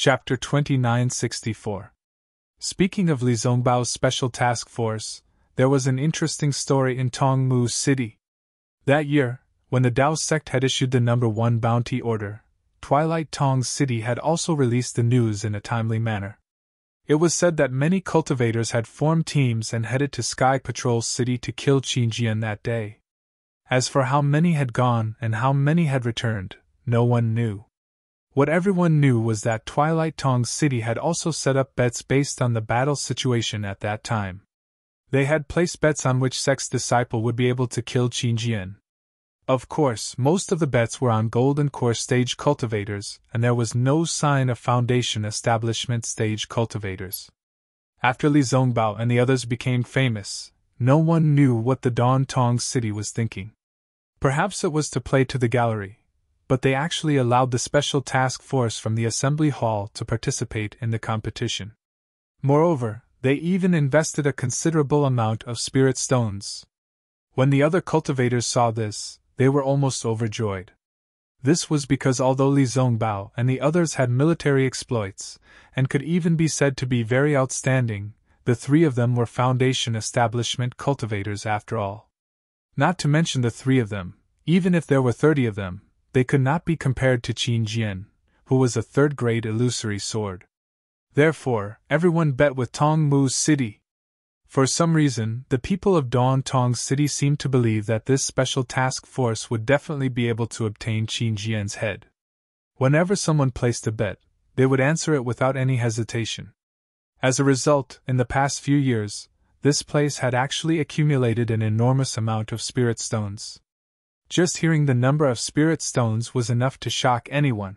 Chapter 2964. Speaking of Li Zongbao's special task force, there was an interesting story in Tongmu City. That year, when the Dao sect had issued the number 1 bounty order, Twilight Tong City had also released the news in a timely manner. It was said that many cultivators had formed teams and headed to Sky Patrol City to kill Qingjian that day. As for how many had gone and how many had returned, no one knew. What everyone knew was that Twilight Tong City had also set up bets based on the battle situation at that time. They had placed bets on which sect's disciple would be able to kill Qingjian. Of course, most of the bets were on Golden Core stage cultivators, and there was no sign of Foundation Establishment stage cultivators. After Li Zongbao and the others became famous, no one knew what the Dawn Tong City was thinking. Perhaps it was to play to the gallery, but they actually allowed the special task force from the assembly hall to participate in the competition. Moreover, they even invested a considerable amount of spirit stones. When the other cultivators saw this, they were almost overjoyed. This was because although Li Zongbao and the others had military exploits, and could even be said to be very outstanding, the 3 of them were Foundation Establishment cultivators after all. Not to mention the 3 of them, even if there were 30 of them, they could not be compared to Qingjian, who was a 3rd-grade illusory sword. Therefore, everyone bet with Tongmu City. For some reason, the people of Dawn Tong City seemed to believe that this special task force would definitely be able to obtain Qingjian's head. Whenever someone placed a bet, they would answer it without any hesitation. As a result, in the past few years, this place had actually accumulated an enormous amount of spirit stones. Just hearing the number of spirit stones was enough to shock anyone.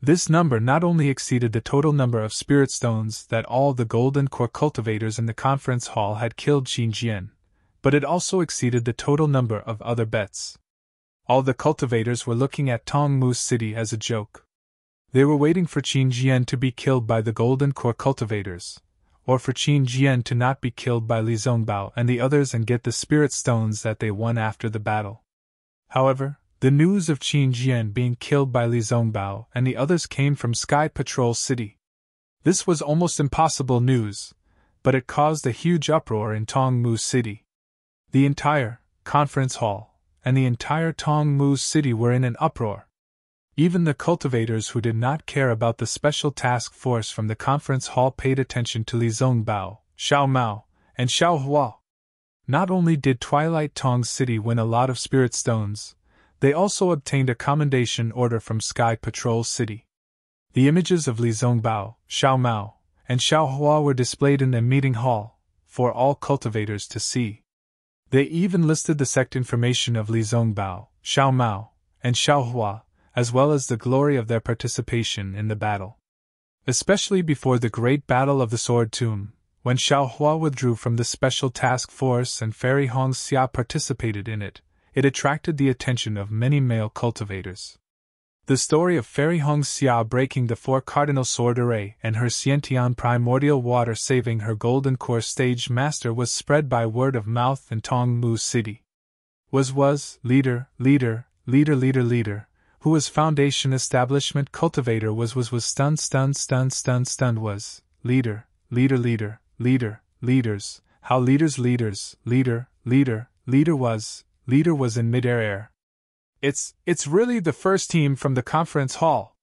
This number not only exceeded the total number of spirit stones that all the Golden Core cultivators in the conference hall had killed Qingjian, but it also exceeded the total number of other bets. All the cultivators were looking at Tongmu City as a joke. They were waiting for Qingjian to be killed by the Golden Core cultivators, or for Qingjian to not be killed by Li Zongbao and the others and get the spirit stones that they won after the battle. However, the news of Qingjian being killed by Li Zongbao and the others came from Sky Patrol City. This was almost impossible news, but it caused a huge uproar in Tongmu City. The entire conference hall and the entire Tongmu City were in an uproar. Even the cultivators who did not care about the special task force from the conference hall paid attention to Li Zongbao, Xiao Mao, and Xiao Hua. Not only did Twilight Tong City win a lot of spirit stones, they also obtained a commendation order from Sky Patrol City. The images of Li Zongbao, Xiao Mao, and Xiao Hua were displayed in the meeting hall, for all cultivators to see. They even listed the sect information of Li Zongbao, Xiao Mao, and Xiao Hua, as well as the glory of their participation in the battle. Especially before the Great Battle of the Sword Tomb, when Xiao Hua withdrew from the special task force and Fairy Hong Xia participated in it, it attracted the attention of many male cultivators. The story of Fairy Hong Xia breaking the 4 cardinal sword array and her Xiantian primordial water saving her Golden Core stage master was spread by word of mouth in Tongmu City. Leader, who was Foundation Establishment cultivator was stunned was, leaders, how leader was in midair. It's really the first team from the conference hall.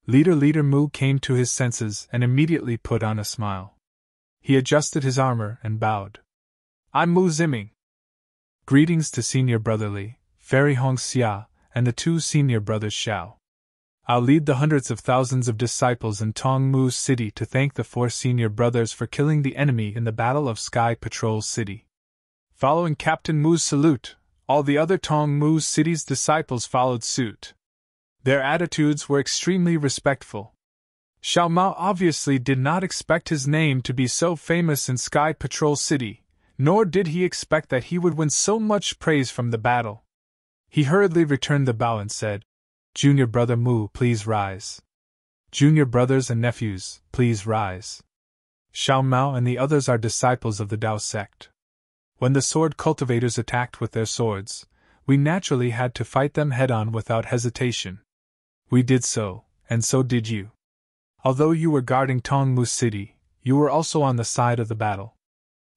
Leader Mu came to his senses and immediately put on a smile. He adjusted his armor and bowed. I'm Mu Ziming. Greetings to Senior Brother Li, Fairy Hong Xia, and the 2 senior brothers Xiao. I'll lead the hundreds of thousands of disciples in Tongmu City to thank the 4 senior brothers for killing the enemy in the Battle of Sky Patrol City. Following Captain Mu's salute, all the other Tongmu City's disciples followed suit. Their attitudes were extremely respectful. Xiao Mao obviously did not expect his name to be so famous in Sky Patrol City, nor did he expect that he would win so much praise from the battle. He hurriedly returned the bow and said, Junior Brother Mu, please rise. Junior brothers and nephews, please rise. Xiao Mao and the others are disciples of the Dao sect. When the sword cultivators attacked with their swords, we naturally had to fight them head-on without hesitation. We did so, and so did you. Although you were guarding Tongmu City, you were also on the side of the battle.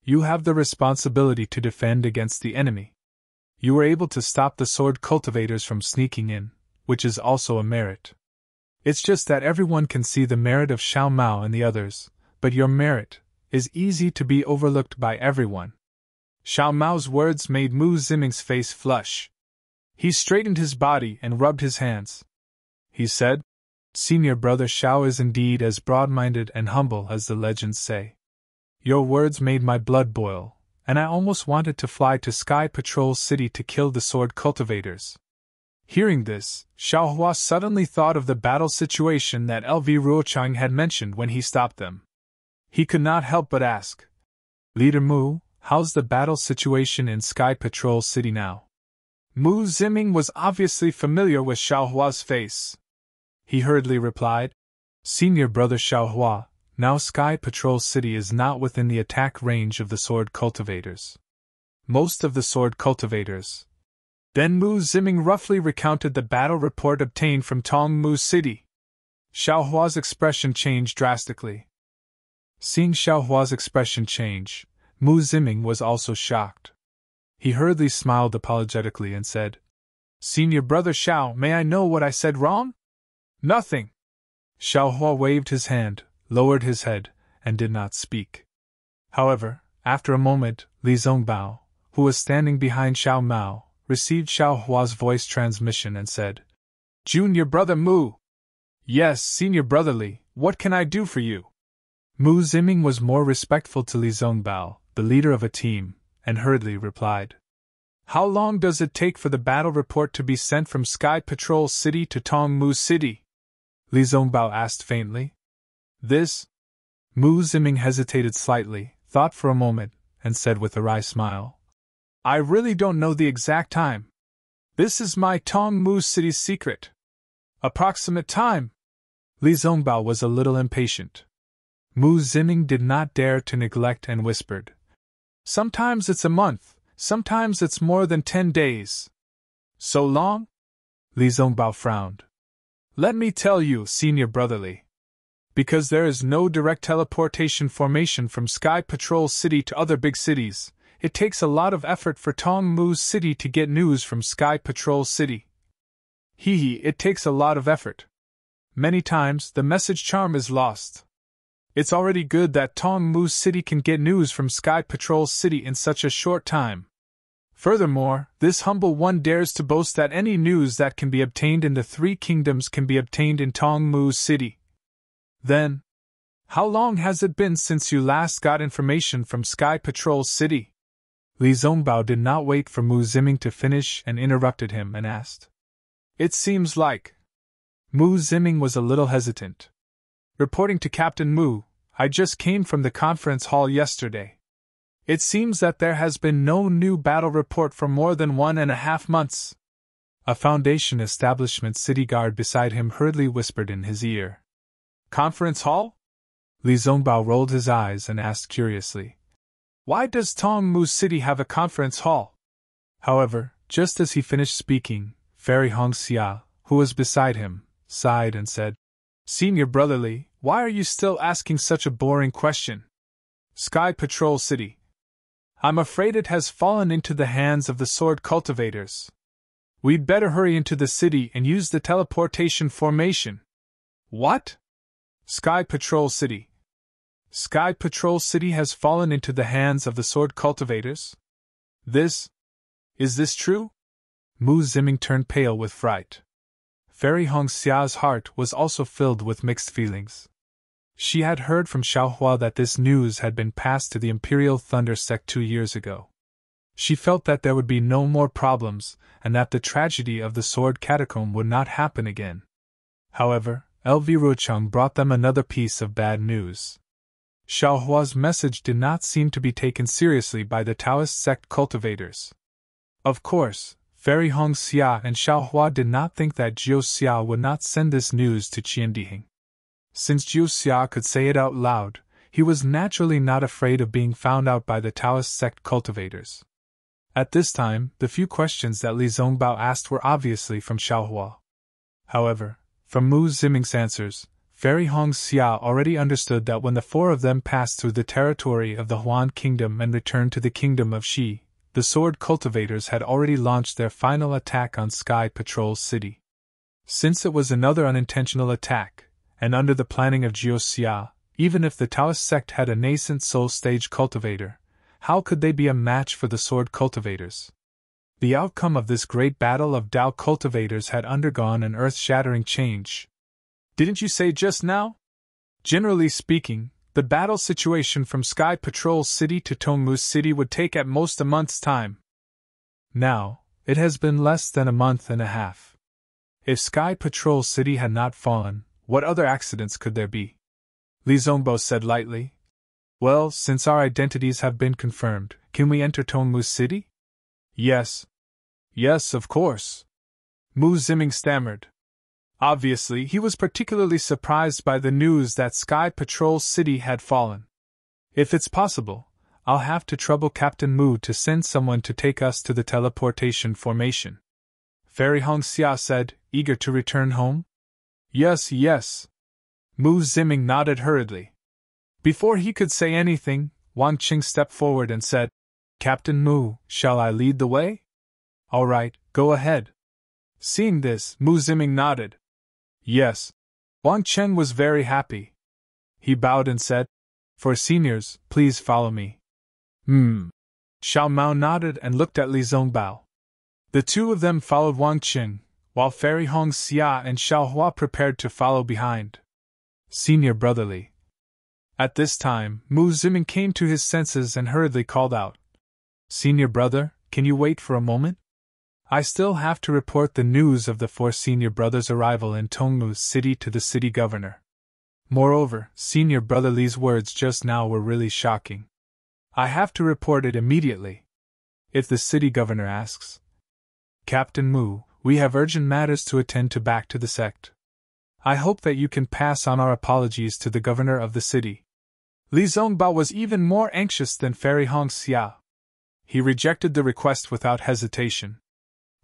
You have the responsibility to defend against the enemy. You were able to stop the sword cultivators from sneaking in, which is also a merit. It's just that everyone can see the merit of Xiao Mao and the others, but your merit is easy to be overlooked by everyone. Xiao Mao's words made Mu Ziming's face flush. He straightened his body and rubbed his hands. He said, "Senior brother Xiao is indeed as broad-minded and humble as the legends say. Your words made my blood boil, and I almost wanted to fly to Sky Patrol City to kill the sword cultivators." Hearing this, Xiao Hua suddenly thought of the battle situation that LV Ruochang had mentioned when he stopped them. He could not help but ask, "Leader Mu, how's the battle situation in Sky Patrol City now?" Mu Ziming was obviously familiar with Xiao Hua's face. He hurriedly replied, "Senior brother Xiao Hua, now Sky Patrol City is not within the attack range of the sword cultivators. Most of the sword cultivators." Then Mu Ziming roughly recounted the battle report obtained from Tongmu City. Xiao Hua's expression changed drastically. Seeing Xiao Hua's expression change, Mu Ziming was also shocked. He hurriedly smiled apologetically and said, "Senior brother Xiao, may I know what I said wrong?" "Nothing." Xiao Hua waved his hand, lowered his head, and did not speak. However, after a moment, Li Zongbao, who was standing behind Xiao Mao, received Xiao Hua's voice transmission and said, "Junior brother Mu." "Yes, senior brother Li, what can I do for you?" Mu Ziming was more respectful to Li Zongbao, the leader of a team, and hurriedly replied, "How long does it take for the battle report to be sent from Sky Patrol City to Tongmu City?" Li Zongbao asked faintly. "This?" Mu Ziming hesitated slightly, thought for a moment, and said with a wry smile, "I really don't know the exact time. This is my Tongmu City's secret." "Approximate time?" Li Zongbao was a little impatient. Mu Ziming did not dare to neglect and whispered, "Sometimes it's a month, sometimes it's more than 10 days. So long?" Li Zongbao frowned. "Let me tell you, senior brotherly. Because there is no direct teleportation formation from Sky Patrol City to other big cities, it takes a lot of effort for Tongmu City to get news from Sky Patrol City. It takes a lot of effort. Many times the message charm is lost. It's already good that Tongmu City can get news from Sky Patrol City in such a short time. Furthermore, this humble one dares to boast that any news that can be obtained in the Three Kingdoms can be obtained in Tongmu City. Then, how long has it been since you last got information from Sky Patrol City?" Li Zongbao did not wait for Mu Ziming to finish and interrupted him and asked, "It seems like..." Mu Ziming was a little hesitant. "Reporting to Captain Mu, I just came from the conference hall yesterday. It seems that there has been no new battle report for more than 1.5 months. A Foundation establishment city guard beside him hurriedly whispered in his ear. "Conference hall?" Li Zongbao rolled his eyes and asked curiously, "Why does Tongmu City have a conference hall?" However, just as he finished speaking, Fairy Hongxia, who was beside him, sighed and said, "Senior brotherly, why are you still asking such a boring question? Sky Patrol City. I'm afraid it has fallen into the hands of the sword cultivators. We'd better hurry into the city and use the teleportation formation." "What? Sky Patrol City? Sky Patrol City has fallen into the hands of the sword cultivators? Is this true?" Mu Ziming turned pale with fright. Fairy Hongxia's heart was also filled with mixed feelings. She had heard from Xiao Hua that this news had been passed to the Imperial Thunder Sect 2 years ago. She felt that there would be no more problems, and that the tragedy of the Sword Catacomb would not happen again. However, LV Ruochang brought them another piece of bad news. Xiao Hua's message did not seem to be taken seriously by the Taoist sect cultivators. Of course, Fairy Hongxia and Xiao Hua did not think that Jiu Xia would not send this news to Qiandihing. Since Jiu Xia could say it out loud, he was naturally not afraid of being found out by the Taoist sect cultivators. At this time, the few questions that Li Zongbao asked were obviously from Xiao Hua. However, from Mu Ziming's answers, Fairy Hongxia already understood that when the four of them passed through the territory of the Huan Kingdom and returned to the Kingdom of Xi, the sword cultivators had already launched their final attack on Sky Patrol City. Since it was another unintentional attack, and under the planning of Jiuxia, even if the Taoist sect had a nascent soul-stage cultivator, how could they be a match for the sword cultivators? The outcome of this great battle of Dao cultivators had undergone an earth-shattering change. Didn't you say just now? Generally speaking, the battle situation from Sky Patrol City to Tongmu City would take at most a month's time. Now, it has been less than a month and a half. If Sky Patrol City had not fallen, what other accidents could there be? Li Zongbao said lightly. Well, since our identities have been confirmed, can we enter Tongmu City? Yes. Yes, of course. Mu Ziming stammered. Obviously, he was particularly surprised by the news that Sky Patrol City had fallen. If it's possible, I'll have to trouble Captain Mu to send someone to take us to the teleportation formation. Fairy Hongxia said, eager to return home. Yes, yes. Mu Ziming nodded hurriedly. Before he could say anything, Wang Qing stepped forward and said, Captain Mu, shall I lead the way? All right, go ahead. Seeing this, Mu Ziming nodded. Yes. Wang Chen was very happy. He bowed and said, For seniors, please follow me. Xiao Mao nodded and looked at Li Zongbao. The two of them followed Wang Qing, while Fairy Hongxia and Xiao Hua prepared to follow behind. Senior brotherly. At this time, Mu Ziming came to his senses and hurriedly called out. Senior brother, can you wait for a moment? I still have to report the news of the four senior brothers' arrival in Tongmu City to the city governor. Moreover, senior brother Li's words just now were really shocking. I have to report it immediately. If the city governor asks, Captain Mu, we have urgent matters to attend to back to the sect. I hope that you can pass on our apologies to the governor of the city. Li Zongbao was even more anxious than Fairy Hongxia. He rejected the request without hesitation.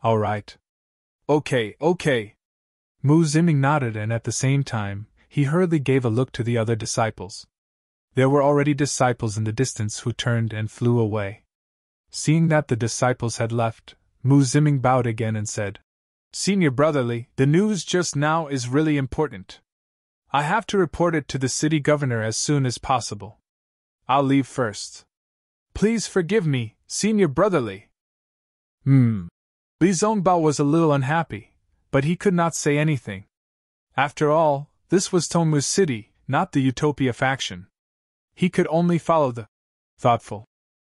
All right. Okay. Mu Ziming nodded, and at the same time, he hurriedly gave a look to the other disciples. There were already disciples in the distance who turned and flew away. Seeing that the disciples had left, Mu Ziming bowed again and said, Senior brotherly, the news just now is really important. I have to report it to the city governor as soon as possible. I'll leave first. Please forgive me, senior brotherly. Li Zongbao was a little unhappy, but he could not say anything. After all, this was Tongmu City, not the Utopia faction. He could only follow the thoughtful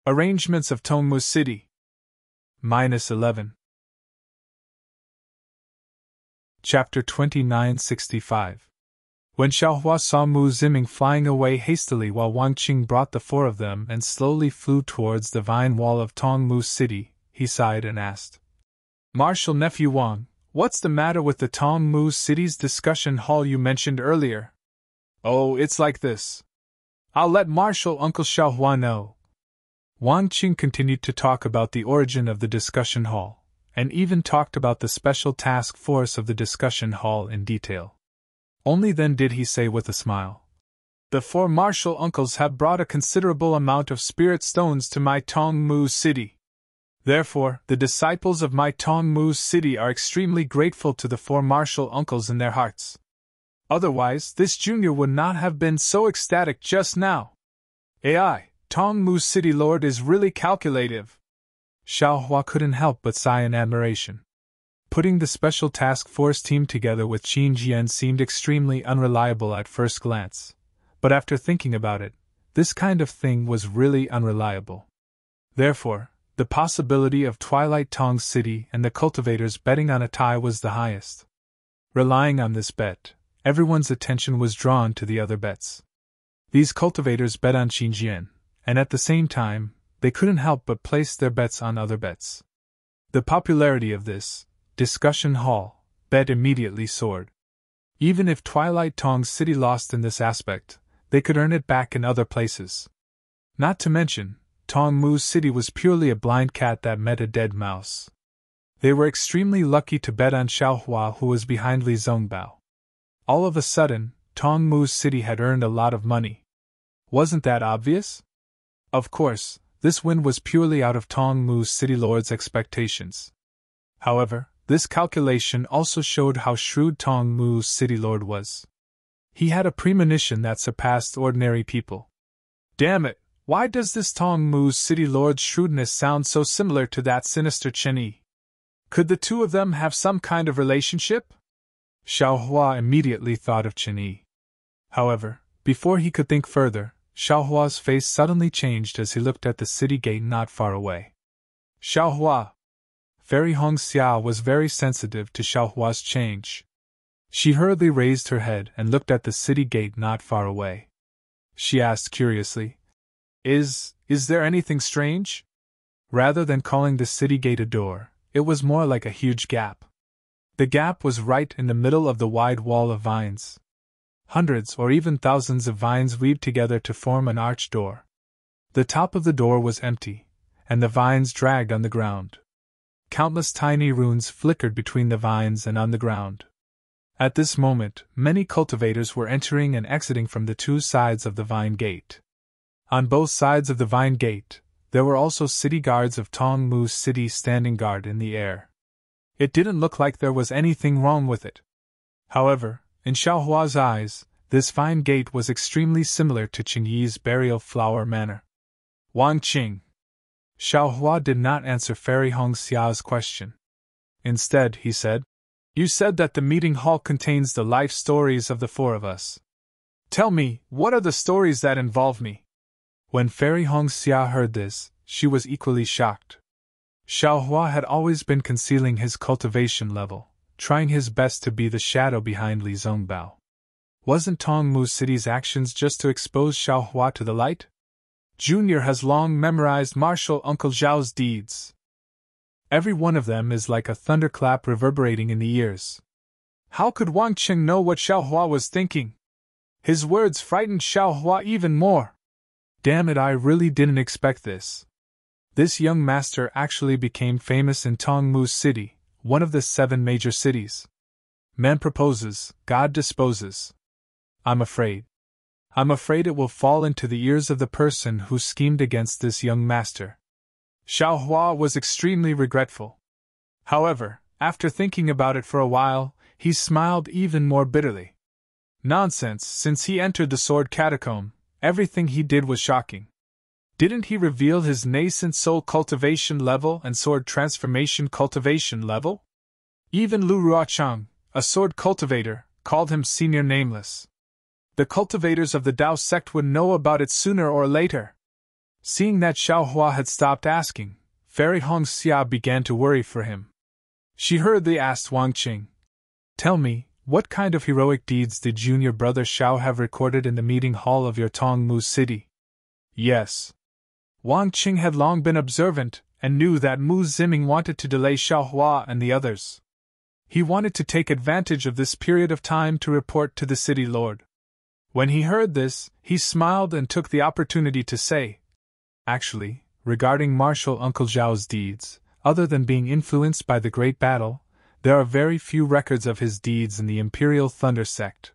arrangements of Tongmu City. -11. Chapter 2965. When Xiaohua saw Mu Ziming flying away hastily while Wang Qing brought the four of them and slowly flew towards the vine wall of Tongmu City, he sighed and asked, Marshal Nephew Wang, what's the matter with the Tongmu City's discussion hall you mentioned earlier? Oh, it's like this. I'll let Marshal Uncle Xiaohua know. Wang Qing continued to talk about the origin of the discussion hall, and even talked about the special task force of the discussion hall in detail. Only then did he say with a smile, The four martial uncles have brought a considerable amount of spirit stones to my Tongmu City. Therefore, the disciples of my Tongmu City are extremely grateful to the four martial uncles in their hearts. Otherwise, this junior would not have been so ecstatic just now. AI, Tongmu City Lord is really calculative. Xiaohua couldn't help but sigh in admiration. Putting the special task force team together with Qin Jian seemed extremely unreliable at first glance, but after thinking about it, this kind of thing was really unreliable. Therefore, the possibility of Twilight Tong City and the cultivators betting on a tie was the highest. Relying on this bet, everyone's attention was drawn to the other bets. These cultivators bet on Xinjian, and at the same time, they couldn't help but place their bets on other bets. The popularity of this discussion hall bet immediately soared. Even if Twilight Tong City lost in this aspect, they could earn it back in other places. Not to mention, Tongmu City was purely a blind cat that met a dead mouse. They were extremely lucky to bet on Xiaohua, who was behind Li Zongbao. All of a sudden, Tongmu's city had earned a lot of money. Wasn't that obvious? Of course, this win was purely out of Tongmu's city lord's expectations. However, this calculation also showed how shrewd Tongmu's city lord was. He had a premonition that surpassed ordinary people. Damn it, why does this Tongmu's city lord's shrewdness sound so similar to that sinister Chen Yi? Could the two of them have some kind of relationship? Xiao Hua immediately thought of Chen Yi. However, before he could think further, Xiao Hua's face suddenly changed as he looked at the city gate not far away. Xiao Hua! Fairy Hong Xia was very sensitive to Xiao Hua's change. She hurriedly raised her head and looked at the city gate not far away. She asked curiously, Is there anything strange? Rather than calling the city gate a door, it was more like a huge gap. The gap was right in the middle of the wide wall of vines. Hundreds or even thousands of vines weaved together to form an arched door. The top of the door was empty, and the vines dragged on the ground. Countless tiny runes flickered between the vines and on the ground. At this moment, many cultivators were entering and exiting from the two sides of the vine gate. On both sides of the vine gate, there were also city guards of Tongmu's city standing guard in the air. It didn't look like there was anything wrong with it. However, in Xiao Hua's eyes, this vine gate was extremely similar to Qing Yi's burial flower manor. Wang Qing. Xiao Hua did not answer Fairy Hong Xia's question. Instead, he said, You said that the meeting hall contains the life stories of the four of us. Tell me, what are the stories that involve me? When Fairy Hong Xia heard this, she was equally shocked. Xiao Hua had always been concealing his cultivation level, trying his best to be the shadow behind Li Zongbao. Wasn't Tongmu City's actions just to expose Xiao Hua to the light? Junior has long memorized Martial Uncle Zhao's deeds. Every one of them is like a thunderclap reverberating in the ears. How could Wang Qing know what Xiao Hua was thinking? His words frightened Xiao Hua even more. Damn it, I really didn't expect this. This young master actually became famous in Tongmu City, one of the 7 major cities. Man proposes, God disposes. I'm afraid it will fall into the ears of the person who schemed against this young master. Xiao Hua was extremely regretful. However, after thinking about it for a while, he smiled even more bitterly. Nonsense, since he entered the sword catacomb, everything he did was shocking. Didn't he reveal his nascent soul cultivation level and sword transformation cultivation level? Even Lu Ruochang, a sword cultivator, called him Senior Nameless. The cultivators of the Dao sect would know about it sooner or later. Seeing that Xiao Hua had stopped asking, Fairy Hong Xia began to worry for him. She hurriedly asked Wang Qing, Tell me, what kind of heroic deeds did junior brother Xiao have recorded in the meeting hall of your Tongmu city? Yes. Wang Qing had long been observant and knew that Mu Ziming wanted to delay Xiao Hua and the others. He wanted to take advantage of this period of time to report to the city lord. When he heard this, he smiled and took the opportunity to say, Actually, regarding Martial Uncle Zhao's deeds, other than being influenced by the Great Battle, there are very few records of his deeds in the Imperial Thunder sect.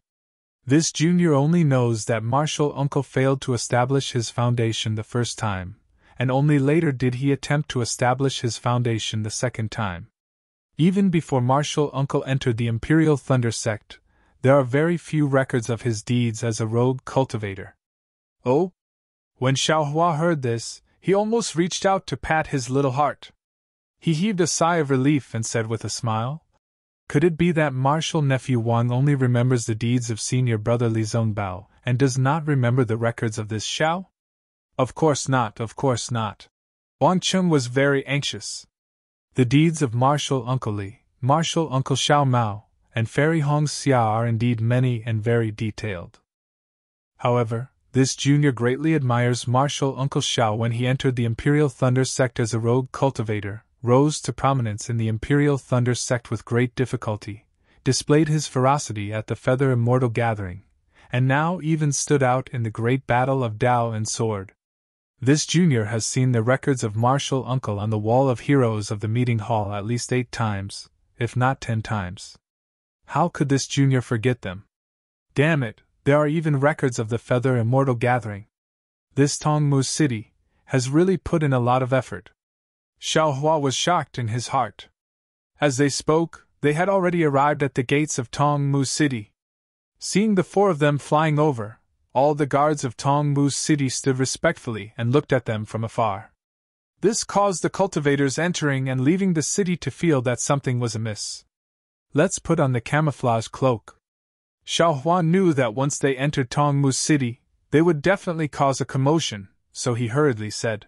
This junior only knows that Martial Uncle failed to establish his foundation the first time, and only later did he attempt to establish his foundation the second time. Even before Martial Uncle entered the Imperial Thunder sect, there are very few records of his deeds as a rogue cultivator. Oh? When Xiao Hua heard this, he almost reached out to pat his little heart. He heaved a sigh of relief and said with a smile, Could it be that martial nephew Wang only remembers the deeds of senior brother Li Zongbao and does not remember the records of this Xiao? Of course not, of course not. Wang Qing was very anxious. The deeds of Martial Uncle Li, Martial Uncle Xiao Mao, and Fairy Hong Xia are indeed many and very detailed. However, this junior greatly admires Martial Uncle Xiao. When he entered the Imperial Thunder sect as a rogue cultivator, rose to prominence in the Imperial Thunder sect with great difficulty, displayed his ferocity at the Feather Immortal gathering, and now even stood out in the great battle of Dao and Sword. This junior has seen the records of Martial Uncle on the wall of heroes of the meeting hall at least 8 times, if not 10 times. How could this junior forget them? Damn it, There are even records of the Feather Immortal gathering. This Tongmu city has really put in a lot of effort. Xiao Hua was shocked in his heart. As they spoke, they had already arrived at the gates of Tongmu city. Seeing the four of them flying over, all the guards of Tongmu city stood respectfully and looked at them from afar. This caused the cultivators entering and leaving the city to feel that something was amiss. Let's put on the camouflage cloak. Xiao Hua knew that once they entered Tongmu city, they would definitely cause a commotion, so he hurriedly said.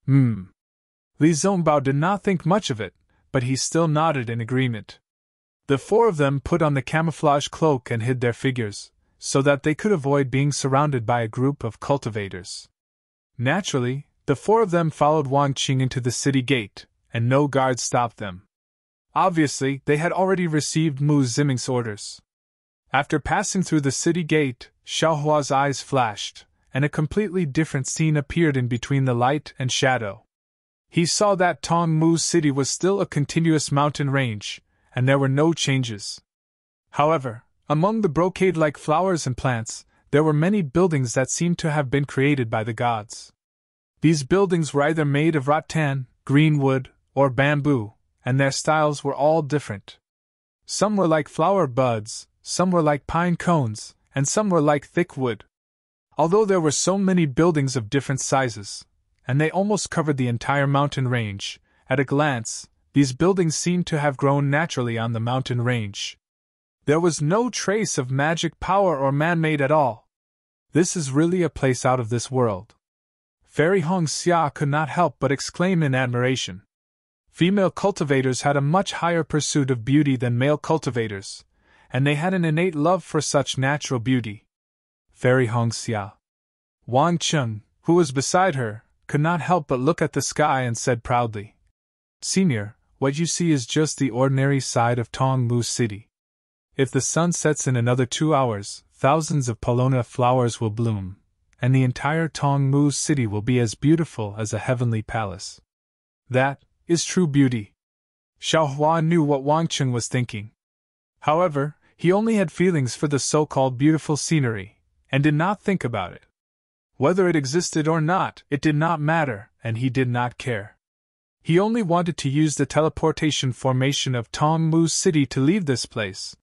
Li Zongbao did not think much of it, but he still nodded in agreement. The four of them put on the camouflage cloak and hid their figures, so that they could avoid being surrounded by a group of cultivators. Naturally, the four of them followed Wang Qing into the city gate, and no guard stopped them. Obviously, they had already received Mu Ziming's orders. After passing through the city gate, Xiao Hua's eyes flashed, and a completely different scene appeared in between the light and shadow. He saw that Tongmu city was still a continuous mountain range, and there were no changes. However, among the brocade-like flowers and plants, there were many buildings that seemed to have been created by the gods. These buildings were either made of rattan, green wood, or bamboo, and their styles were all different. Some were like flower buds, some were like pine cones, and some were like thick wood. Although there were so many buildings of different sizes, and they almost covered the entire mountain range, at a glance, these buildings seemed to have grown naturally on the mountain range. There was no trace of magic power or man-made at all. This is really a place out of this world. Fairy Hong Xia could not help but exclaim in admiration. Female cultivators had a much higher pursuit of beauty than male cultivators, and they had an innate love for such natural beauty. Fairy Hong Xia. Wang Cheng, who was beside her, could not help but look at the sky and said proudly, "Senior, what you see is just the ordinary side of Tongmu city. If the sun sets in another 2 hours, thousands of Paulownia flowers will bloom, and the entire Tongmu city will be as beautiful as a heavenly palace. That is true beauty." Xiao Hua knew what Wang Cheng was thinking. However, he only had feelings for the so-called beautiful scenery, and did not think about it. Whether it existed or not, it did not matter, and he did not care. He only wanted to use the teleportation formation of Tongmu city to leave this place.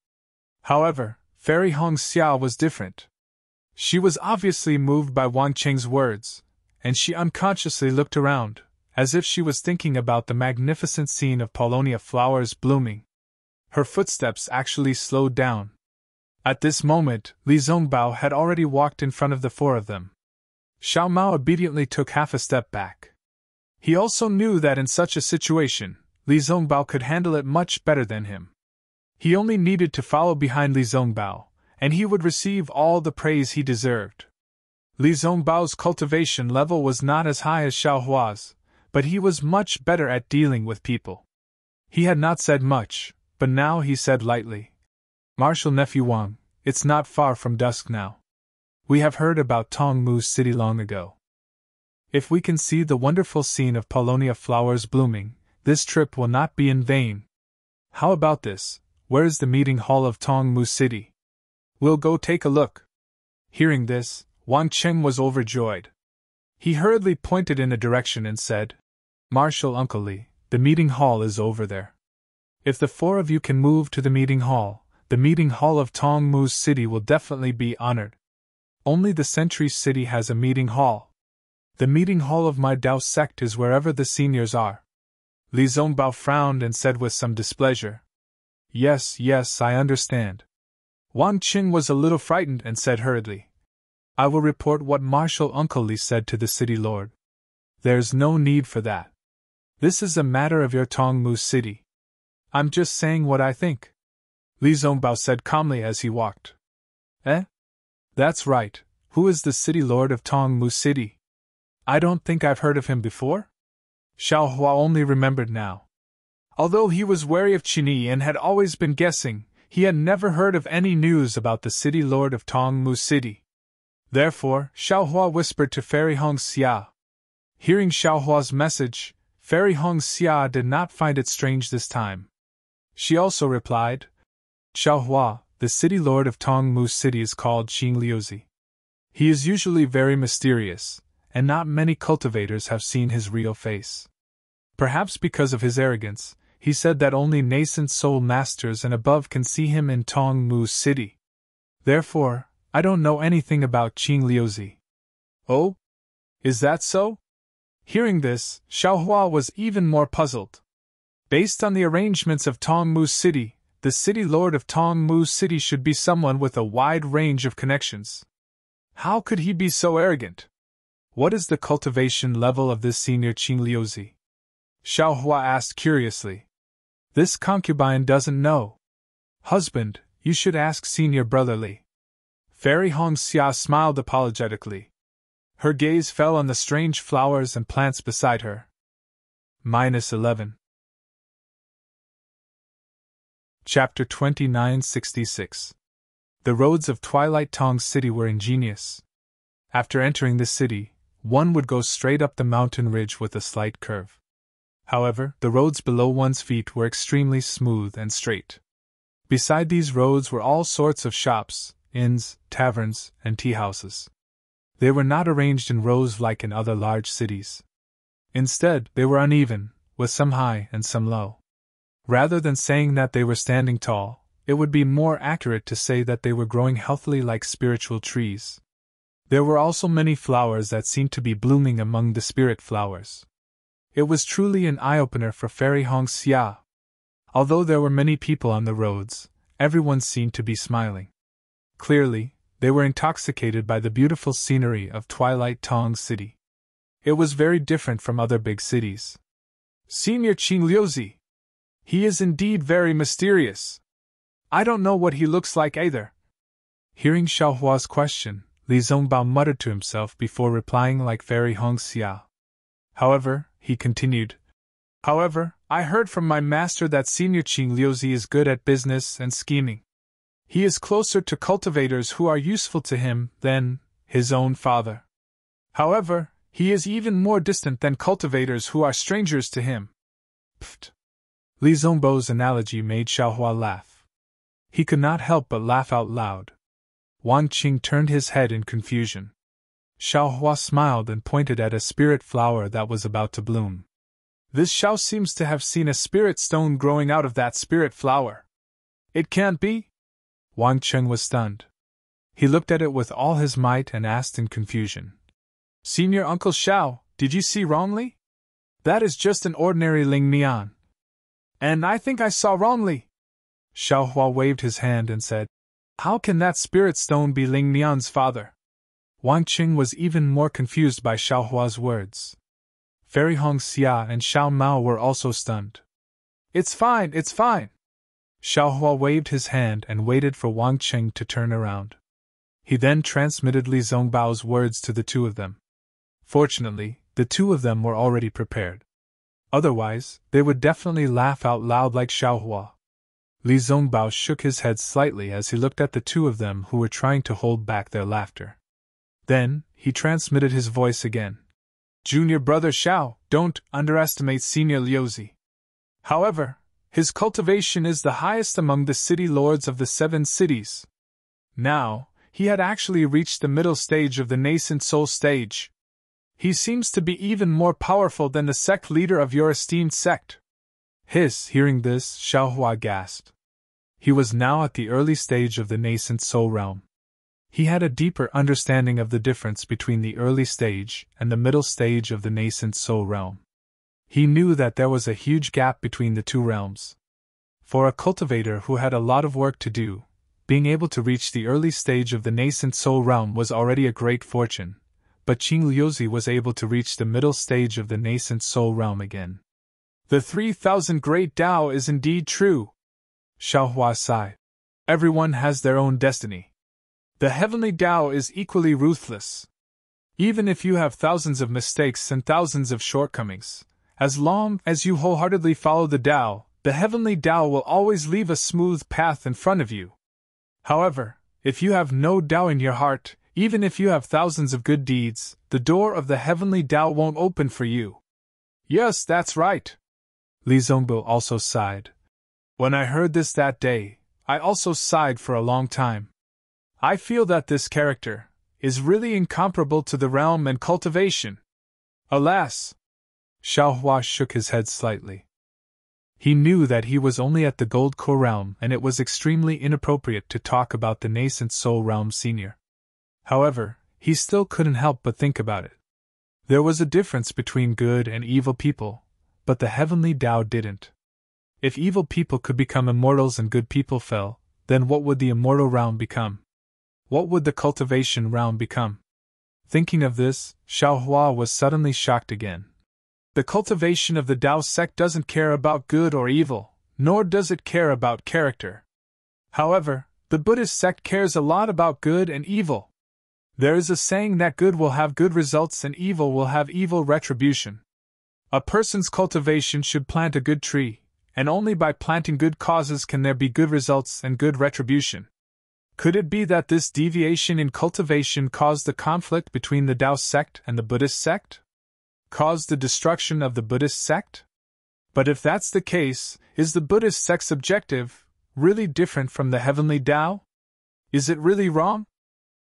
However, Fairy Hong Xia was different. She was obviously moved by Wang Cheng's words, and she unconsciously looked around, as if she was thinking about the magnificent scene of Paulownia flowers blooming. Her footsteps actually slowed down. At this moment, Li Zongbao had already walked in front of the four of them. Xiao Mao obediently took half a step back. He also knew that in such a situation, Li Zongbao could handle it much better than him. He only needed to follow behind Li Zongbao, and he would receive all the praise he deserved. Li Zongbao's cultivation level was not as high as Xiao Hua's, but he was much better at dealing with people. He had not said much, but now he said lightly, "Martial Nephew Wang, it's not far from dusk now. We have heard about Tongmu city long ago. If we can see the wonderful scene of Paulownia flowers blooming, this trip will not be in vain. How about this? Where is the meeting hall of Tongmu city? We'll go take a look." Hearing this, Wang Cheng was overjoyed. He hurriedly pointed in a direction and said, "Marshal Uncle Li, the meeting hall is over there. If the four of you can move to the meeting hall of Tongmu city will definitely be honored. Only the Century City has a meeting hall. The meeting hall of my Dao sect is wherever the seniors are." Li Zongbao frowned and said with some displeasure, Yes, I understand." Wang Qing was a little frightened and said hurriedly, "I will report what Marshal Uncle Li said to the city lord. There's no need for that. This is a matter of your Tongmu city. I'm just saying what I think," Li Zongbao said calmly as he walked. "Eh? That's right. Who is the city lord of Tongmu city? I don't think I've heard of him before?" Xiao Hua only remembered now. Although he was wary of Qini and had always been guessing, he had never heard of any news about the city lord of Tongmu city. Therefore, Xiao Hua whispered to Fairy Hong Xia. Hearing Xiao Hua's message, Fairy Hong Xia did not find it strange this time. She also replied, "Xiao Hua, the city lord of Tongmu City is called Qing Liuzi. He is usually very mysterious, and not many cultivators have seen his real face. Perhaps because of his arrogance, he said that only nascent soul masters and above can see him in Tongmu City. Therefore, I don't know anything about Qing Liuzi. Oh? Is that so? Hearing this, Xiaohua was even more puzzled. Based on the arrangements of Tongmu City, the city lord of Tongmu City should be someone with a wide range of connections. How could he be so arrogant? What is the cultivation level of this senior Qing Liuzi? Xiaohua asked curiously. This concubine doesn't know. Husband, you should ask senior brother Li. Fairy Hongxia smiled apologetically. Her gaze fell on the strange flowers and plants beside her. -11. Chapter 2966. The roads of Twilight Tong City were ingenious. After entering the city, one would go straight up the mountain ridge with a slight curve. However, the roads below one's feet were extremely smooth and straight. Beside these roads were all sorts of shops, inns, taverns, and tea-houses. They were not arranged in rows like in other large cities. Instead, they were uneven, with some high and some low. Rather than saying that they were standing tall, it would be more accurate to say that they were growing healthily like spiritual trees. There were also many flowers that seemed to be blooming among the spirit flowers. It was truly an eye-opener for Fairy Hongxia. Although there were many people on the roads, everyone seemed to be smiling. Clearly, they were intoxicated by the beautiful scenery of Twilight Tong City. It was very different from other big cities. Senior Qing Liuzi! He is indeed very mysterious. I don't know what he looks like either. Hearing Xiaohua's question, Li Zongbao muttered to himself before replying like Fairy Hongxia. However, he continued, However, I heard from my master that Senior Qing Liuzi is good at business and scheming. He is closer to cultivators who are useful to him than his own father. However, he is even more distant than cultivators who are strangers to him. Pfft. Li Zongbao's analogy made Xiaohua laugh. He could not help but laugh out loud. Wang Qing turned his head in confusion. Xiaohua smiled and pointed at a spirit flower that was about to bloom. This Xiao seems to have seen a spirit stone growing out of that spirit flower. It can't be? Wang Qing was stunned. He looked at it with all his might and asked in confusion. Senior Uncle Xiao, did you see wrongly? That is just an ordinary Ling Mian. And I think I saw wrongly. Xiaohua waved his hand and said, How can that spirit stone be Ling Mian's father? Wang Qing was even more confused by Xiaohua's words. Fairy Hongxia and Xiao Mao were also stunned. It's fine, it's fine. Xiaohua waved his hand and waited for Wang Qing to turn around. He then transmitted Li Zongbao's words to the two of them. Fortunately, the two of them were already prepared. Otherwise, they would definitely laugh out loud like Xiaohua. Li Zongbao shook his head slightly as he looked at the two of them who were trying to hold back their laughter. Then, he transmitted his voice again. Junior brother Xiao, don't underestimate Senior Liuzi. However, his cultivation is the highest among the city lords of the 7 cities. Now, he had actually reached the middle stage of the nascent soul stage. He seems to be even more powerful than the sect leader of your esteemed sect. Hearing this, Xiaohua gasped. He was now at the early stage of the nascent soul realm. He had a deeper understanding of the difference between the early stage and the middle stage of the nascent soul realm. He knew that there was a huge gap between the two realms. For a cultivator who had a lot of work to do, being able to reach the early stage of the nascent soul realm was already a great fortune, but Qing Liuzi was able to reach the middle stage of the nascent soul realm again. The 3,000 Great Tao is indeed true. Xiaohua sighed. Everyone has their own destiny. The heavenly Tao is equally ruthless. Even if you have thousands of mistakes and thousands of shortcomings, as long as you wholeheartedly follow the Tao, the heavenly Tao will always leave a smooth path in front of you. However, if you have no Tao in your heart, even if you have thousands of good deeds, the door of the heavenly Tao won't open for you. Yes, that's right. Li Zongbao also sighed. When I heard this that day, I also sighed for a long time. I feel that this character is really incomparable to the realm and cultivation. Alas! Xiaohua shook his head slightly. He knew that he was only at the Gold Core realm and it was extremely inappropriate to talk about the nascent Soul realm senior. However, he still couldn't help but think about it. There was a difference between good and evil people, but the heavenly Tao didn't. If evil people could become immortals and good people fell, then what would the immortal realm become? What would the cultivation realm become? Thinking of this, Xiaohua was suddenly shocked again. The cultivation of the Tao sect doesn't care about good or evil, nor does it care about character. However, the Buddhist sect cares a lot about good and evil. There is a saying that good will have good results and evil will have evil retribution. A person's cultivation should plant a good tree, and only by planting good causes can there be good results and good retribution. Could it be that this deviation in cultivation caused the conflict between the Tao sect and the Buddhist sect? Caused the destruction of the Buddhist sect? But if that's the case, is the Buddhist sect's objective really different from the heavenly Tao? Is it really wrong?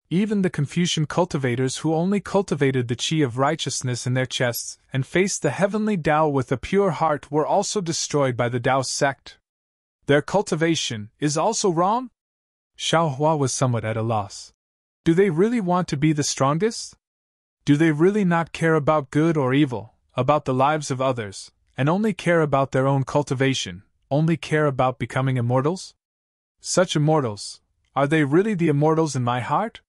Even the Confucian cultivators who only cultivated the qi of righteousness in their chests and faced the heavenly Tao with a pure heart were also destroyed by the Tao sect. Their cultivation is also wrong? Xiaohua was somewhat at a loss. Do they really want to be the strongest? Do they really not care about good or evil, about the lives of others, and only care about their own cultivation, only care about becoming immortals? Such immortals, are they really the immortals in my heart?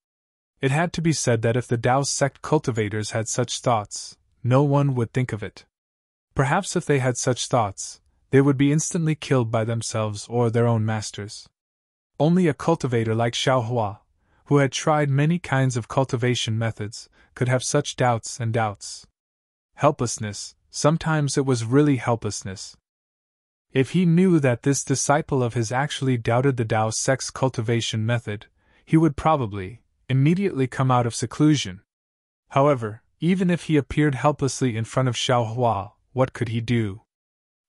It had to be said that if the Tao sect cultivators had such thoughts, no one would think of it. Perhaps if they had such thoughts, they would be instantly killed by themselves or their own masters. Only a cultivator like Xiaohua, who had tried many kinds of cultivation methods, could have such doubts and doubts. Helplessness, sometimes it was really helplessness. If he knew that this disciple of his actually doubted the Tao sect's cultivation method, he would probably immediately come out of seclusion. However, even if he appeared helplessly in front of Xiaohua, what could he do?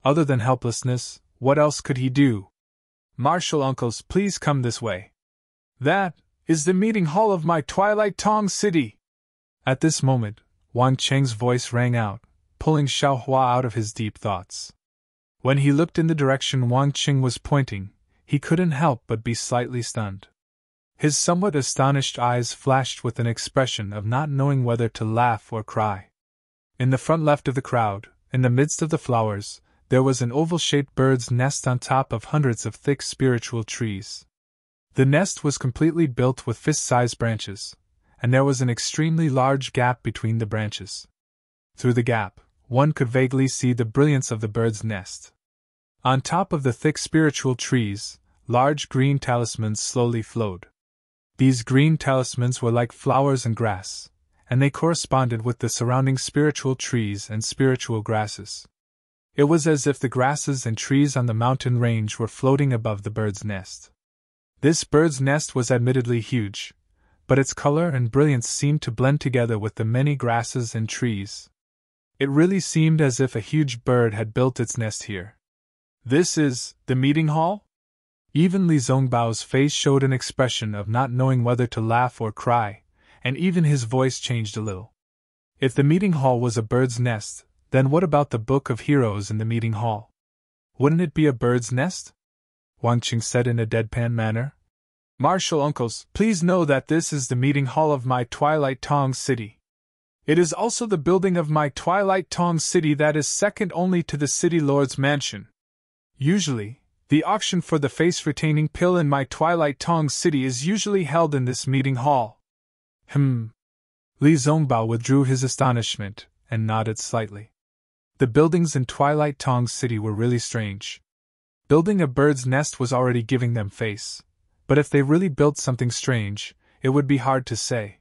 Other than helplessness, what else could he do? Martial uncles, please come this way. That is the meeting hall of my Twilight Tong City. At this moment, Wang Cheng's voice rang out, pulling Xiaohua out of his deep thoughts. When he looked in the direction Wang Cheng was pointing, he couldn't help but be slightly stunned. His somewhat astonished eyes flashed with an expression of not knowing whether to laugh or cry. In the front left of the crowd, in the midst of the flowers, there was an oval-shaped bird's nest on top of hundreds of thick spiritual trees. The nest was completely built with fist-sized branches, and there was an extremely large gap between the branches. Through the gap, one could vaguely see the brilliance of the bird's nest. On top of the thick spiritual trees, large green talismans slowly flowed. These green talismans were like flowers and grass, and they corresponded with the surrounding spiritual trees and spiritual grasses. It was as if the grasses and trees on the mountain range were floating above the bird's nest. This bird's nest was admittedly huge, but its color and brilliance seemed to blend together with the many grasses and trees. It really seemed as if a huge bird had built its nest here. This is the meeting hall? Even Li Zongbao's face showed an expression of not knowing whether to laugh or cry, and even his voice changed a little. If the meeting hall was a bird's nest, then what about the Book of Heroes in the meeting hall? Wouldn't it be a bird's nest? Wang Qing said in a deadpan manner. Martial uncles, please know that this is the meeting hall of my Twilight Tong City. It is also the building of my Twilight Tong City that is second only to the City Lord's mansion. Usually, the auction for the face-retaining pill in my Twilight Tong City is usually held in this meeting hall. Li Zongbao withdrew his astonishment and nodded slightly. The buildings in Twilight Tong City were really strange. Building a bird's nest was already giving them face, but if they really built something strange, it would be hard to say.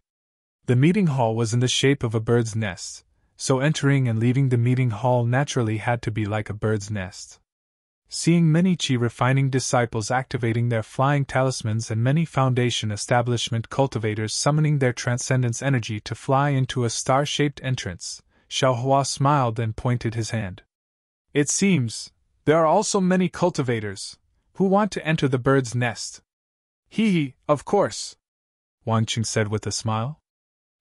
The meeting hall was in the shape of a bird's nest, so entering and leaving the meeting hall naturally had to be like a bird's nest. Seeing many chi-refining disciples activating their flying talismans and many foundation establishment cultivators summoning their transcendence energy to fly into a star-shaped entrance, Xiaohua smiled and pointed his hand. It seems, there are also many cultivators who want to enter the bird's nest. Hee, of course, Wang Qing said with a smile.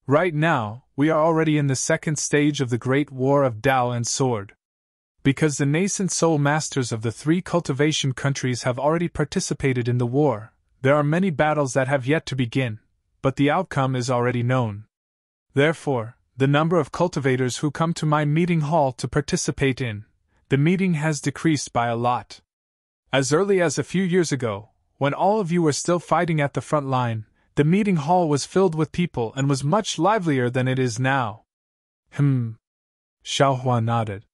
Right now, we are already in the second stage of the Great War of Tao and Sword. Because the nascent soul masters of the three cultivation countries have already participated in the war, there are many battles that have yet to begin, but the outcome is already known. Therefore, the number of cultivators who come to my meeting hall to participate in the meeting has decreased by a lot. As early as a few years ago, when all of you were still fighting at the front line, the meeting hall was filled with people and was much livelier than it is now. Xiao Hua nodded.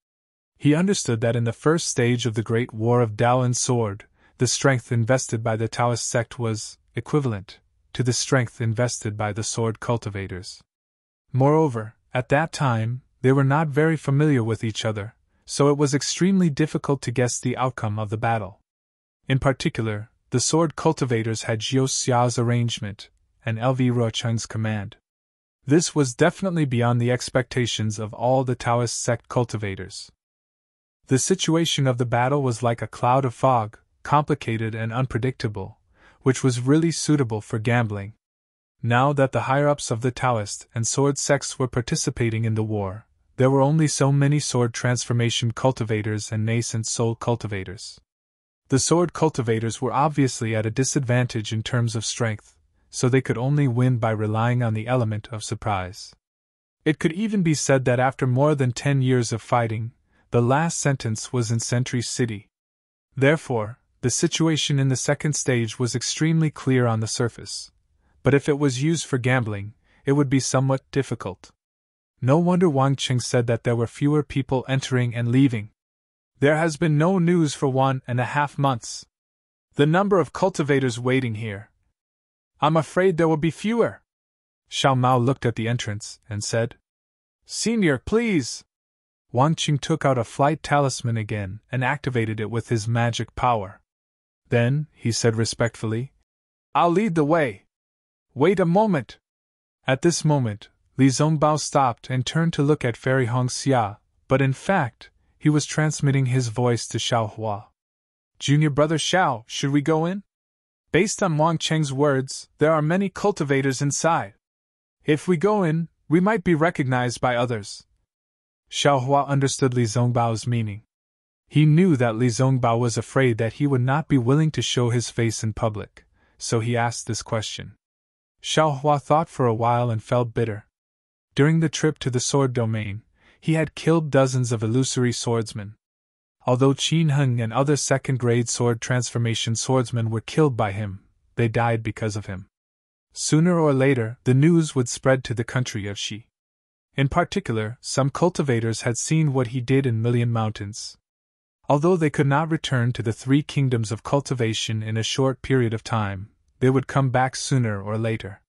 He understood that in the first stage of the Great War of Tao and Sword, the strength invested by the Taoist sect was equivalent to the strength invested by the sword cultivators. Moreover, at that time, they were not very familiar with each other, so it was extremely difficult to guess the outcome of the battle. In particular, the sword cultivators had Jiu Xiao's arrangement and Lv Ruocheng's command. This was definitely beyond the expectations of all the Taoist sect cultivators. The situation of the battle was like a cloud of fog, complicated and unpredictable, which was really suitable for gambling. Now that the higher-ups of the Taoist and sword sects were participating in the war, there were only so many sword transformation cultivators and nascent soul cultivators. The sword cultivators were obviously at a disadvantage in terms of strength, so they could only win by relying on the element of surprise. It could even be said that after more than 10 years of fighting, the last sentence was in Sentry City. Therefore, the situation in the second stage was extremely clear on the surface, but if it was used for gambling, it would be somewhat difficult. No wonder Wang Qing said that there were fewer people entering and leaving. There has been no news for 1.5 months. The number of cultivators waiting here. I'm afraid there will be fewer. Xiao Mao looked at the entrance and said, Senior, please. Wang Qing took out a flight talisman again and activated it with his magic power. Then, he said respectfully, I'll lead the way. Wait a moment. At this moment, Li Zongbao stopped and turned to look at Fairy Hongxia, but in fact, he was transmitting his voice to Xiao Hua. Junior brother Xiao, should we go in? Based on Wang Cheng's words, there are many cultivators inside. If we go in, we might be recognized by others. Xiao Hua understood Li Zongbao's meaning. He knew that Li Zongbao was afraid that he would not be willing to show his face in public, so he asked this question. Xiao Hua thought for a while and felt bitter. During the trip to the sword domain, he had killed dozens of illusory swordsmen. Although Qin Heng and other second-grade sword transformation swordsmen were killed by him, they died because of him. Sooner or later, the news would spread to the country of Xi. In particular, some cultivators had seen what he did in Million Mountains. Although they could not return to the three kingdoms of cultivation in a short period of time, they would come back sooner or later.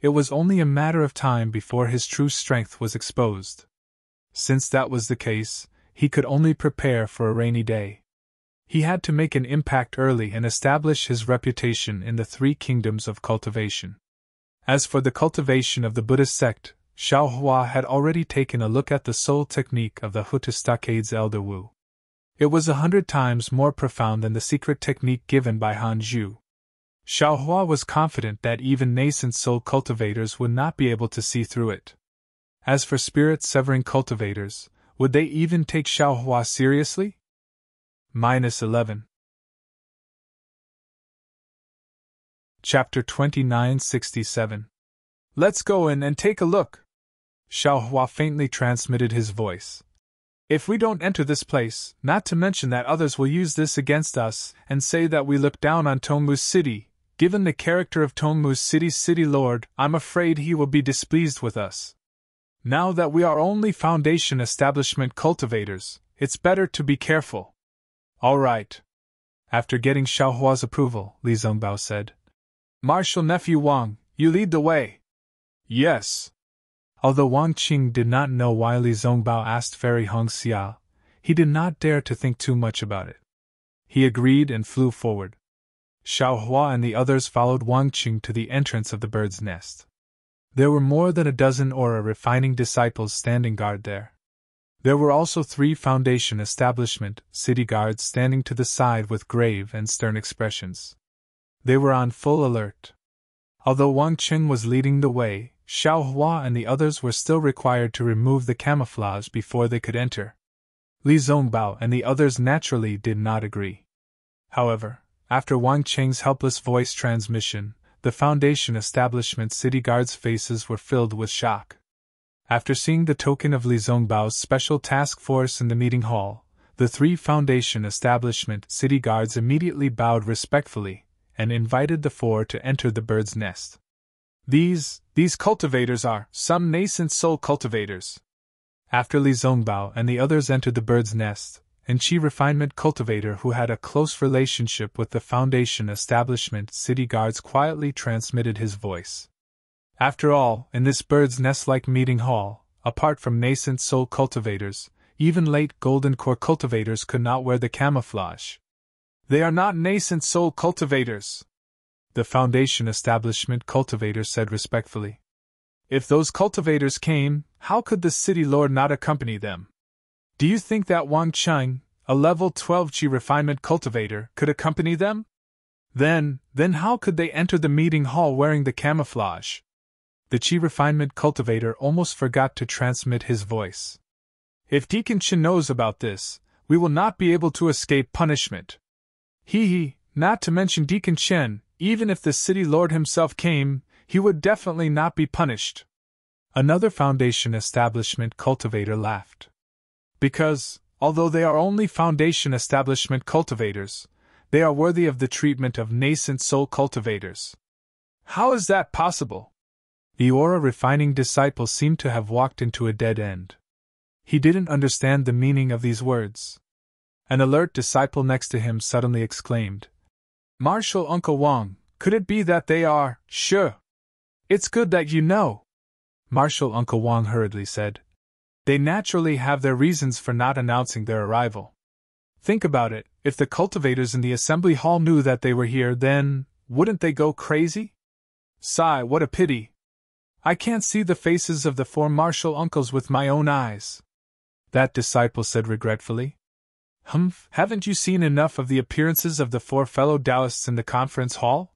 It was only a matter of time before his true strength was exposed. Since that was the case, he could only prepare for a rainy day. He had to make an impact early and establish his reputation in the three kingdoms of cultivation. As for the cultivation of the Buddhist sect, Xiao Hua had already taken a look at the soul technique of the Huta Stockade's Elder Wu. It was 100 times more profound than the secret technique given by Han Zhu. Xiao Hua was confident that even nascent soul cultivators would not be able to see through it. As for spirit-severing cultivators, would they even take Xiao Hua seriously? -11. Chapter 2967. Let's go in and take a look. Xiao Hua faintly transmitted his voice. If we don't enter this place, not to mention that others will use this against us and say that we look down on Tongmu's city, given the character of Tongmu's city lord, I'm afraid he will be displeased with us. Now that we are only foundation establishment cultivators, it's better to be careful. All right. After getting Xiao Hua's approval, Li Zongbao said, Marshal Nephew Wang, you lead the way. Yes. Although Wang Qing did not know why Li Zongbao asked Fairy Hongxia, he did not dare to think too much about it. He agreed and flew forward. Xiao Hua and the others followed Wang Qing to the entrance of the bird's nest. There were more than a dozen aura-refining disciples standing guard there. There were also 3 Foundation establishment city guards standing to the side with grave and stern expressions. They were on full alert. Although Wang Qing was leading the way, Xiao Hua and the others were still required to remove the camouflage before they could enter. Li Zongbao and the others naturally did not agree. However, after Wang Qing's helpless voice transmission, the Foundation establishment city guards' faces were filled with shock. After seeing the token of Li Zongbao's special task force in the meeting hall, the 3 Foundation establishment city guards immediately bowed respectfully and invited the 4 to enter the bird's nest. These cultivators are some nascent soul cultivators. After Li Zongbao and the others entered the bird's nest, an Qi refinement cultivator who had a close relationship with the Foundation establishment city guards quietly transmitted his voice. After all, in this bird's nest-like meeting hall, apart from nascent soul cultivators, even late golden core cultivators could not wear the camouflage. They are not nascent soul cultivators, the Foundation establishment cultivator said respectfully. If those cultivators came, how could the city lord not accompany them? Do you think that Wang Qing, a level 12 Qi refinement cultivator, could accompany them? Then how could they enter the meeting hall wearing the camouflage? The Qi refinement cultivator almost forgot to transmit his voice. If Deacon Chen knows about this, we will not be able to escape punishment. Not to mention Deacon Chen, even if the city lord himself came, he would definitely not be punished. Another Foundation establishment cultivator laughed. Because, although they are only Foundation establishment cultivators, they are worthy of the treatment of nascent soul cultivators. How is that possible? The aura refining disciple seemed to have walked into a dead end. He didn't understand the meaning of these words. An alert disciple next to him suddenly exclaimed, "Martial Uncle Wang, could it be that they are, sure? It's good that you know." Martial Uncle Wang hurriedly said, "They naturally have their reasons for not announcing their arrival. Think about it, if the cultivators in the assembly hall knew that they were here, then, wouldn't they go crazy? Sigh, what a pity. I can't see the faces of the 4 martial uncles with my own eyes," that disciple said regretfully. Haven't you seen enough of the appearances of the 4 fellow Taoists in the conference hall?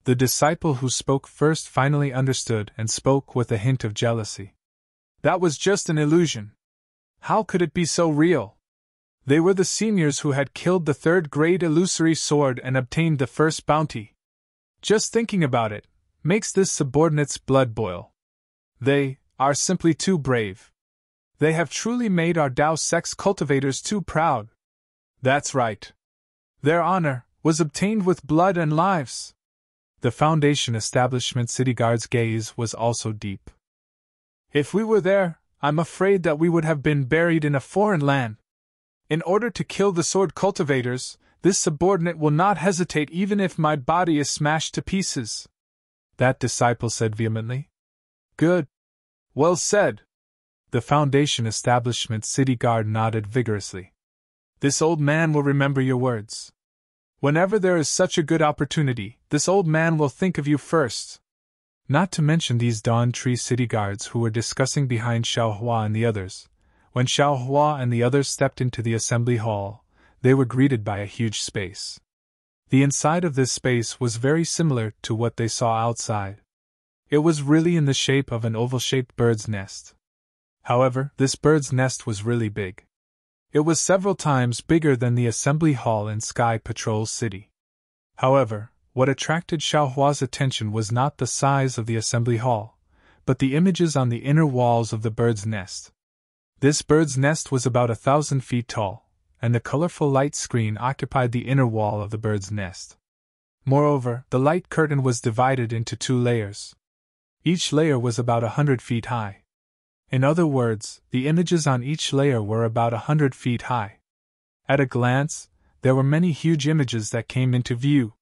The disciple who spoke first finally understood and spoke with a hint of jealousy. That was just an illusion. How could it be so real? They were the seniors who had killed the 3rd-grade illusory sword and obtained the first bounty. Just thinking about it makes this subordinate's blood boil. They are simply too brave. They have truly made our Dao sex cultivators too proud. That's right. Their honor was obtained with blood and lives. The Foundation establishment city guard's gaze was also deep. If we were there, I'm afraid that we would have been buried in a foreign land. In order to kill the sword cultivators, this subordinate will not hesitate even if my body is smashed to pieces, that disciple said vehemently. Good. Well said. The Foundation establishment city guard nodded vigorously. This old man will remember your words. Whenever there is such a good opportunity, this old man will think of you first. Not to mention these Dawn Tree city guards who were discussing behind Xiao Hua and the others. When Xiao Hua and the others stepped into the assembly hall, they were greeted by a huge space. The inside of this space was very similar to what they saw outside. It was really in the shape of an oval-shaped bird's nest. However, this bird's nest was really big. It was several times bigger than the assembly hall in Sky Patrol City. However, what attracted Xiao Hua's attention was not the size of the assembly hall, but the images on the inner walls of the bird's nest. This bird's nest was about 1,000 feet tall, and the colorful light screen occupied the inner wall of the bird's nest. Moreover, the light curtain was divided into 2 layers. Each layer was about 100 feet high. In other words, the images on each layer were about 100 feet high. At a glance, there were many huge images that came into view.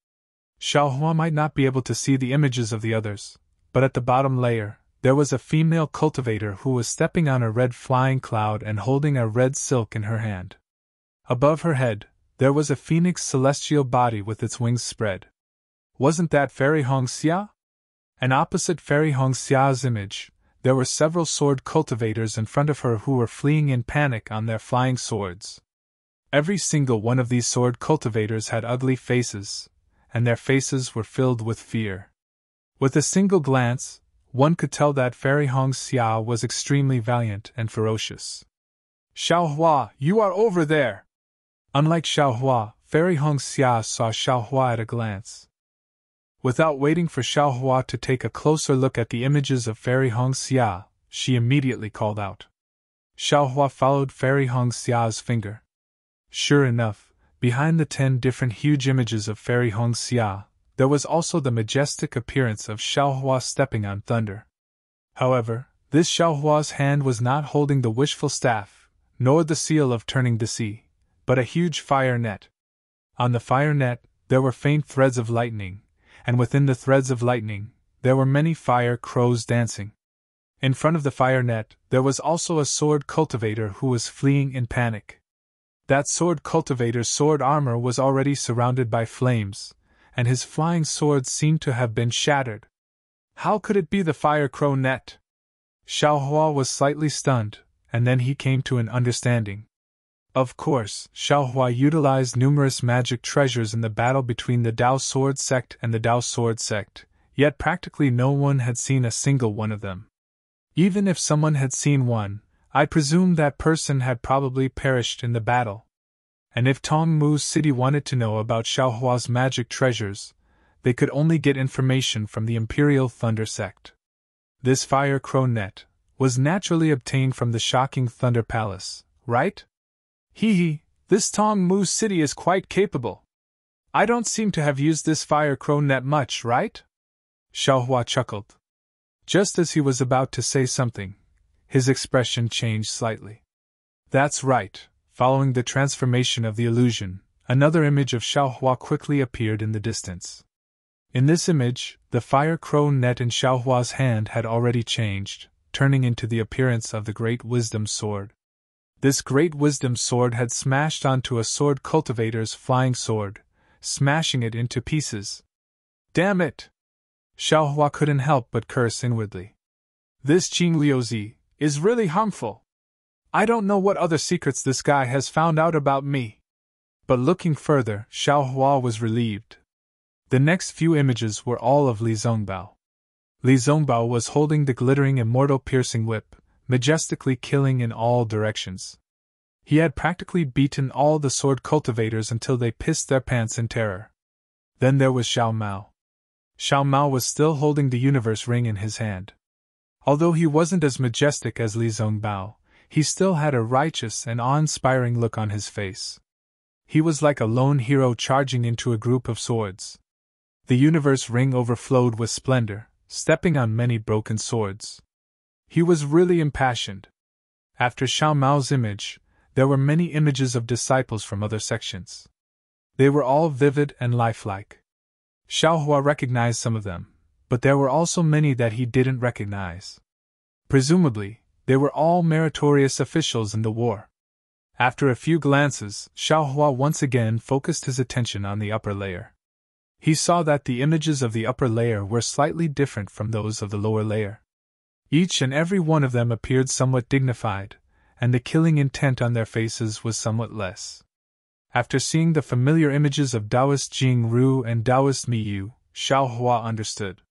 Xiao Hua might not be able to see the images of the others, but at the bottom layer, there was a female cultivator who was stepping on a red flying cloud and holding a red silk in her hand. Above her head, there was a phoenix celestial body with its wings spread. Wasn't that Fairy Hongxia? And opposite Fairy Hongxia's image, there were several sword cultivators in front of her who were fleeing in panic on their flying swords. Every single one of these sword cultivators had ugly faces, and their faces were filled with fear. With a single glance, one could tell that Fairy Hong Xia was extremely valiant and ferocious. "Xiao Hua, you are over there!" Unlike Xiao Hua, Fairy Hong Xia saw Xiao Hua at a glance. Without waiting for Xiao Hua to take a closer look at the images of Fairy Hong Xia, she immediately called out. Xiao Hua followed Fairy Hong Xia's finger. Sure enough, behind the 10 different huge images of Fairy Hong Xia, there was also the majestic appearance of Xiao Hua stepping on thunder. However, this Xiao Hua's hand was not holding the wishful staff, nor the seal of turning the sea, but a huge fire net. On the fire net, there were faint threads of lightning, and within the threads of lightning, there were many fire crows dancing. In front of the fire net, there was also a sword cultivator who was fleeing in panic. That sword cultivator's sword armor was already surrounded by flames, and his flying sword seemed to have been shattered. How could it be the fire crow net? Xiao Hua was slightly stunned, and then he came to an understanding. Of course, Xiao Hua utilized numerous magic treasures in the battle between the Dao Sword Sect and the Dao Sword Sect, yet practically no one had seen a single one of them. Even if someone had seen one, I presume that person had probably perished in the battle. And if Tongmu City wanted to know about Xiao Hua's magic treasures, they could only get information from the Imperial Thunder Sect. This fire crow net was naturally obtained from the shocking Thunder Palace, right? Hee, this Tongmu City is quite capable. I don't seem to have used this fire crow net much, right? Xiao Hua chuckled. Just as he was about to say something, his expression changed slightly. That's right. Following the transformation of the illusion, another image of Xiao Hua quickly appeared in the distance. In this image, the fire crow net in Xiao Hua's hand had already changed, turning into the appearance of the Great Wisdom Sword. This Great Wisdom Sword had smashed onto a sword cultivator's flying sword, smashing it into pieces. Damn it! Xiao Hua couldn't help but curse inwardly. This Qing Liuzi is really harmful. I don't know what other secrets this guy has found out about me. But looking further, Xiao Hua was relieved. The next few images were all of Li Zongbao. Li Zongbao was holding the glittering immortal piercing whip, majestically killing in all directions. He had practically beaten all the sword cultivators until they pissed their pants in terror. Then there was Xiao Mao. Xiao Mao was still holding the universe ring in his hand. Although he wasn't as majestic as Li Zongbao, he still had a righteous and awe-inspiring look on his face. He was like a lone hero charging into a group of swords. The universe ring overflowed with splendor, stepping on many broken swords. He was really impassioned. After Xiao Mao's image, there were many images of disciples from other sections. They were all vivid and lifelike. Xiao Hua recognized some of them, but there were also many that he didn't recognize. Presumably, they were all meritorious officials in the war. After a few glances, Xiao Hua once again focused his attention on the upper layer. He saw that the images of the upper layer were slightly different from those of the lower layer. Each and every one of them appeared somewhat dignified, and the killing intent on their faces was somewhat less. After seeing the familiar images of Taoist Jing Ru and Taoist Mi Yu, Xiao Hua understood.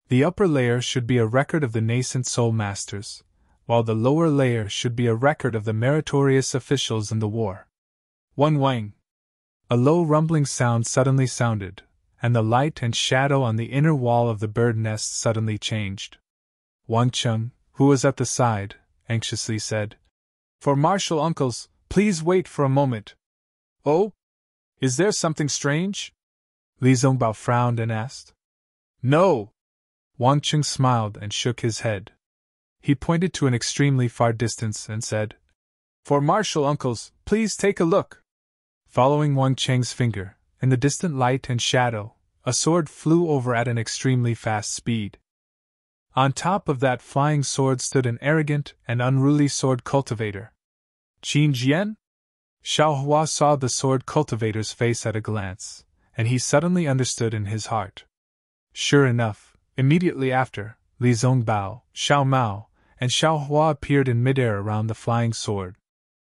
The upper layer should be a record of the nascent soul masters, while the lower layer should be a record of the meritorious officials in the war. Wang Wang! A low rumbling sound suddenly sounded, and the light and shadow on the inner wall of the bird nest suddenly changed. Wang Cheng, who was at the side, anxiously said, "For martial uncles, please wait for a moment." "Oh? Is there something strange?" Li Zongbao frowned and asked. "No." Wang Cheng smiled and shook his head. He pointed to an extremely far distance and said, "For martial uncles, please take a look." Following Wang Cheng's finger, in the distant light and shadow, a sword flew over at an extremely fast speed. On top of that flying sword stood an arrogant and unruly sword cultivator. Qin Jian? Xiao Hua saw the sword cultivator's face at a glance, and he suddenly understood in his heart. Sure enough, immediately after, Li Zongbao, Xiao Mao, and Xiao Hua appeared in midair around the flying sword.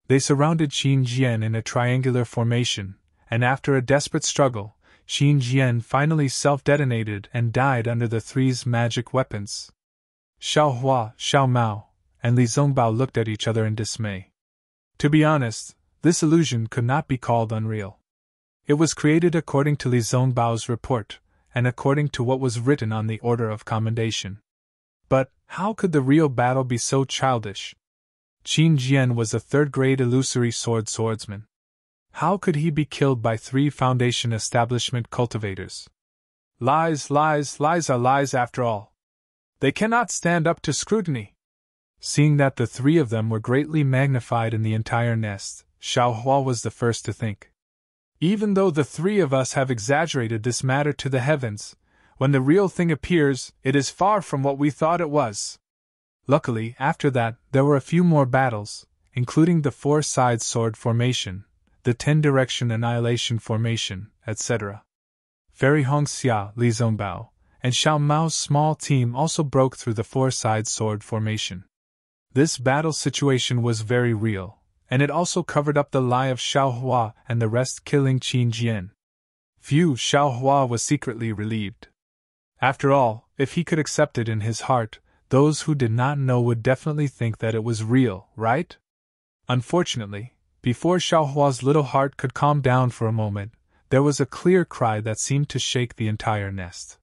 They surrounded Qin Jian in a triangular formation, and after a desperate struggle, Qin Jian finally self-detonated and died under the three's magic weapons. Xiao Hua, Xiao Mao, and Li Zongbao looked at each other in dismay. To be honest, this illusion could not be called unreal. It was created according to Li Zongbao's report, and according to what was written on the order of commendation. But how could the real battle be so childish? Qin Jian was a third-grade illusory swordsman. How could he be killed by 3 Foundation establishment cultivators? Lies, lies, lies are lies after all. They cannot stand up to scrutiny. Seeing that the 3 of them were greatly magnified in the entire nest, Xiao Hua was the first to think. Even though the 3 of us have exaggerated this matter to the heavens, when the real thing appears, it is far from what we thought it was. Luckily, after that, there were a few more battles, including the 4-side sword formation, the 10-direction annihilation formation, etc. Fairy Hongxia, Li Zongbao, and Xiao Mao's small team also broke through the 4-side sword formation. This battle situation was very real, and it also covered up the lie of Xiao Hua and the rest killing Qin Jian. Phew, Xiao Hua was secretly relieved. After all, if he could accept it in his heart, those who did not know would definitely think that it was real, right? Unfortunately, before Xiao Hua's little heart could calm down for a moment, there was a clear cry that seemed to shake the entire nest.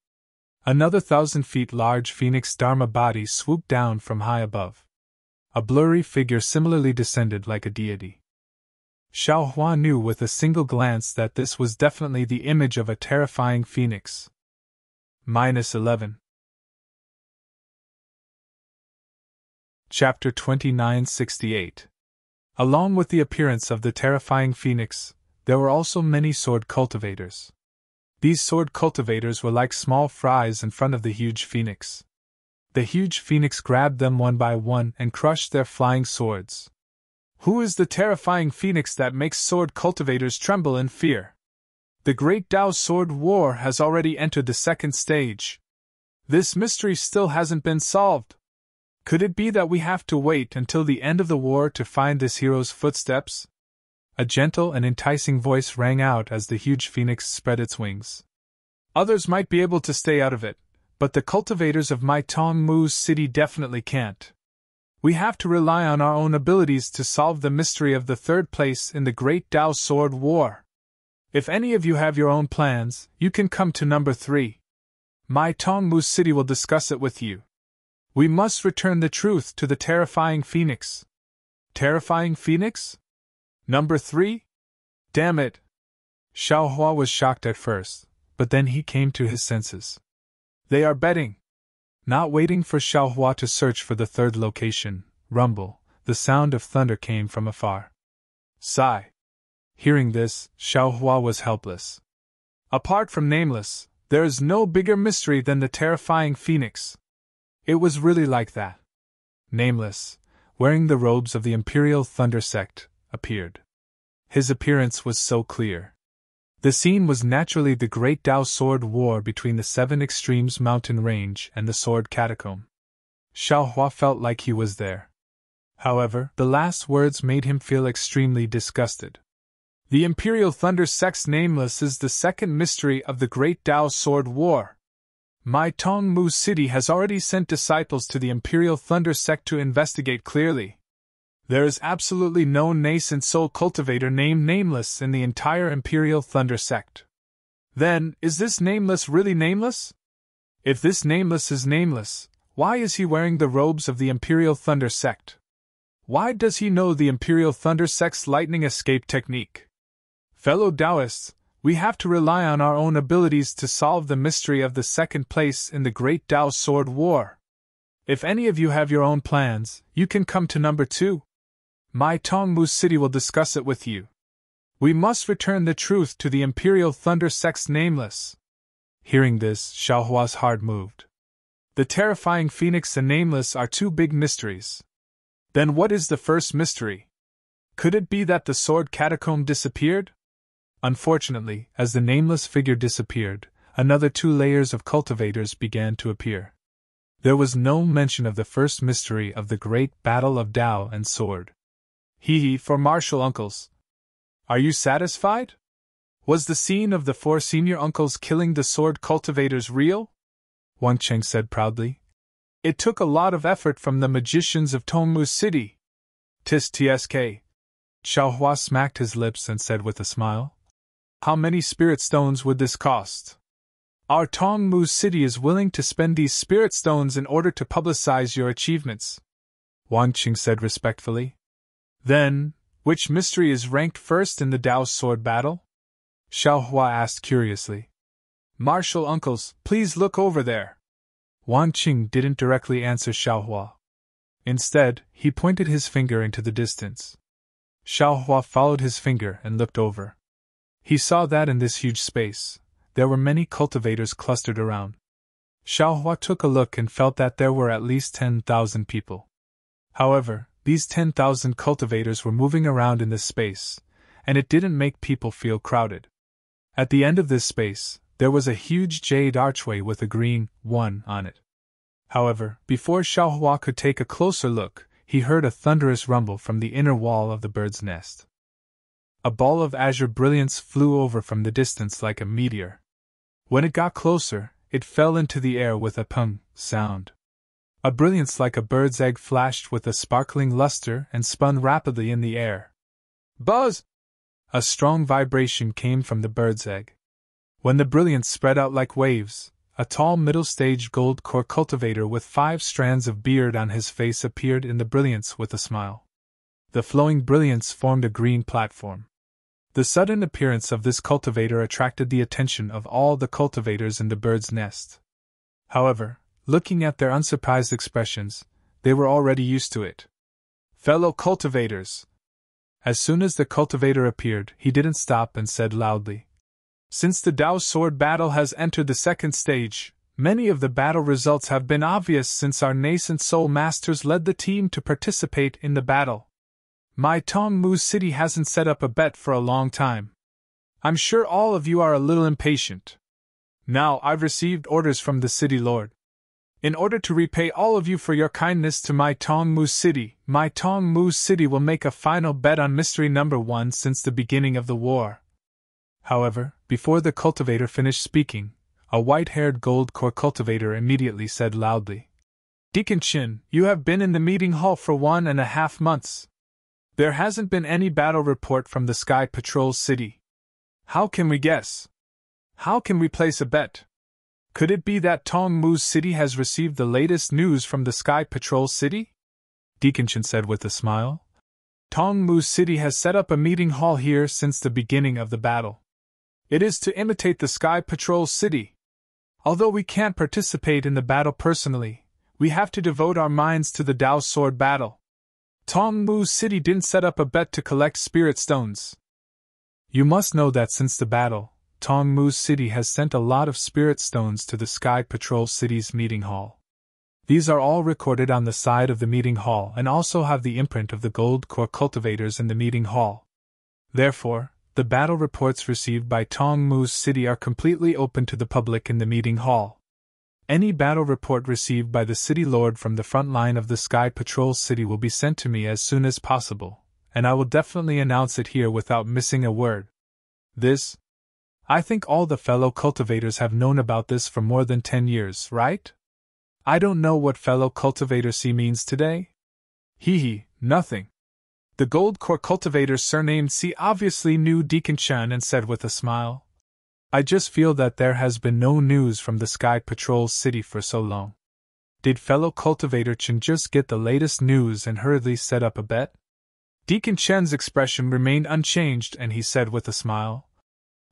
Another 1,000 feet large phoenix Dharma body swooped down from high above. A blurry figure similarly descended like a deity. Xiao Hua knew with a single glance that this was definitely the image of a terrifying phoenix. -11. Chapter 2968. Along with the appearance of the terrifying phoenix, there were also many sword cultivators. These sword cultivators were like small fries in front of the huge phoenix. The huge phoenix grabbed them one by one and crushed their flying swords. Who is the terrifying phoenix that makes sword cultivators tremble in fear? The Great Tao Sword War has already entered the second stage. This mystery still hasn't been solved. Could it be that we have to wait until the end of the war to find this hero's footsteps? A gentle and enticing voice rang out as the huge phoenix spread its wings. Others might be able to stay out of it, but the cultivators of my Tongmu's city definitely can't. We have to rely on our own abilities to solve the mystery of the 3rd place in the Great Tao Sword War. If any of you have your own plans, you can come to number 3. My Tongmu's city will discuss it with you. We must return the truth to the terrifying phoenix. Terrifying phoenix? Number 3? Damn it! Xiao Hua was shocked at first, but then he came to his senses. They are betting! Not waiting for Xiao Hua to search for the 3rd location, rumble, the sound of thunder came from afar. Sigh. Hearing this, Xiao Hua was helpless. Apart from Nameless, there is no bigger mystery than the terrifying phoenix. It was really like that. Nameless, wearing the robes of the Imperial Thunder Sect, appeared. His appearance was so clear. The scene was naturally the Great Tao Sword War between the 7 Extremes mountain range and the Sword Catacomb. Xiao Hua felt like he was there. However, the last words made him feel extremely disgusted. The Imperial Thunder Sect's Nameless is the second mystery of the Great Tao Sword War. My Tongmu city has already sent disciples to the Imperial Thunder Sect to investigate clearly. There is absolutely no nascent soul cultivator named Nameless in the entire Imperial Thunder Sect. Then, is this Nameless really nameless? If this Nameless is nameless, why is he wearing the robes of the Imperial Thunder Sect? Why does he know the Imperial Thunder Sect's lightning escape technique? Fellow Taoists, we have to rely on our own abilities to solve the mystery of the 2nd place in the Great Tao Sword War. If any of you have your own plans, you can come to number 2. My Tongmu city will discuss it with you. We must return the truth to the Imperial Thunder Sect's Nameless. Hearing this, Xiao Hua's heart moved. The terrifying phoenix and Nameless are 2 big mysteries. Then what is the first mystery? Could it be that the Sword Catacomb disappeared? Unfortunately, as the Nameless figure disappeared, another 2 layers of cultivators began to appear. There was no mention of the first mystery of the great battle of Tao and sword. Hee for martial uncles. Are you satisfied? Was the scene of the 4 senior uncles killing the sword cultivators real? Wang Cheng said proudly. It took a lot of effort from the magicians of Tongmu City. Tis tsk. Xiaohua smacked his lips and said with a smile. How many spirit stones would this cost? Our Tongmu City is willing to spend these spirit stones in order to publicize your achievements, Wang Qing said respectfully. Then, which mystery is ranked first in the Dao sword battle? Xiaohua asked curiously. Martial uncles, please look over there. Wang Qing didn't directly answer Xiaohua. Instead, he pointed his finger into the distance. Xiaohua followed his finger and looked over. He saw that in this huge space, there were many cultivators clustered around. Xiaohua took a look and felt that there were at least 10,000 people. However, these 10,000 cultivators were moving around in this space, and it didn't make people feel crowded. At the end of this space, there was a huge jade archway with a green 1 on it. However, before Xiaohua could take a closer look, he heard a thunderous rumble from the inner wall of the bird's nest. A ball of azure brilliance flew over from the distance like a meteor. When it got closer, it fell into the air with a pung sound. A brilliance like a bird's egg flashed with a sparkling luster and spun rapidly in the air. Buzz! A strong vibration came from the bird's egg. When the brilliance spread out like waves, a tall middle-stage gold core cultivator with 5 strands of beard on his face appeared in the brilliance with a smile. The flowing brilliance formed a green platform. The sudden appearance of this cultivator attracted the attention of all the cultivators in the bird's nest. However, looking at their unsurprised expressions, they were already used to it. Fellow cultivators! As soon as the cultivator appeared, he didn't stop and said loudly, Since the Dao sword battle has entered the second stage, many of the battle results have been obvious since our nascent soul masters led the team to participate in the battle. My Tongmu City hasn't set up a bet for a long time. I'm sure all of you are a little impatient. Now I've received orders from the city lord. In order to repay all of you for your kindness to my Tongmu City will make a final bet on mystery number 1 since the beginning of the war. However, before the cultivator finished speaking, a white-haired gold core cultivator immediately said loudly, Deacon Chin, you have been in the meeting hall for 1.5 months. There hasn't been any battle report from the Sky Patrol City. How can we guess? How can we place a bet? Could it be that Tongmu City has received the latest news from the Sky Patrol City? Deacon Chen said with a smile. Tongmu City has set up a meeting hall here since the beginning of the battle. It is to imitate the Sky Patrol City. Although we can't participate in the battle personally, we have to devote our minds to the Dao sword battle. Tongmu City didn't set up a bet to collect spirit stones. You must know that since the battle, Tongmu City has sent a lot of spirit stones to the Sky Patrol City's meeting hall. These are all recorded on the side of the meeting hall and also have the imprint of the gold core cultivators in the meeting hall. Therefore, the battle reports received by Tongmu City are completely open to the public in the meeting hall. Any battle report received by the city lord from the front line of the Sky Patrol City will be sent to me as soon as possible, and I will definitely announce it here without missing a word. I think all the fellow cultivators have known about this for more than 10 years, right? I don't know what fellow cultivator C means today. Nothing. The gold core cultivator surnamed C obviously knew Deacon Chan and said with a smile, I just feel that there has been no news from the Sky Patrol City for so long. Did fellow cultivator Chen just get the latest news and hurriedly set up a bet? Deacon Chen's expression remained unchanged and he said with a smile,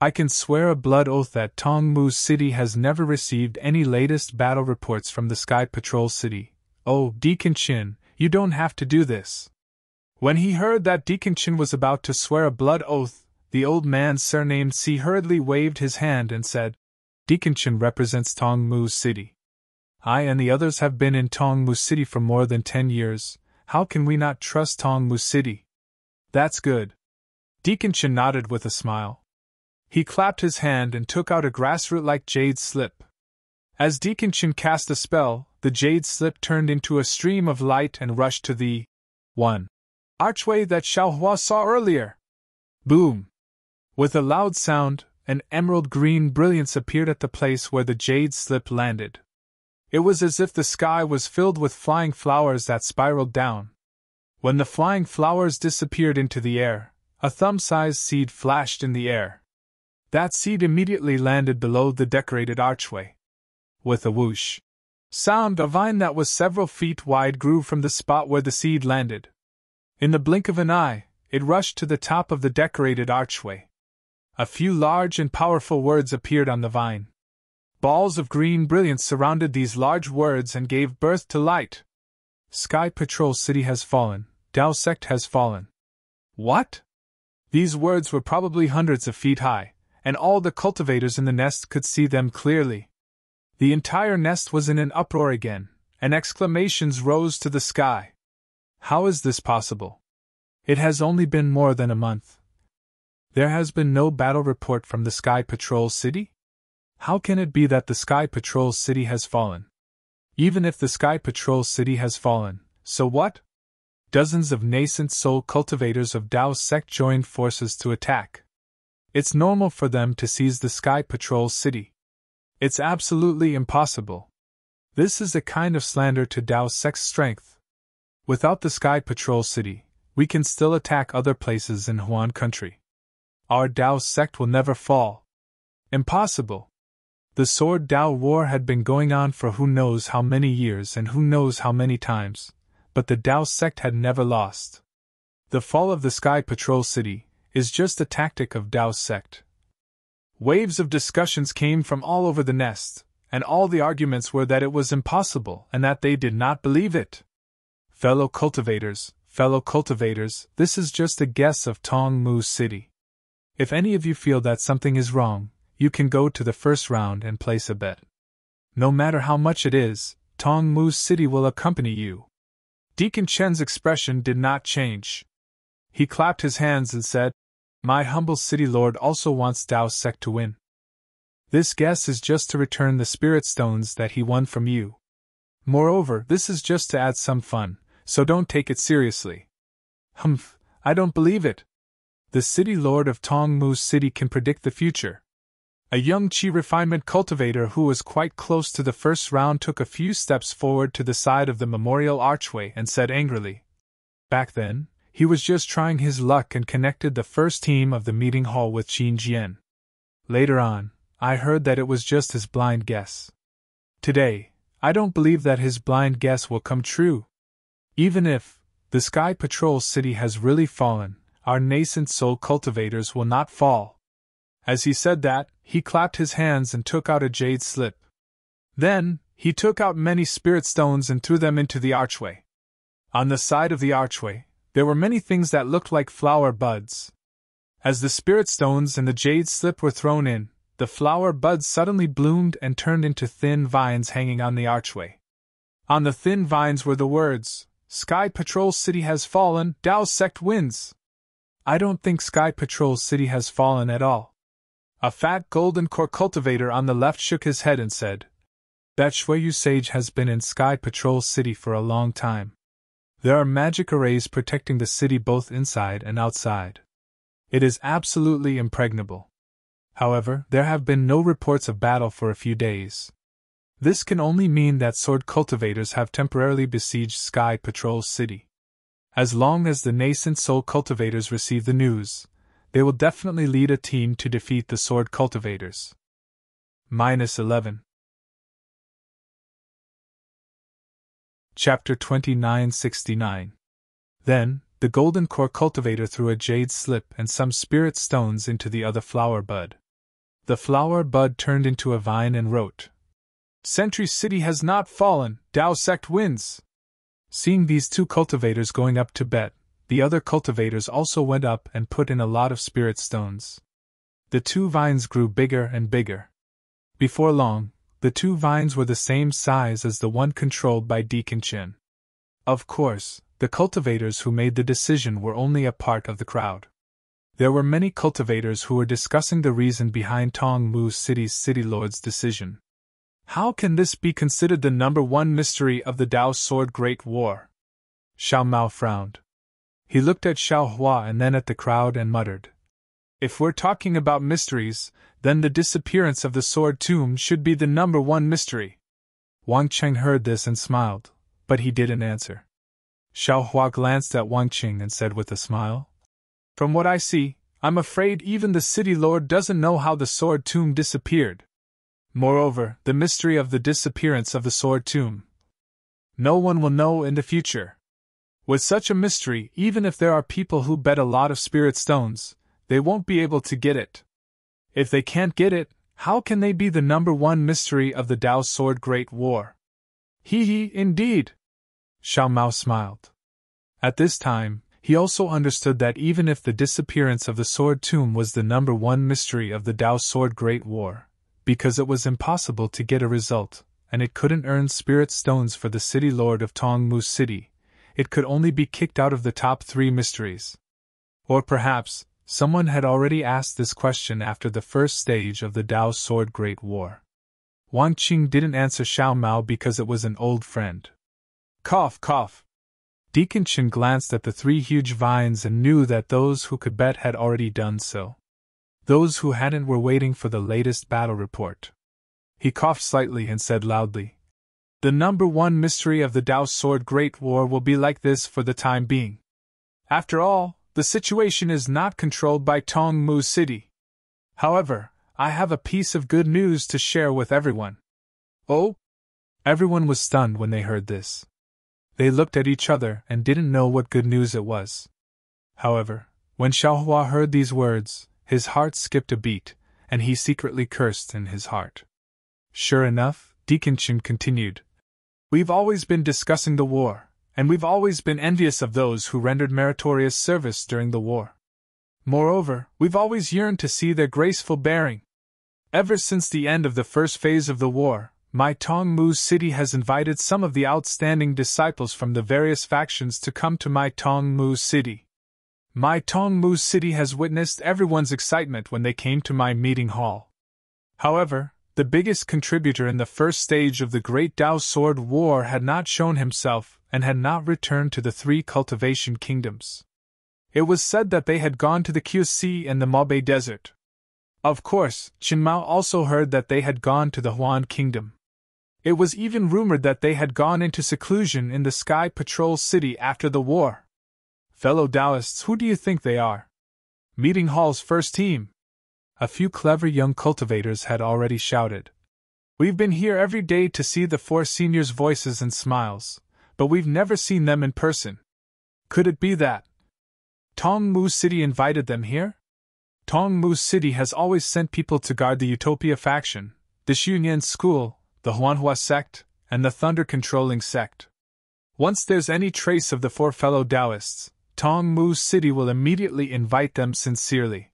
I can swear a blood oath that Tongmu City has never received any latest battle reports from the Sky Patrol City. Oh, Deacon Chin, you don't have to do this. When he heard that Deacon Chin was about to swear a blood oath, the old man surnamed C hurriedly waved his hand and said, Deacon Chin represents Tongmu City. I and the others have been in Tongmu City for more than 10 years. How can we not trust Tongmu City? That's good. Deacon Chin nodded with a smile. He clapped his hand and took out a grassroot-like jade slip. As Deacon Chin cast a spell, the jade slip turned into a stream of light and rushed to the one archway that Xiaohua saw earlier. Boom! With a loud sound, an emerald green brilliance appeared at the place where the jade slip landed. It was as if the sky was filled with flying flowers that spiraled down. When the flying flowers disappeared into the air, a thumb-sized seed flashed in the air. That seed immediately landed below the decorated archway. With a whoosh sound, a vine that was several feet wide grew from the spot where the seed landed. In the blink of an eye, it rushed to the top of the decorated archway. A few large and powerful words appeared on the vine. Balls of green brilliance surrounded these large words and gave birth to light. Sky Patrol City has fallen. Dao Sect has fallen. What? These words were probably hundreds of feet high, and all the cultivators in the nest could see them clearly. The entire nest was in an uproar again, and exclamations rose to the sky. How is this possible? It has only been more than a month. There has been no battle report from the Sky Patrol City? How can it be that the Sky Patrol City has fallen? Even if the Sky Patrol City has fallen, so what? Dozens of nascent soul cultivators of Dao Sect joined forces to attack. It's normal for them to seize the Sky Patrol City. It's absolutely impossible. This is a kind of slander to Dao Sect's strength. Without the Sky Patrol City, we can still attack other places in Huan Country. Our Dao Sect will never fall. Impossible. The Sword Dao War had been going on for who knows how many years and who knows how many times, but the Dao Sect had never lost. The fall of the Sky Patrol City is just a tactic of Dao Sect. Waves of discussions came from all over the nest, and all the arguments were that it was impossible and that they did not believe it. Fellow cultivators, this is just a guess of Tong Mu City. If any of you feel that something is wrong, you can go to the first round and place a bet. No matter how much it is, Tong Mu City will accompany you. Deacon Chen's expression did not change. He clapped his hands and said, "My humble city lord also wants Dao Sect to win. This guess is just to return the spirit stones that he won from you. Moreover, this is just to add some fun, so don't take it seriously." Humph, I don't believe it. The city lord of Tong Mu City can predict the future. A young Qi refinement cultivator who was quite close to the first round took a few steps forward to the side of the memorial archway and said angrily. Back then, he was just trying his luck and connected the first team of the meeting hall with Qin Jian. Later on, I heard that it was just his blind guess. Today, I don't believe that his blind guess will come true. Even if the Sky Patrol City has really fallen, our nascent soul cultivators will not fall. As he said that, he clapped his hands and took out a jade slip. Then, he took out many spirit stones and threw them into the archway. On the side of the archway, there were many things that looked like flower buds. As the spirit stones and the jade slip were thrown in, the flower buds suddenly bloomed and turned into thin vines hanging on the archway. On the thin vines were the words, "Sky Patrol City has fallen, Dao Sect wins." I don't think Sky Patrol City has fallen at all. A fat golden core cultivator on the left shook his head and said, "That Shuiyu sage has been in Sky Patrol City for a long time. There are magic arrays protecting the city both inside and outside. It is absolutely impregnable. However, there have been no reports of battle for a few days. This can only mean that sword cultivators have temporarily besieged Sky Patrol City. As long as the nascent soul cultivators receive the news, they will definitely lead a team to defeat the sword cultivators." -11. Chapter 2969. Then, the golden core cultivator threw a jade slip and some spirit stones into the other flower bud. The flower bud turned into a vine and wrote, "Sentry City has not fallen, Dao Sect wins." Seeing these two cultivators going up to bet, the other cultivators also went up and put in a lot of spirit stones. The two vines grew bigger and bigger. Before long, the two vines were the same size as the one controlled by Deacon Chen. Of course, the cultivators who made the decision were only a part of the crowd. There were many cultivators who were discussing the reason behind Tong Mu City's city lord's decision. How can this be considered the number one mystery of the Tao Sword Great War? Xiao Mao frowned. He looked at Xiao Hua and then at the crowd and muttered. If we're talking about mysteries, then the disappearance of the sword tomb should be the number one mystery. Wang Qing heard this and smiled, but he didn't answer. Xiao Hua glanced at Wang Qing and said with a smile, From what I see, I'm afraid even the city lord doesn't know how the sword tomb disappeared. Moreover, the mystery of the disappearance of the sword tomb, no one will know in the future. With such a mystery, even if there are people who bet a lot of spirit stones, they won't be able to get it. If they can't get it, how can they be the number one mystery of the Tao Sword Great War? Indeed. Xiao Mao smiled. At this time, he also understood that even if the disappearance of the sword tomb was the number one mystery of the Tao Sword Great War, because it was impossible to get a result, and it couldn't earn spirit stones for the city lord of Tongmu City, it could only be kicked out of the top 3 mysteries. Or perhaps, someone had already asked this question after the first stage of the Tao Sword Great War. Wang Qing didn't answer Xiao Mao because it was an old friend. Cough, cough. Deacon Chen glanced at the 3 huge vines and knew that those who could bet had already done so. Those who hadn't were waiting for the latest battle report. He coughed slightly and said loudly, The number one mystery of the Tao Sword Great War will be like this for the time being. After all, the situation is not controlled by Tongmu City. However, I have a piece of good news to share with everyone. Oh? Everyone was stunned when they heard this. They looked at each other and didn't know what good news it was. However, when Xiao Hua heard these words, his heart skipped a beat, and he secretly cursed in his heart. Sure enough, Deacon Chen continued, We've always been discussing the war, and we've always been envious of those who rendered meritorious service during the war. Moreover, we've always yearned to see their graceful bearing. Ever since the end of the first phase of the war, my Tongmu City has invited some of the outstanding disciples from the various factions to come to my Tongmu City. My Tongmu City has witnessed everyone's excitement when they came to my meeting hall. However, the biggest contributor in the first stage of the Great Tao Sword War had not shown himself and had not returned to the 3 cultivation kingdoms. It was said that they had gone to the Qi and the Mabe Desert. Of course, Qin Mao also heard that they had gone to the Huan Kingdom. It was even rumored that they had gone into seclusion in the Sky Patrol City after the war. Fellow Taoists, who do you think they are? Meeting Hall's first team. A few clever young cultivators had already shouted. We've been here every day to see the 4 seniors' voices and smiles, but we've never seen them in person. Could it be that Tongmu City invited them here? Tongmu City has always sent people to guard the Utopia faction, the Xunyan School, the Huanhua sect, and the Thunder-controlling sect. Once there's any trace of the 4 fellow Taoists, Tongmu City will immediately invite them sincerely.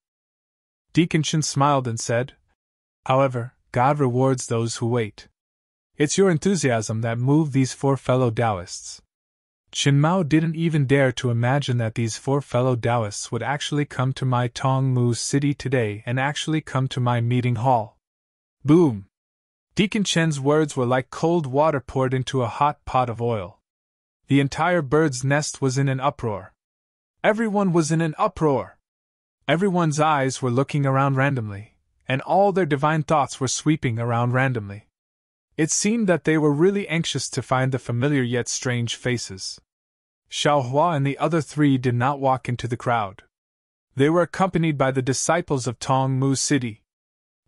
Deacon Chen smiled and said, However, God rewards those who wait. It's your enthusiasm that moved these 4 fellow Taoists. Qin Mao didn't even dare to imagine that these 4 fellow Taoists would actually come to my Tongmu City today and actually come to my meeting hall. Boom! Deacon Chen's words were like cold water poured into a hot pot of oil. The entire bird's nest was in an uproar. Everyone was in an uproar. Everyone's eyes were looking around randomly, and all their divine thoughts were sweeping around randomly. It seemed that they were really anxious to find the familiar yet strange faces. Xiao Hua and the other 3 did not walk into the crowd. They were accompanied by the disciples of Tongmu City.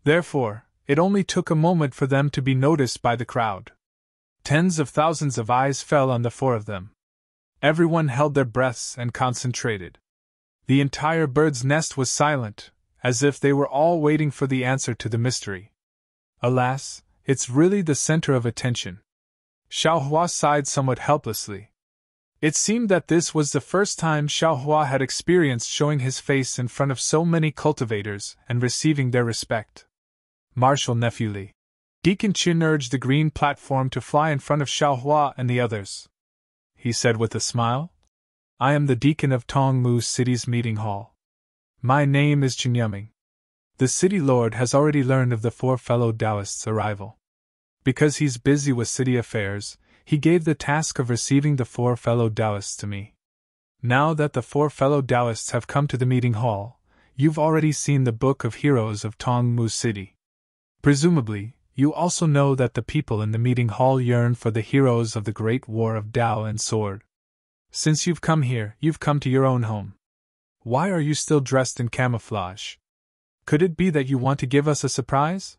Therefore, it only took a moment for them to be noticed by the crowd. Tens of thousands of eyes fell on the 4 of them. Everyone held their breaths and concentrated. The entire bird's nest was silent, as if they were all waiting for the answer to the mystery. Alas, it's really the center of attention. Xiao Hua sighed somewhat helplessly. It seemed that this was the first time Xiao Hua had experienced showing his face in front of so many cultivators and receiving their respect. Marshal Nephew Li. Deacon Qin urged the green platform to fly in front of Xiao Hua and the others. He said with a smile, I am the deacon of Tongmu City's meeting hall. My name is Qin Yuming. The city lord has already learned of the 4 fellow Taoists' arrival. Because he's busy with city affairs, he gave the task of receiving the 4 fellow Taoists to me. Now that the 4 fellow Taoists have come to the meeting hall, you've already seen the Book of Heroes of Tongmu City. Presumably, you also know that the people in the meeting hall yearn for the heroes of the Great War of Tao and Sword. Since you've come here, you've come to your own home. Why are you still dressed in camouflage? Could it be that you want to give us a surprise?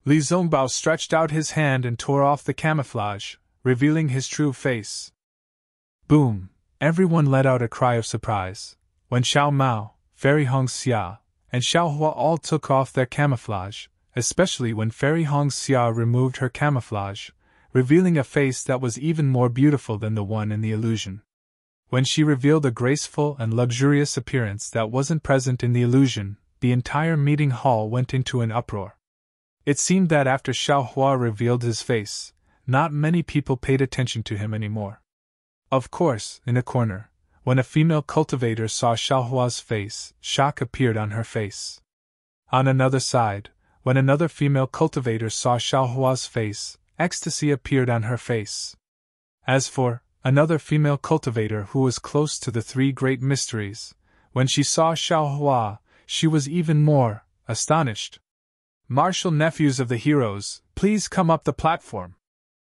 Li Zongbao stretched out his hand and tore off the camouflage, revealing his true face. Boom! Everyone let out a cry of surprise, when Xiao Mao, Fairy Hong Xia, and Xiao Hua all took off their camouflage, especially when Fairy Hong Xia removed her camouflage, revealing a face that was even more beautiful than the one in the illusion. When she revealed a graceful and luxurious appearance that wasn't present in the illusion, the entire meeting hall went into an uproar. It seemed that after Xiao Hua revealed his face, not many people paid attention to him anymore. Of course, in a corner, when a female cultivator saw Xiao Hua's face, shock appeared on her face. On another side, when another female cultivator saw Xiao Hua's face, ecstasy appeared on her face. As for another female cultivator who was close to the 3 great mysteries, when she saw Xiao Hua, she was even more astonished. Martial nephews of the heroes, please come up the platform.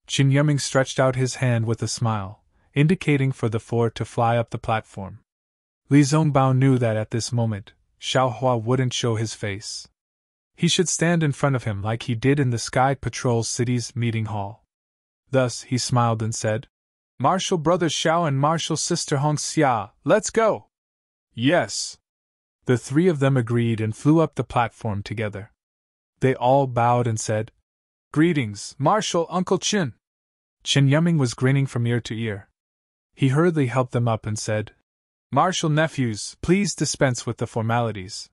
Qin Yiming stretched out his hand with a smile, indicating for the 4 to fly up the platform. Li Zongbao knew that at this moment, Xiao Hua wouldn't show his face. He should stand in front of him like he did in the Sky Patrol City's meeting hall. Thus he smiled and said, Martial brother Xiao and martial sister Hong Xia, let's go! Yes! The 3 of them agreed and flew up the platform together. They all bowed and said, Greetings, Martial Uncle Qin. Qin Yiming was grinning from ear to ear. He hurriedly helped them up and said, Martial nephews, please dispense with the formalities.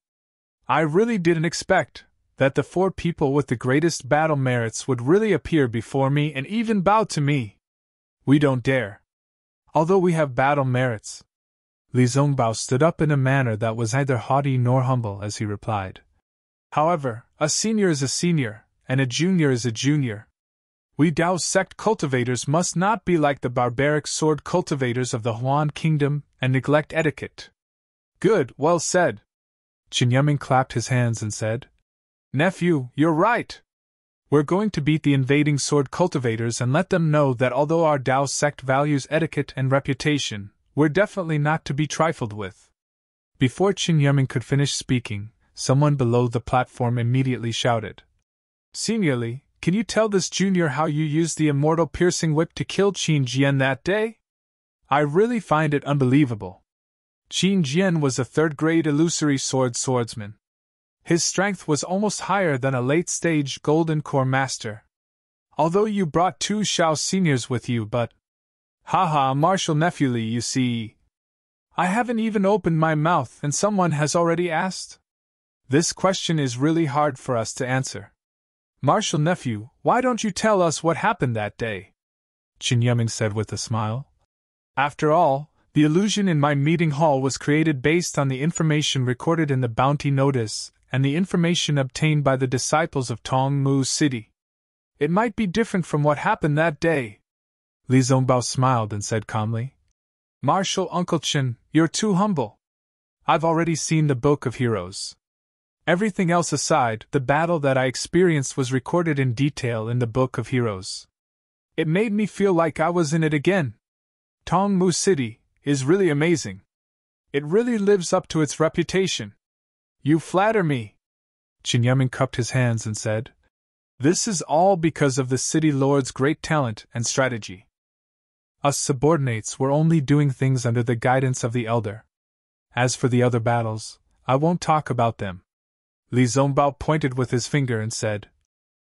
I really didn't expect that the 4 people with the greatest battle merits would really appear before me and even bow to me. We don't dare. Although we have battle merits. Li Zongbao stood up in a manner that was neither haughty nor humble as he replied. However, a senior is a senior, and a junior is a junior. We Dao sect cultivators must not be like the barbaric sword cultivators of the Huan Kingdom and neglect etiquette. Good, well said. Qin Yiming clapped his hands and said, Nephew, you're right. We're going to beat the invading sword cultivators and let them know that although our Dao sect values etiquette and reputation, we're definitely not to be trifled with. Before Qin Yiming could finish speaking, someone below the platform immediately shouted, Seniorly, can you tell this junior how you used the immortal piercing whip to kill Qin Jian that day? I really find it unbelievable. Qin Jian was a 3rd-grade illusory swordsman. His strength was almost higher than a late-stage Golden Core master. Although you brought 2 Xiao seniors with you, but... Haha, martial nephew Li, you see... I haven't even opened my mouth and someone has already asked? This question is really hard for us to answer. Martial nephew, why don't you tell us what happened that day? Qin Yiming said with a smile. After all, the illusion in my meeting hall was created based on the information recorded in the bounty notice and the information obtained by the disciples of Tongmu City. It might be different from what happened that day. Li Zongbao smiled and said calmly, Martial Uncle Qin, you're too humble. I've already seen the Book of Heroes. Everything else aside, the battle that I experienced was recorded in detail in the Book of Heroes. It made me feel like I was in it again. Tongmu City is really amazing. It really lives up to its reputation. You flatter me. Qin Yiming cupped his hands and said, This is all because of the city lord's great talent and strategy. Us subordinates were only doing things under the guidance of the elder. As for the other battles, I won't talk about them. Li Zongbao pointed with his finger and said,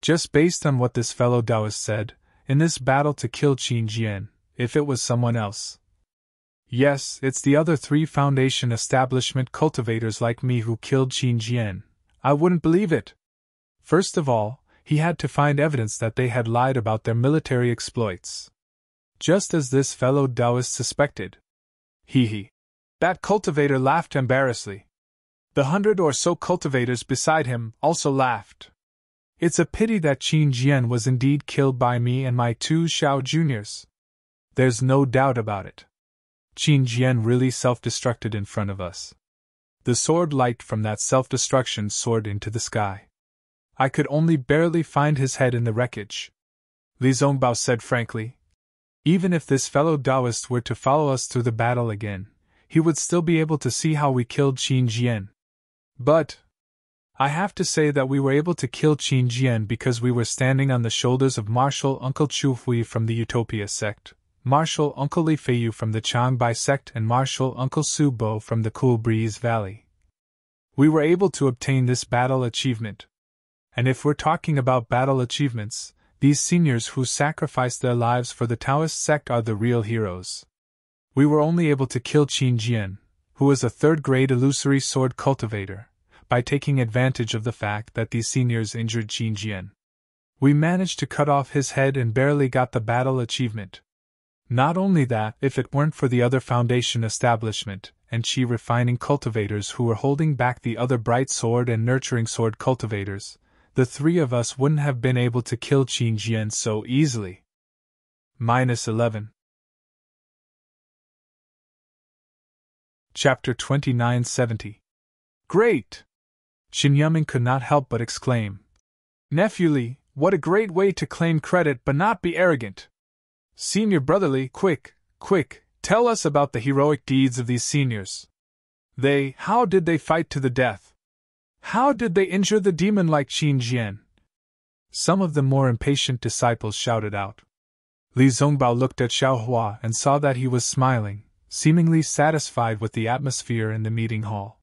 Just based on what this fellow Taoist said, in this battle to kill Qin Jian, if it was someone else. Yes, it's the other 3 Foundation establishment cultivators like me who killed Qin Jian. I wouldn't believe it. First of all, he had to find evidence that they had lied about their military exploits. Just as this fellow Taoist suspected. Hee. That cultivator laughed embarrassedly. The 100 or so cultivators beside him also laughed. It's a pity that Qin Jian was indeed killed by me and my two Xiao juniors. There's no doubt about it. Qin Jian really self-destructed in front of us. The sword light from that self-destruction soared into the sky. I could only barely find his head in the wreckage. Li Zongbao said frankly, even if this fellow Taoist were to follow us through the battle again, he would still be able to see how we killed Qin Jian. But I have to say that we were able to kill Qin Jian because we were standing on the shoulders of Martial Uncle Chu Hui from the Utopia sect, Martial Uncle Li Feiyu from the Changbai sect, and Martial Uncle Su Bo from the Cool Breeze Valley. We were able to obtain this battle achievement. And if we're talking about battle achievements, these seniors who sacrificed their lives for the Taoist sect are the real heroes. We were only able to kill Qin Jian, who was a third-grade illusory sword cultivator, by taking advantage of the fact that these seniors injured Qin Jian. We managed to cut off his head and barely got the battle achievement. Not only that, if it weren't for the other Foundation establishment and Qi refining cultivators who were holding back the other bright sword and nurturing sword cultivators, the three of us wouldn't have been able to kill Qin Jian so easily. -11. Chapter 2970. Great! Qin Yuming could not help but exclaim. Nephew Li, what a great way to claim credit but not be arrogant! Senior Brotherly, quick, tell us about the heroic deeds of these seniors. How did they fight to the death? How did they injure the demon like Qin Jian? Some of the more impatient disciples shouted out. Li Zongbao looked at Xiao Hua and saw that he was smiling, seemingly satisfied with the atmosphere in the meeting hall.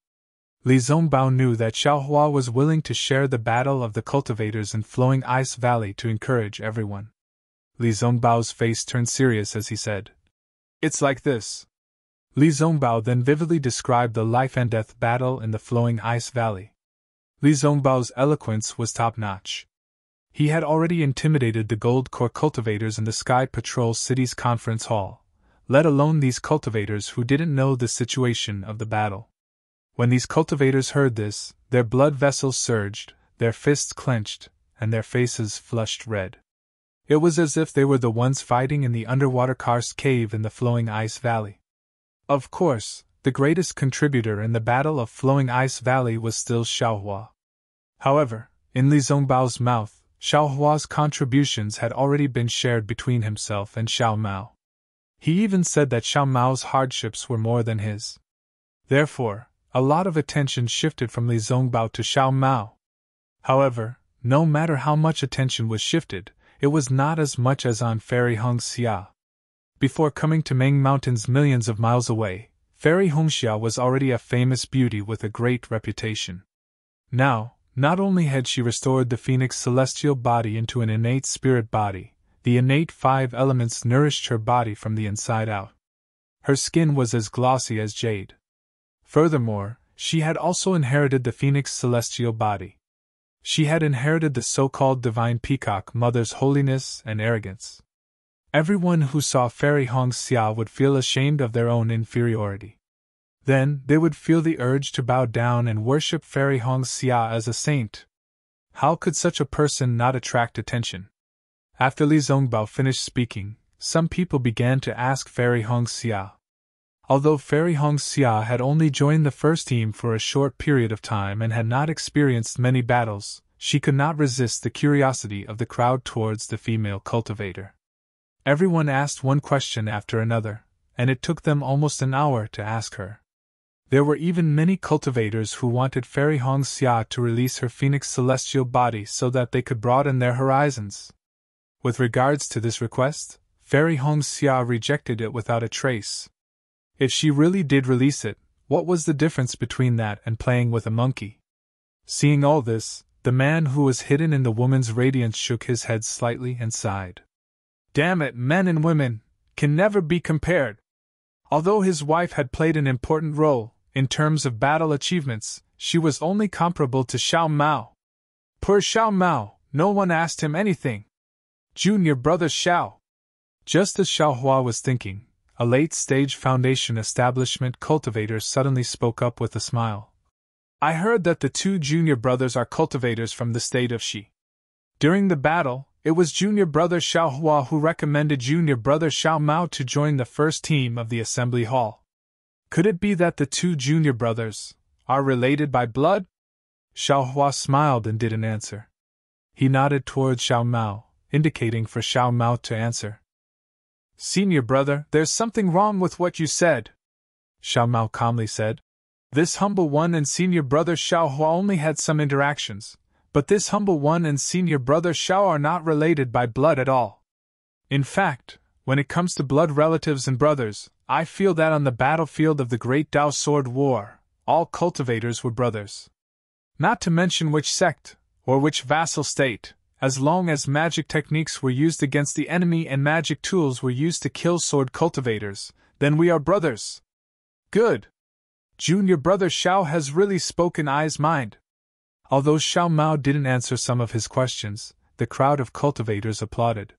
Li Zongbao knew that Xiao Hua was willing to share the battle of the cultivators in Flowing Ice Valley to encourage everyone. Li Zongbao's face turned serious as he said, "It's like this." Li Zongbao then vividly described the life-and-death battle in the Flowing Ice Valley. Li Zongbao's eloquence was top-notch. He had already intimidated the Gold Core cultivators in the Sky Patrol City's conference hall, let alone these cultivators who didn't know the situation of the battle. When these cultivators heard this, their blood vessels surged, their fists clenched, and their faces flushed red. It was as if they were the ones fighting in the underwater karst cave in the Flowing Ice Valley. Of course, the greatest contributor in the Battle of Flowing Ice Valley was still Xiao Hua. However, in Li Zongbao's mouth, Xiao Hua's contributions had already been shared between himself and Xiao Mao. He even said that Xiao Mao's hardships were more than his. Therefore, a lot of attention shifted from Li Zongbao to Xiao Mao. However, no matter how much attention was shifted, it was not as much as on Fairy Hongxia. Before coming to Meng Mountains millions of miles away, Fairy Hongxia was already a famous beauty with a great reputation. Now, not only had she restored the Phoenix celestial body into an innate spirit body, the innate 5 elements nourished her body from the inside out. Her skin was as glossy as jade. Furthermore, she had also inherited the Phoenix celestial body. She had inherited the so-called divine peacock mother's holiness and arrogance. Everyone who saw Fairy Hongxia would feel ashamed of their own inferiority. Then, they would feel the urge to bow down and worship Fairy Hongxia as a saint. How could such a person not attract attention? After Li Zongbao finished speaking, some people began to ask Fairy Hongxia. Although Fairy Hongxia had only joined the first team for a short period of time and had not experienced many battles, she could not resist the curiosity of the crowd towards the female cultivator. Everyone asked one question after another, and it took them almost an hour to ask her. There were even many cultivators who wanted Fairy Hongxia to release her Phoenix celestial body so that they could broaden their horizons. With regards to this request, Fairy Hongxia rejected it without a trace. If she really did release it, what was the difference between that and playing with a monkey? Seeing all this, the man who was hidden in the woman's radiance shook his head slightly and sighed. Damn it, men and women can never be compared. Although his wife had played an important role, in terms of battle achievements, she was only comparable to Xiao Mao. Poor Xiao Mao, no one asked him anything. Junior brother Xiao. Just as Xiao Hua was thinking, a late-stage Foundation establishment cultivator suddenly spoke up with a smile. I heard that the 2 junior brothers are cultivators from the state of Shi. During the battle, it was junior brother Xiao Hua who recommended junior brother Xiao Mao to join the first team of the assembly hall. Could it be that the two junior brothers are related by blood? Xiao Hua smiled and didn't answer. He nodded towards Xiao Mao, indicating for Xiao Mao to answer. Senior brother, there's something wrong with what you said, Xiao Mao calmly said. This humble one and senior brother Xiao Hua only had some interactions, but this humble one and senior brother Xiao are not related by blood at all. In fact, when it comes to blood relatives and brothers, I feel that on the battlefield of the Great Dao Sword War, all cultivators were brothers. Not to mention which sect, or which vassal state, as long as magic techniques were used against the enemy and magic tools were used to kill sword cultivators, then we are brothers. Good. Junior brother Xiao has really spoken I's mind. Although Xiao Mao didn't answer some of his questions, the crowd of cultivators applauded.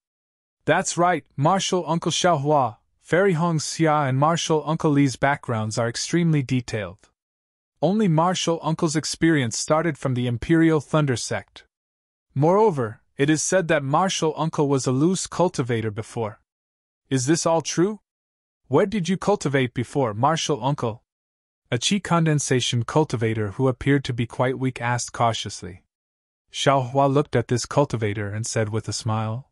That's right, Martial Uncle Xiao Hua, Fairy Hong Xia and Martial Uncle Li's backgrounds are extremely detailed. Only Martial Uncle's experience started from the Imperial Thunder sect. Moreover, it is said that Martial Uncle was a loose cultivator before. Is this all true? Where did you cultivate before, Martial Uncle? A qi condensation cultivator who appeared to be quite weak asked cautiously. Xiao Hua looked at this cultivator and said with a smile,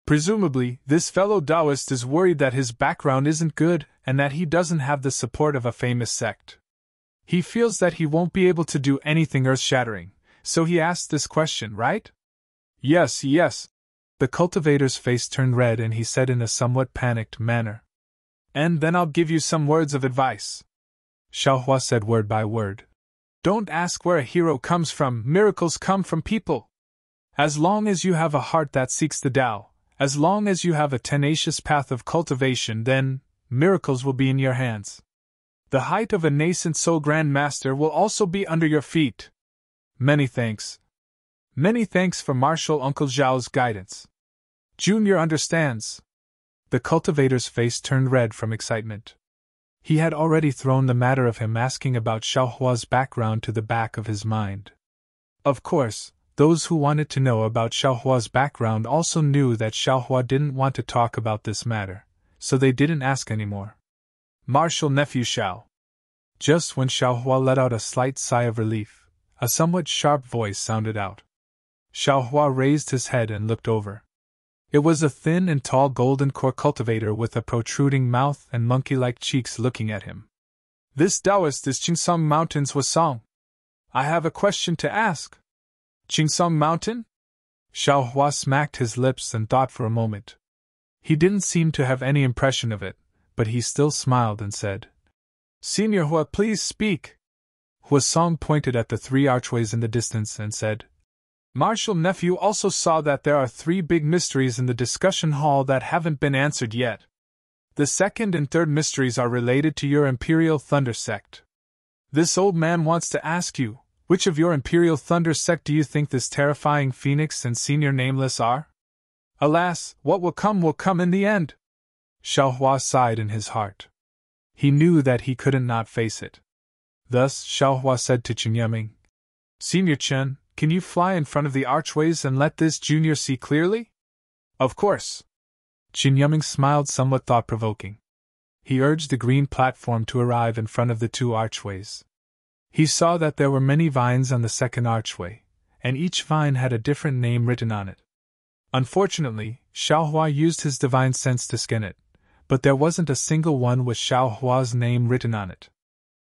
presumably, this fellow Taoist is worried that his background isn't good and that he doesn't have the support of a famous sect. He feels that he won't be able to do anything earth-shattering, so he asked this question, right? Yes. The cultivator's face turned red and he said in a somewhat panicked manner. And then I'll give you some words of advice. Xiao Hua said word by word. Don't ask where a hero comes from, miracles come from people. As long as you have a heart that seeks the Tao, as long as you have a tenacious path of cultivation, then miracles will be in your hands. The height of a nascent soul grandmaster will also be under your feet. Many thanks. Many thanks for Martial Uncle Zhao's guidance. Junior understands. The cultivator's face turned red from excitement. He had already thrown the matter of him asking about Xiao Hua's background to the back of his mind. Of course, those who wanted to know about Xiao Hua's background also knew that Xiao Hua didn't want to talk about this matter, so they didn't ask anymore. Martial nephew Xiao. Just when Xiao Hua let out a slight sigh of relief, a somewhat sharp voice sounded out. Xiao Hua raised his head and looked over. It was a thin and tall golden core cultivator with a protruding mouth and monkey-like cheeks looking at him. This Taoist is Qingsong Mountain's Wasong. I have a question to ask. Qingsong Mountain? Xiao Hua smacked his lips and thought for a moment. He didn't seem to have any impression of it, but he still smiled and said, Senior Hua, please speak. Huasong pointed at the 3 archways in the distance and said, Martial nephew also saw that there are 3 big mysteries in the discussion hall that haven't been answered yet. The second and third mysteries are related to your Imperial Thunder sect. This old man wants to ask you, which of your Imperial Thunder sect do you think this terrifying Phoenix and Senior Nameless are? Alas, what will come in the end. Xiao Hua sighed in his heart. He knew that he couldn't not face it. Thus, Xiao Hua said to Chen Yiming, Senior Chen, can you fly in front of the archways and let this junior see clearly? Of course. Chen Yiming smiled somewhat thought-provoking. He urged the green platform to arrive in front of the 2 archways. He saw that there were many vines on the second archway, and each vine had a different name written on it. Unfortunately, Xiao Hua used his divine sense to scan it, but there wasn't a single one with Xiao Hua's name written on it.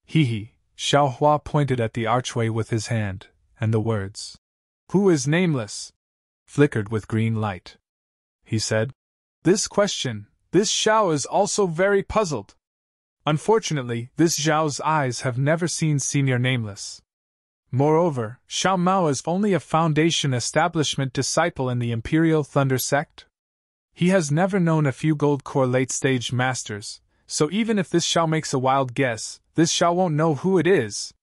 Xiao Hua pointed at the archway with his hand, and the words, Who is nameless? Flickered with green light. He said, This Xiao is also very puzzled. Unfortunately, this Zhao's eyes have never seen Senior Nameless. Moreover, Xiao Mao is only a foundation establishment disciple in the Imperial Thunder sect. He has never known a few gold core late-stage masters, so even if this Xiao makes a wild guess, this Xiao won't know who it is.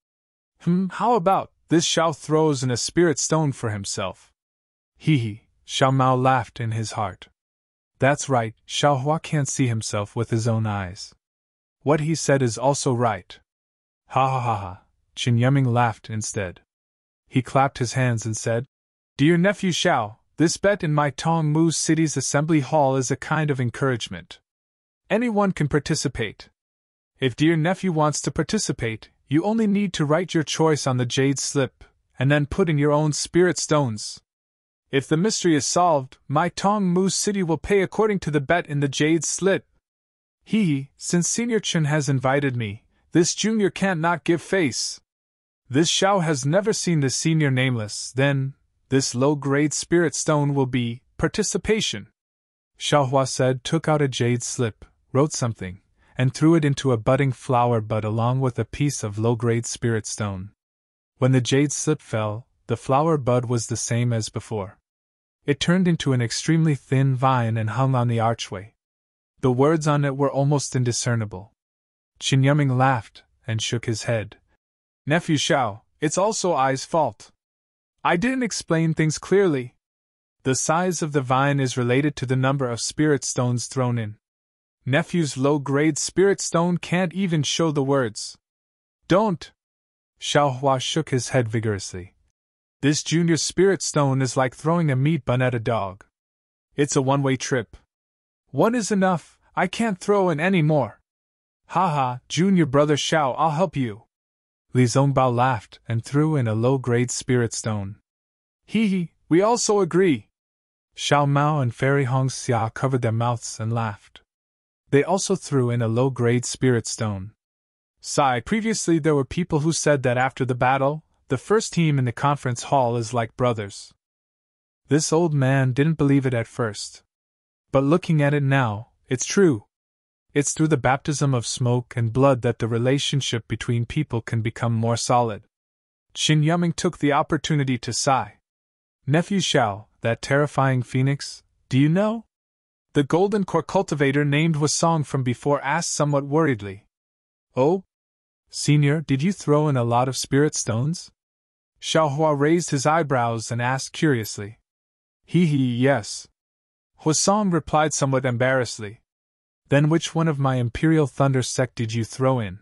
How about this Xiao throws in a spirit stone for himself? Xiao Mao laughed in his heart. That's right, Xiao Hua can't see himself with his own eyes. What he said is also right. Ha. Chen Yiming laughed instead. He clapped his hands and said, Dear nephew Xiao, This bet in my Tongmu City's assembly hall is a kind of encouragement. Anyone can participate. If dear nephew wants to participate, you only need to write your choice on the jade slip, and then put in your own spirit stones. If the mystery is solved, my Tongmu City will pay according to the bet in the jade slip. Since Senior Chen has invited me, this junior can't not give face. This Xiao has never seen the senior nameless, then, this low-grade spirit stone will be participation. Xiaohua said, took out a jade slip, wrote something, and threw it into a budding flower bud along with a piece of low-grade spirit stone. When the jade slip fell, the flower bud was the same as before. It turned into an extremely thin vine and hung on the archway. The words on it were almost indiscernible. Qin Yuming laughed and shook his head. Nephew Xiao, it's also I's fault. I didn't explain things clearly. The size of the vine is related to the number of spirit stones thrown in. Nephew's low-grade spirit stone can't even show the words. Don't! Xiaohua shook his head vigorously. This junior spirit stone is like throwing a meat bun at a dog. It's a one-way trip. One is enough, I can't throw in any more. Haha, junior brother Xiao, I'll help you. Li Zongbao laughed and threw in a low-grade spirit stone. We also agree. Xiao Mao and Fairy Hongxia covered their mouths and laughed. They also threw in a low-grade spirit stone. Previously there were people who said that after the battle, the first team in the conference hall is like brothers. This old man didn't believe it at first. But looking at it now, it's true. It's through the baptism of smoke and blood that the relationship between people can become more solid. Qin Yuming took the opportunity to sigh. Nephew Xiao, that terrifying phoenix, do you know? The golden core cultivator named Huasong from before asked somewhat worriedly. Oh? Senior, did you throw in a lot of spirit stones? Xiaohua raised his eyebrows and asked curiously. Yes. Huasong replied somewhat embarrassedly. Then which one of my Imperial Thunder sect did you throw in?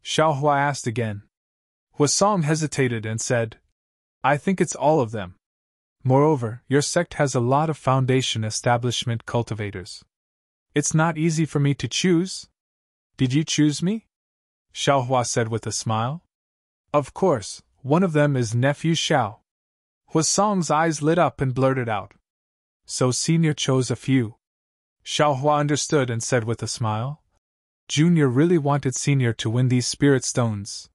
Xiaohua asked again. Huasong hesitated and said, I think it's all of them. Moreover, your sect has a lot of foundation establishment cultivators. It's not easy for me to choose. Did you choose me? Xiaohua said with a smile. Of course, one of them is Nephew Xiao. Huasong's eyes lit up and blurted out. So Senior chose a few. Xiaohua understood and said with a smile. Junior really wanted Senior to win these spirit stones.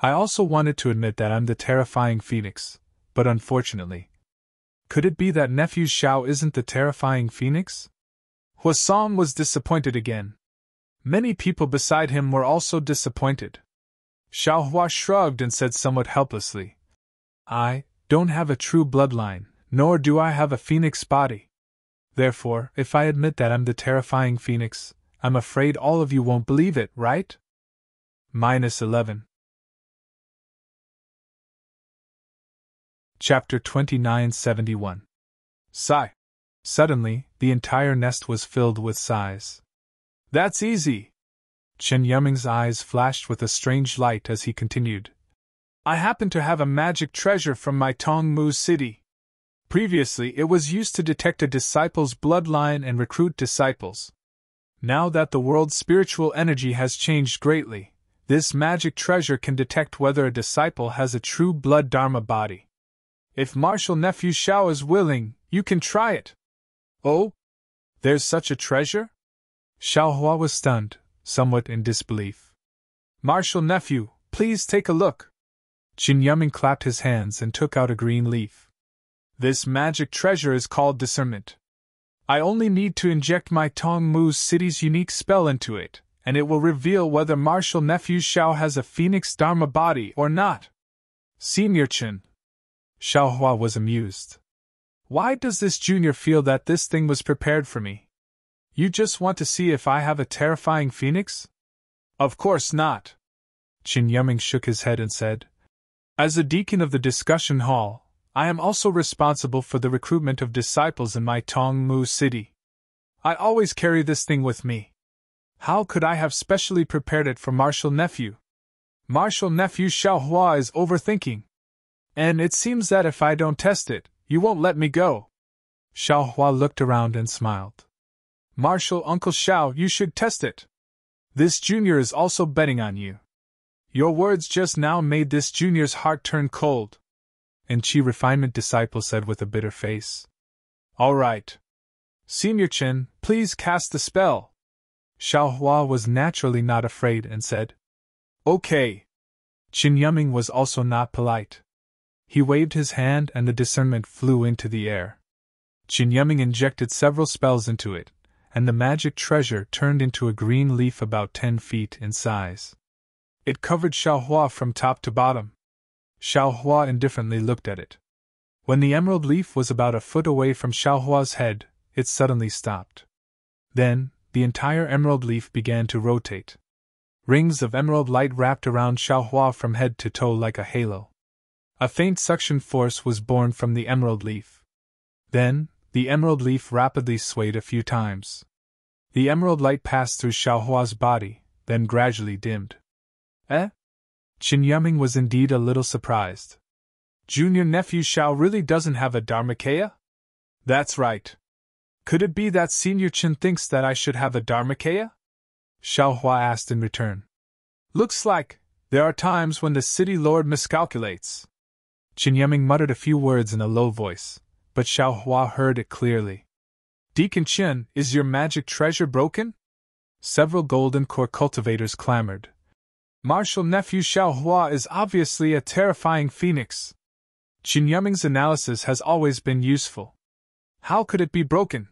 I also wanted to admit that I'm the terrifying phoenix, but unfortunately. Could it be that Nephew Xiao isn't the terrifying phoenix? Huasong was disappointed again. Many people beside him were also disappointed. Xiaohua shrugged and said somewhat helplessly. I don't have a true bloodline, nor do I have a phoenix body. Therefore, if I admit that I'm the terrifying phoenix, I'm afraid all of you won't believe it, right? -11. Chapter 2971. Sigh. Suddenly, the entire nest was filled with sighs. That's easy. Qin Yuming's eyes flashed with a strange light as he continued. I happen to have a magic treasure from my Tongmu City. Previously, it was used to detect a disciple's bloodline and recruit disciples. Now that the world's spiritual energy has changed greatly, this magic treasure can detect whether a disciple has a true blood Dharma body. If Martial Nephew Xiao is willing, you can try it. Oh? There's such a treasure? Xiaohua was stunned, somewhat in disbelief. Martial Nephew, please take a look. Qin Yuming clapped his hands and took out a green leaf. This magic treasure is called discernment. I only need to inject my Tongmu City's unique spell into it, and it will reveal whether Martial Nephew Xiao has a Phoenix Dharma body or not. Senior Chen. Xiaohua was amused. Why does this junior feel that this thing was prepared for me? You just want to see if I have a terrifying phoenix? Of course not. Qin Yuming shook his head and said, As a deacon of the discussion hall, I am also responsible for the recruitment of disciples in my Tongmu City. I always carry this thing with me. How could I have specially prepared it for Martial Nephew? Martial Nephew Xiaohua is overthinking. And it seems that if I don't test it, you won't let me go. Xiao Hua looked around and smiled. Marshal Uncle Xiao, you should test it. This junior is also betting on you. Your words just now made this junior's heart turn cold. And Qi refinement disciple said with a bitter face. All right. Senior Chen, please cast the spell. Xiao Hua was naturally not afraid and said. Okay. Qin Yuming was also not polite. He waved his hand and the discernment flew into the air. Qin Yuming injected several spells into it, and the magic treasure turned into a green leaf about 10 feet in size. It covered Xiao Hua from top to bottom. Xiao Hua indifferently looked at it. When the emerald leaf was about a foot away from Xiao Hua's head, it suddenly stopped. Then, the entire emerald leaf began to rotate. Rings of emerald light wrapped around Xiao Hua from head to toe like a halo. A faint suction force was born from the emerald leaf. Then, the emerald leaf rapidly swayed a few times. The emerald light passed through Xiao Hua's body, then gradually dimmed. Eh? Qin Yuming was indeed a little surprised. Junior nephew Xiao really doesn't have a Dharmakaya? That's right. Could it be that Senior Qin thinks that I should have a Dharmakaya? Xiao Hua asked in return. Looks like there are times when the city lord miscalculates. Qin Yuming muttered a few words in a low voice, but Xiao Hua heard it clearly. Deacon Qin, is your magic treasure broken? Several golden core cultivators clamored. Martial nephew Xiao Hua is obviously a terrifying phoenix. Qin Yuming's analysis has always been useful. How could it be broken?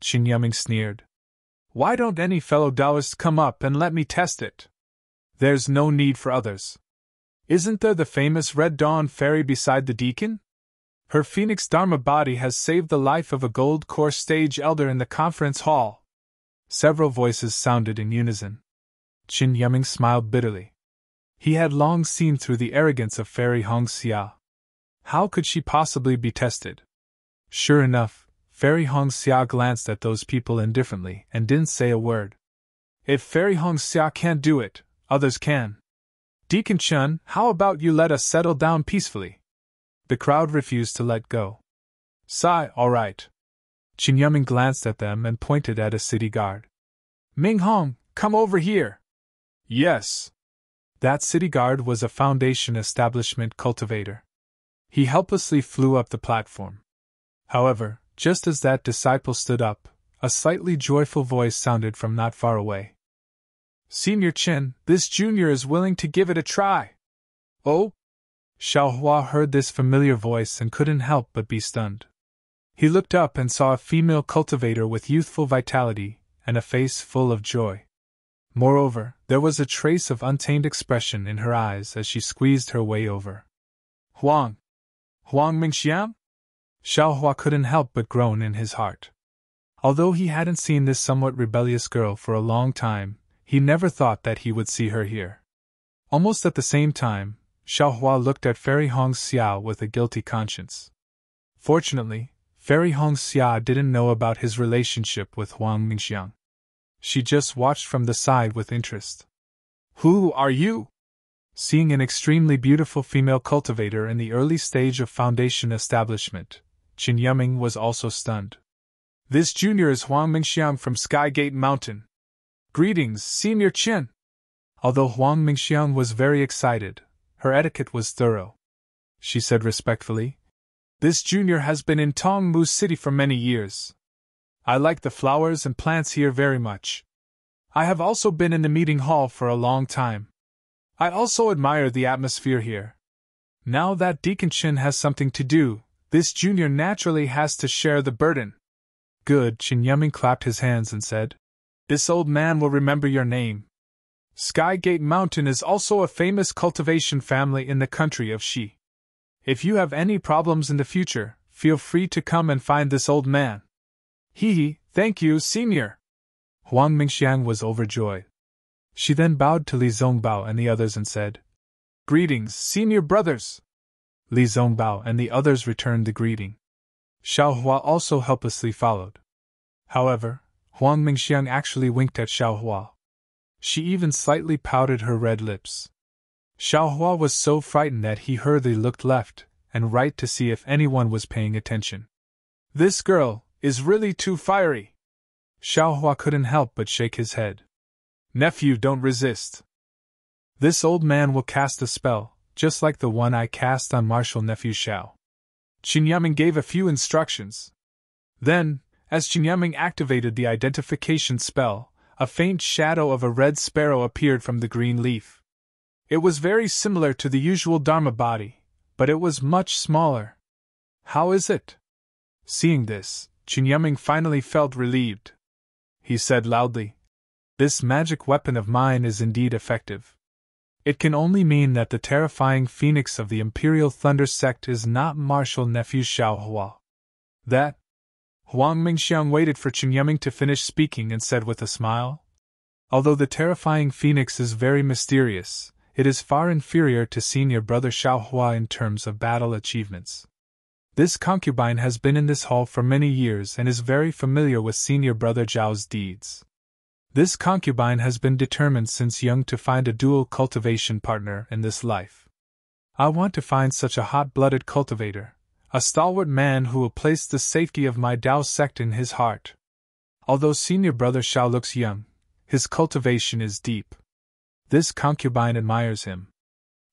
Qin Yuming sneered. Why don't any fellow Taoists come up and let me test it? There's no need for others. Isn't there the famous Red Dawn fairy beside the deacon? Her phoenix Dharma body has saved the life of a gold core stage elder in the conference hall. Several voices sounded in unison. Qin Yuming smiled bitterly. He had long seen through the arrogance of Fairy Hong Xia. How could she possibly be tested? Sure enough, Fairy Hong Xia glanced at those people indifferently and didn't say a word. If Fairy Hong Xia can't do it, others can. Deacon Chun, how about you let us settle down peacefully? The crowd refused to let go. Sigh, all right. Qin Yuming glanced at them and pointed at a city guard. Ming Hong, come over here. Yes. That city guard was a Foundation establishment cultivator. He helplessly flew up the platform. However, just as that disciple stood up, a slightly joyful voice sounded from not far away. Senior Qin, this junior is willing to give it a try. Oh? Xiao Hua heard this familiar voice and couldn't help but be stunned. He looked up and saw a female cultivator with youthful vitality and a face full of joy. Moreover, there was a trace of untamed expression in her eyes as she squeezed her way over. Huang Mingxiang? Xiao Hua couldn't help but groan in his heart. Although he hadn't seen this somewhat rebellious girl for a long time, he never thought that he would see her here. Almost at the same time, Xiao Hua looked at Fairy Hong Xia with a guilty conscience. Fortunately, Fairy Hong Xia didn't know about his relationship with Huang Mingxiang. She just watched from the side with interest. Who are you? Seeing an extremely beautiful female cultivator in the early stage of Foundation establishment, Qin Yuming was also stunned. This junior is Huang Mingxiang from Skygate Mountain. Greetings, Senior Qin. Although Huang Mingxiang was very excited, her etiquette was thorough. She said respectfully, This junior has been in Tongmu City for many years. I like the flowers and plants here very much. I have also been in the meeting hall for a long time. I also admire the atmosphere here. Now that Deacon Qin has something to do, this junior naturally has to share the burden. Good, Qin Yuming clapped his hands and said, This old man will remember your name. Skygate Mountain is also a famous cultivation family in the country of Xi. If you have any problems in the future, feel free to come and find this old man. Hee, thank you, Senior. Huang Mingxiang was overjoyed. She then bowed to Li Zongbao and the others and said, Greetings, Senior brothers. Li Zongbao and the others returned the greeting. Xiao Hua also helplessly followed. However, Huang Mingxiang actually winked at Xiao Hua. She even slightly pouted her red lips. Xiao Hua was so frightened that he hurriedly looked left and right to see if anyone was paying attention. This girl is really too fiery. Xiaohua couldn't help but shake his head. Nephew, don't resist. This old man will cast a spell, just like the one I cast on Martial Nephew Xiao. Qin Yaming gave a few instructions. Then, as Qin Yaming activated the identification spell, a faint shadow of a red sparrow appeared from the green leaf. It was very similar to the usual Dharma body, but it was much smaller. How is it? Seeing this, Qin Yaming finally felt relieved. He said loudly, "This magic weapon of mine is indeed effective. It can only mean that the terrifying phoenix of the Imperial Thunder sect is not Martial Nephew Xiaohua." That? Huang Mingxiang waited for Qin Yaming to finish speaking and said with a smile, "Although the terrifying phoenix is very mysterious, it is far inferior to senior brother Xiaohua in terms of battle achievements. This concubine has been in this hall for many years and is very familiar with senior brother Zhao's deeds. This concubine has been determined since young to find a dual cultivation partner in this life. I want to find such a hot-blooded cultivator, a stalwart man who will place the safety of my Dao sect in his heart. Although senior brother Xiao looks young, his cultivation is deep. This concubine admires him.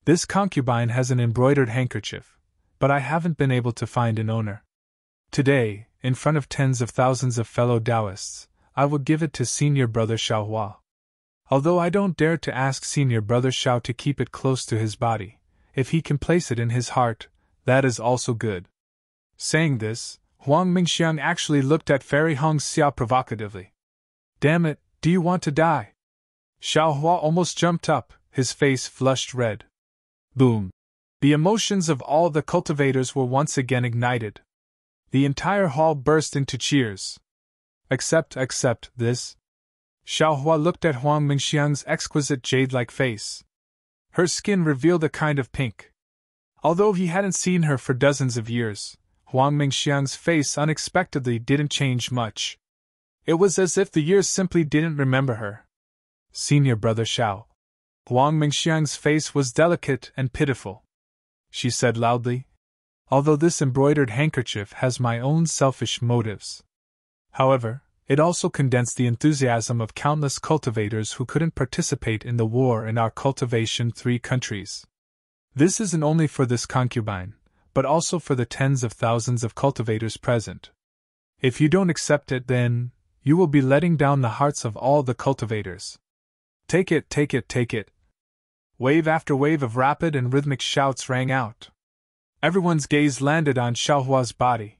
This concubine has an embroidered handkerchief, but I haven't been able to find an owner. Today, in front of tens of thousands of fellow Taoists, I will give it to senior brother Xiaohua. Although I don't dare to ask senior brother Xiao to keep it close to his body, if he can place it in his heart, that is also good." Saying this, Huang Mingxiang actually looked at Fairy Hong Xia provocatively. "Damn it, do you want to die?" Xiaohua almost jumped up, his face flushed red. Boom! The emotions of all the cultivators were once again ignited. The entire hall burst into cheers. Except this. Xiaohua looked at Huang Mingxiang's exquisite jade-like face. Her skin revealed a kind of pink. Although he hadn't seen her for dozens of years, Huang Mingxiang's face unexpectedly didn't change much. It was as if the years simply didn't remember her. "Senior brother Xiao." Huang Mingxiang's face was delicate and pitiful. She said loudly, "Although this embroidered handkerchief has my own selfish motives. However, it also condensed the enthusiasm of countless cultivators who couldn't participate in the war in our cultivation 3 countries. This isn't only for this concubine, but also for the tens of thousands of cultivators present. If you don't accept it, then you will be letting down the hearts of all the cultivators. Take it, take it, take it." Wave after wave of rapid and rhythmic shouts rang out. Everyone's gaze landed on Xiaohua's body.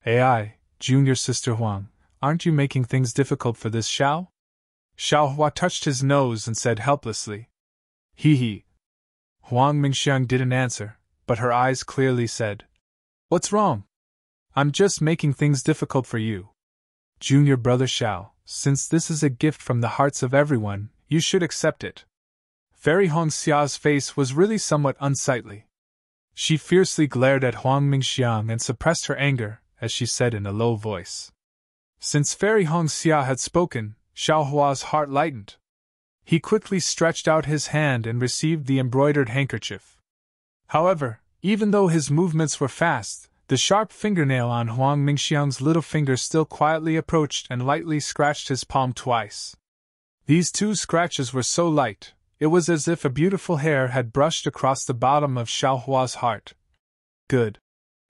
"AI, junior sister Huang, aren't you making things difficult for this Xiao?" Xiaohua touched his nose and said helplessly, "Hee." Huang Mingxiang didn't answer, but her eyes clearly said, "What's wrong? I'm just making things difficult for you. Junior brother Xiao, since this is a gift from the hearts of everyone, you should accept it." Fairy Hong Xia's face was really somewhat unsightly. She fiercely glared at Huang Mingxiang and suppressed her anger, as she said in a low voice. Since Fairy Hong Xia had spoken, Xiaohua's heart lightened. He quickly stretched out his hand and received the embroidered handkerchief. However, even though his movements were fast, the sharp fingernail on Huang Mingxiang's little finger still quietly approached and lightly scratched his palm twice. These 2 scratches were so light, it was as if a beautiful hair had brushed across the bottom of Xiaohua's heart. "Good."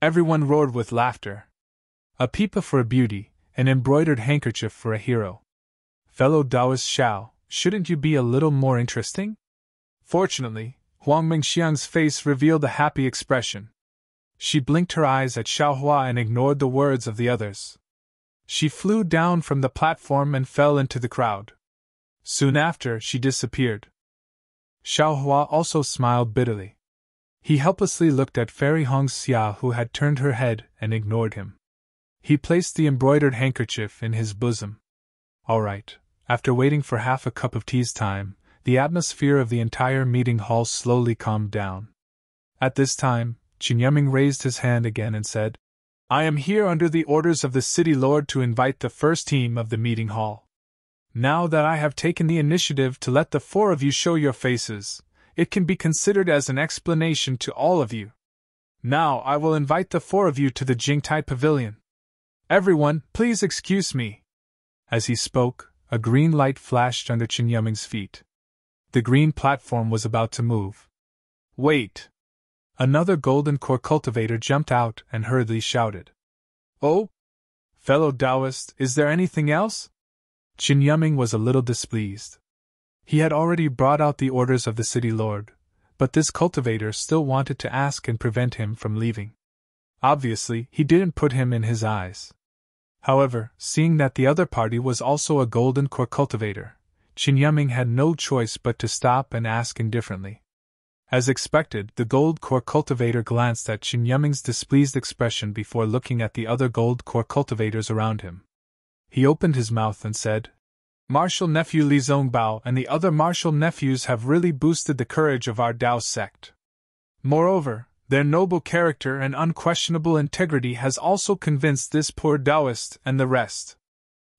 Everyone roared with laughter. A pipa for a beauty, an embroidered handkerchief for a hero. Fellow Taoist Xiao, shouldn't you be a little more interesting? Fortunately, Huang Mingxiang's face revealed a happy expression. She blinked her eyes at Xiaohua and ignored the words of the others. She flew down from the platform and fell into the crowd. Soon after, she disappeared. Xiaohua also smiled bitterly. He helplessly looked at Fairy Hong Xia, who had turned her head and ignored him. He placed the embroidered handkerchief in his bosom. All right. After waiting for half a cup of tea's time, the atmosphere of the entire meeting hall slowly calmed down. At this time, Qin Yaming raised his hand again and said, "I am here under the orders of the city lord to invite the first team of the meeting hall. Now that I have taken the initiative to let the 4 of you show your faces, it can be considered as an explanation to all of you. Now I will invite the 4 of you to the Jingtai Pavilion." Everyone, please excuse me. As he spoke, a green light flashed under Qin Yuming's feet. The green platform was about to move. Wait! Another golden core cultivator jumped out and hurriedly shouted. Oh? Fellow Taoist, is there anything else? Qin Yuming was a little displeased. He had already brought out the orders of the city lord, but this cultivator still wanted to ask and prevent him from leaving. Obviously, he didn't put him in his eyes. However, seeing that the other party was also a golden core cultivator, Qin Yuming had no choice but to stop and ask indifferently. As expected, the gold core cultivator glanced at Qin Yuming's displeased expression before looking at the other gold core cultivators around him. He opened his mouth and said, Martial nephew Li Zongbao and the other martial nephews have really boosted the courage of our Dao sect. Moreover, their noble character and unquestionable integrity has also convinced this poor Taoist and the rest.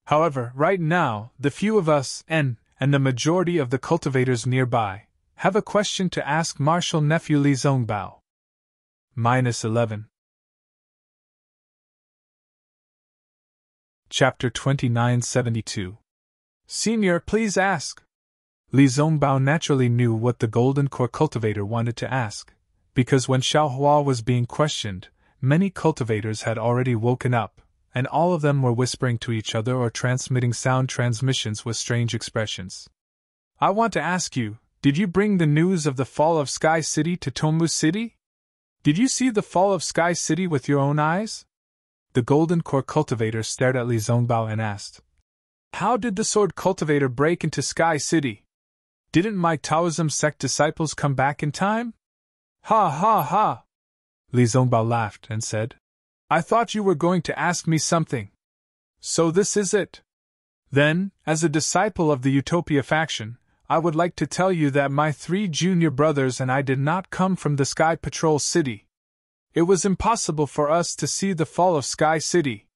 However, right now, the few of us, and the majority of the cultivators nearby, have a question to ask martial nephew Li Zongbao. -11. Chapter 2972. Senior, please ask. Li Zongbao naturally knew what the golden core cultivator wanted to ask, because when Xiaohua was being questioned, many cultivators had already woken up, and all of them were whispering to each other or transmitting sound transmissions with strange expressions. I want to ask you, did you bring the news of the fall of Sky City to Tomu City? Did you see the fall of Sky City with your own eyes? The golden core cultivator stared at Li Zongbao and asked, How did the sword cultivator break into Sky City? Didn't my Taoism sect disciples come back in time? Ha ha ha! Li Zongbao laughed and said, I thought you were going to ask me something. So this is it. Then, as a disciple of the Utopia faction, I would like to tell you that my 3 junior brothers and I did not come from the Sky Patrol City. It was impossible for us to see the fall of Sky City.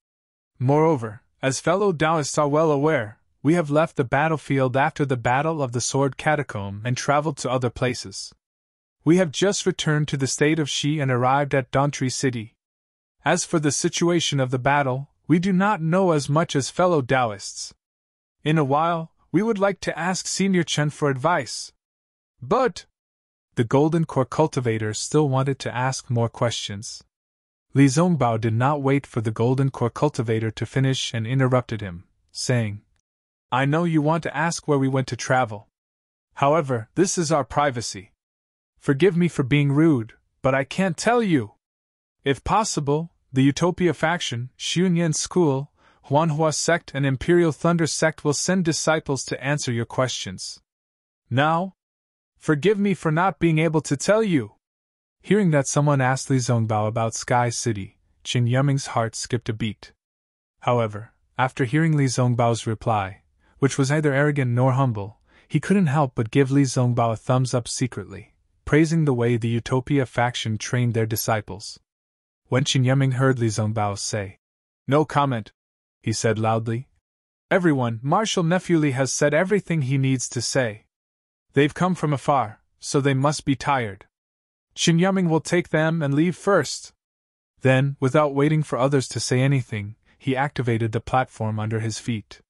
Moreover, as fellow Taoists are well aware, we have left the battlefield after the Battle of the Sword Catacomb and traveled to other places. We have just returned to the state of Shi and arrived at Dawntree City. As for the situation of the battle, we do not know as much as fellow Taoists. In a while, we would like to ask Senior Chen for advice. But the golden core cultivator still wanted to ask more questions. Li Zongbao did not wait for the golden core cultivator to finish and interrupted him, saying, I know you want to ask where we went to travel. However, this is our privacy. Forgive me for being rude, but I can't tell you. If possible, the Utopia faction, Xunyan School, Huanhua sect and Imperial Thunder sect will send disciples to answer your questions. Now, forgive me for not being able to tell you. Hearing that someone asked Li Zongbao about Sky City, Qin Yuming's heart skipped a beat. However, after hearing Li Zongbao's reply, which was neither arrogant nor humble, he couldn't help but give Li Zongbao a thumbs up secretly, praising the way the Utopia faction trained their disciples. When Qin Yuming heard Li Zongbao say, No comment, he said loudly. Everyone, Martial Nephew Li has said everything he needs to say. They've come from afar, so they must be tired. Qin Yuming will take them and leave first. Then, without waiting for others to say anything, he activated the platform under his feet.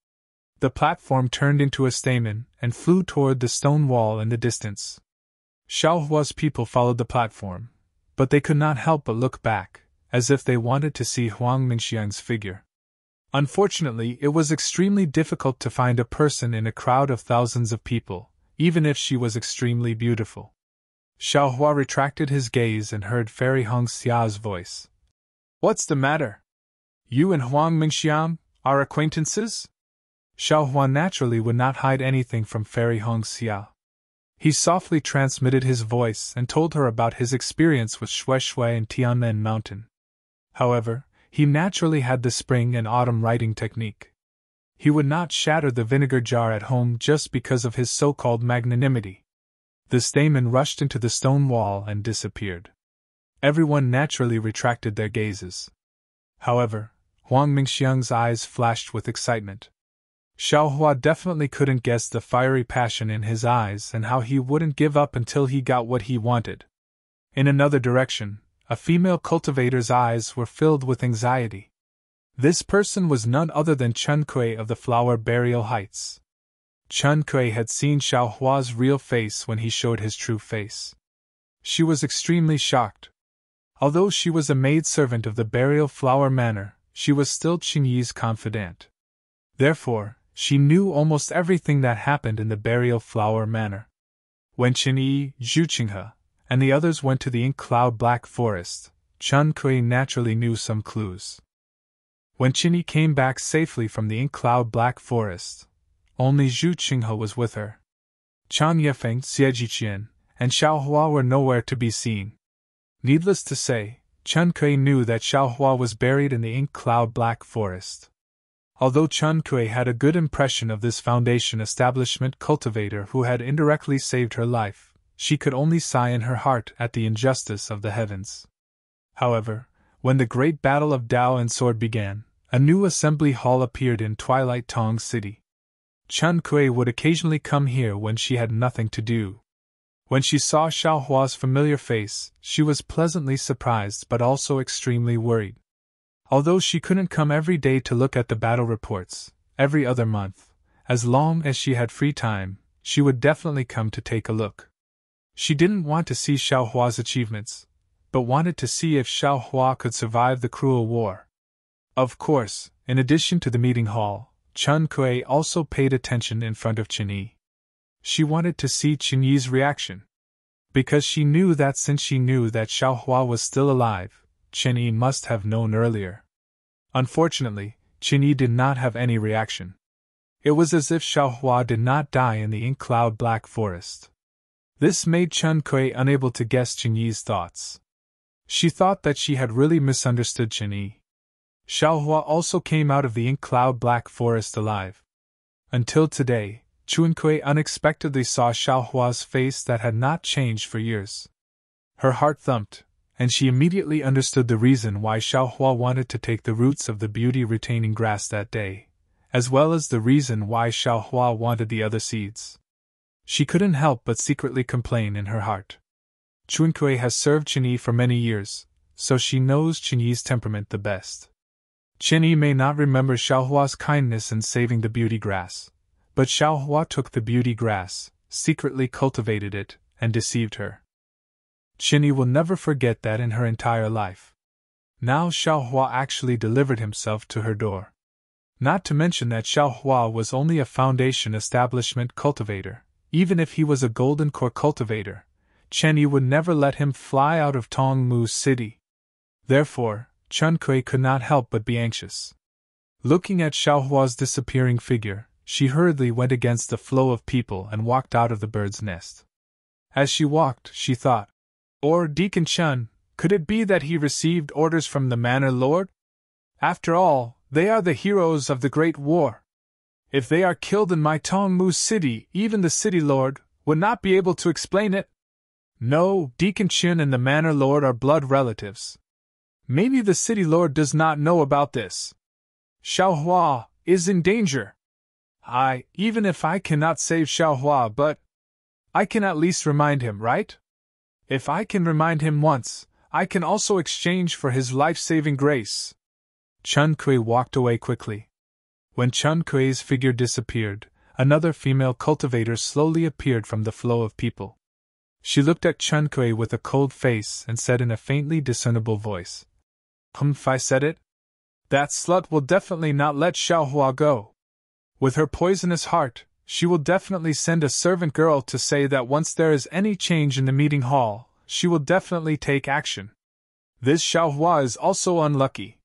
The platform turned into a stamen and flew toward the stone wall in the distance. Xiaohua's people followed the platform, but they could not help but look back, as if they wanted to see Huang Mingxiang's figure. Unfortunately, it was extremely difficult to find a person in a crowd of thousands of people, even if she was extremely beautiful. Xiaohua retracted his gaze and heard Fairy Hongxia's voice. What's the matter? You and Huang Mingxiang are acquaintances? Xiaohua naturally would not hide anything from Fairy Hongxia. He softly transmitted his voice and told her about his experience with Shui Shui and Tianmen Mountain. However, he naturally had the spring and autumn writing technique. He would not shatter the vinegar jar at home just because of his so-called magnanimity. The stamen rushed into the stone wall and disappeared. Everyone naturally retracted their gazes. However, Huang Mingxiang's eyes flashed with excitement. Xiaohua definitely couldn't guess the fiery passion in his eyes and how he wouldn't give up until he got what he wanted. In another direction, a female cultivator's eyes were filled with anxiety. This person was none other than Chen Kui of the Flower Burial Heights. Chen Kui had seen Xiao Hua's real face when he showed his true face. She was extremely shocked. Although she was a maidservant of the Burial Flower Manor, she was still Qingyi's confidant. Therefore, she knew almost everything that happened in the Burial Flower Manor. When Qingyi, Zhu Qinghe, and the others went to the ink cloud black forest, Chen Kui naturally knew some clues. When Qingyi came back safely from the ink cloud black forest, only Zhu Qinghe was with her. Chang Yefeng, Xie Jiqian, and Xiao Hua were nowhere to be seen. Needless to say, Chen Kui knew that Xiao Hua was buried in the ink cloud black forest. Although Chen Kui had a good impression of this foundation establishment cultivator who had indirectly saved her life, she could only sigh in her heart at the injustice of the heavens. However, when the great battle of Dao and Sword began, a new assembly hall appeared in Twilight Tong City. Chen Kui would occasionally come here when she had nothing to do. When she saw Xiao Hua's familiar face, she was pleasantly surprised but also extremely worried. Although she couldn't come every day to look at the battle reports, every other month, as long as she had free time, she would definitely come to take a look. She didn't want to see Xiao Hua's achievements, but wanted to see if Xiao Hua could survive the cruel war. Of course, in addition to the meeting hall, Chen Kui also paid attention in front of Qingyi. She wanted to see Qingyi's reaction. Because she knew that since she knew that Xiao Hua was still alive, Qingyi must have known earlier. Unfortunately, Qingyi did not have any reaction. It was as if Xiao Hua did not die in the ink cloud black forest. This made Chen Kui unable to guess Qingyi's thoughts. She thought that she had really misunderstood Qingyi. Xiao Hua also came out of the ink cloud black forest alive. Until today, Chen Kui unexpectedly saw Xiao Hua's face that had not changed for years. Her heart thumped, and she immediately understood the reason why Xiao Hua wanted to take the roots of the beauty-retaining grass that day, as well as the reason why Xiao Hua wanted the other seeds. She couldn't help but secretly complain in her heart. Chen Kui has served Qingyi for many years, so she knows Qingyi's temperament the best. Qingyi may not remember Xiao Hua's kindness in saving the beauty grass, but Xiao Hua took the beauty grass, secretly cultivated it, and deceived her. Qingyi will never forget that in her entire life. Now Xiao Hua actually delivered himself to her door. Not to mention that Xiao Hua was only a foundation establishment cultivator. Even if he was a golden core cultivator, Qingyi would never let him fly out of Tongmu City. Therefore, Chen Kui could not help but be anxious. Looking at Xiao Hua's disappearing figure, she hurriedly went against the flow of people and walked out of the bird's nest. As she walked, she thought, "Or Deacon Chen, could it be that he received orders from the Manor Lord? After all, they are the heroes of the Great War. If they are killed in my Tongmu City, even the City Lord would not be able to explain it. No, Deacon Chen and the Manor Lord are blood relatives. Maybe the City Lord does not know about this. Xiao Hua is in danger. Even if I cannot save Xiao Hua, but I can at least remind him, right? If I can remind him once, I can also exchange for his life-saving grace." Chen Kui walked away quickly. When Chen Kui's figure disappeared, another female cultivator slowly appeared from the flow of people. She looked at Chen Kui with a cold face and said in a faintly discernible voice, If I said it? That slut will definitely not let Xiao Hua go. With her poisonous heart, she will definitely send a servant girl to say that once there is any change in the meeting hall, she will definitely take action. This Xiao Hua is also unlucky.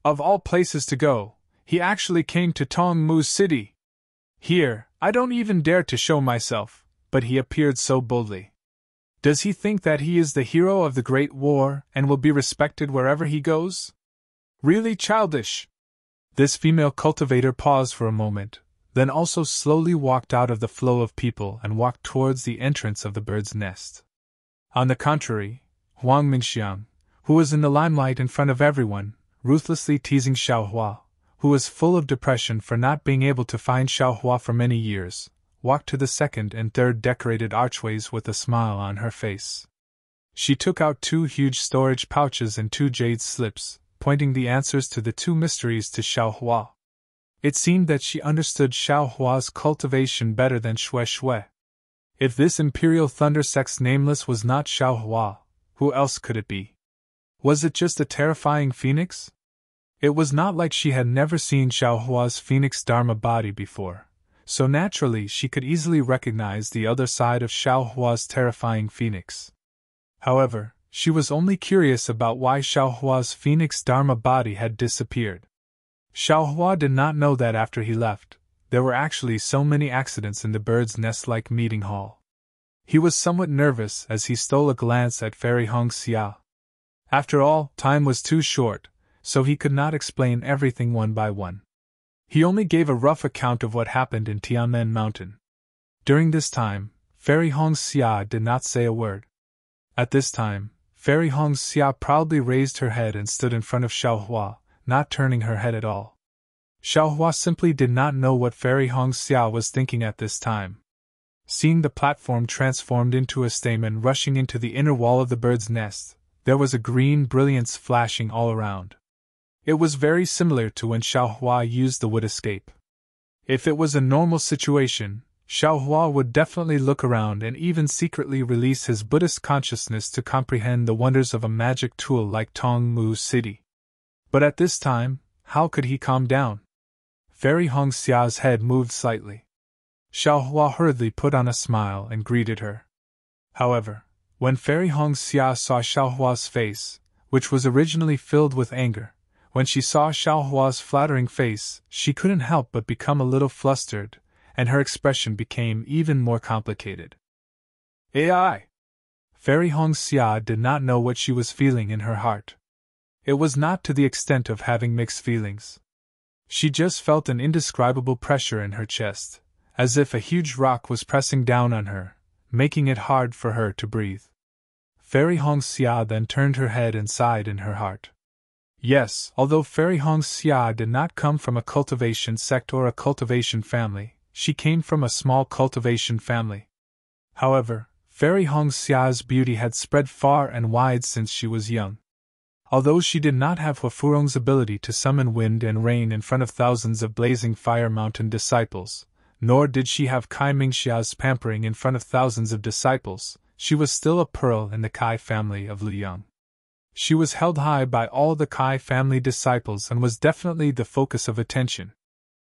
Of all places to go, he actually came to Tongmu City. Here, I don't even dare to show myself, but he appeared so boldly. Does he think that he is the hero of the Great War and will be respected wherever he goes? Really childish. This female cultivator paused for a moment, then also slowly walked out of the flow of people and walked towards the entrance of the bird's nest. On the contrary, Huang Mingxiang, who was in the limelight in front of everyone, ruthlessly teasing Xiao Hua, who was full of depression for not being able to find Xiao Hua for many years, walked to the second and third decorated archways with a smile on her face. She took out 2 huge storage pouches and 2 jade slips, pointing the answers to the two mysteries to Xiao Hua. It seemed that she understood Xiao Hua's cultivation better than Xue Xue. If this imperial thunder sex nameless was not Xiao Hua, who else could it be? Was it just a terrifying phoenix? It was not like she had never seen Xiao Hua's phoenix Dharma body before, so naturally she could easily recognize the other side of Xiao Hua's terrifying phoenix. However, she was only curious about why Xiao Hua's phoenix Dharma body had disappeared. Xiao Hua did not know that after he left, there were actually so many accidents in the bird's nest-like meeting hall. He was somewhat nervous as he stole a glance at Fairy Hong Xia. After all, time was too short, so he could not explain everything one by one. He only gave a rough account of what happened in Tianmen Mountain. During this time, Fairy Hong Xia did not say a word. At this time, Fairy Hong Xia proudly raised her head and stood in front of Xiao Hua, not turning her head at all. Xiao Hua simply did not know what Fairy Hong Xia was thinking at this time. Seeing the platform transformed into a stamen rushing into the inner wall of the bird's nest, there was a green brilliance flashing all around. It was very similar to when Xiao Hua used the wood escape. If it was a normal situation, Xiao Hua would definitely look around and even secretly release his Buddhist consciousness to comprehend the wonders of a magic tool like Tong Mu City. But at this time, how could he calm down? Fairy Hong Xia's head moved slightly. Xiao Hua hurriedly put on a smile and greeted her. However, when Fairy Hong Xia saw Xiao Hua's face, which was originally filled with anger, when she saw Xiao Hua's flattering face, she couldn't help but become a little flustered, and her expression became even more complicated. AI! Fairy Hong Xia did not know what she was feeling in her heart. It was not to the extent of having mixed feelings. She just felt an indescribable pressure in her chest, as if a huge rock was pressing down on her, making it hard for her to breathe. Fairy Hong Xia then turned her head and sighed in her heart. Yes, although Fairy Hong Xia did not come from a cultivation sect or a cultivation family, she came from a small cultivation family. However, Fairy Hong Xia's beauty had spread far and wide since she was young. Although she did not have Huafurong's ability to summon wind and rain in front of thousands of blazing fire mountain disciples, nor did she have Kai Mingxia's pampering in front of thousands of disciples, she was still a pearl in the Kai family of Liyang. She was held high by all the Kai family disciples and was definitely the focus of attention.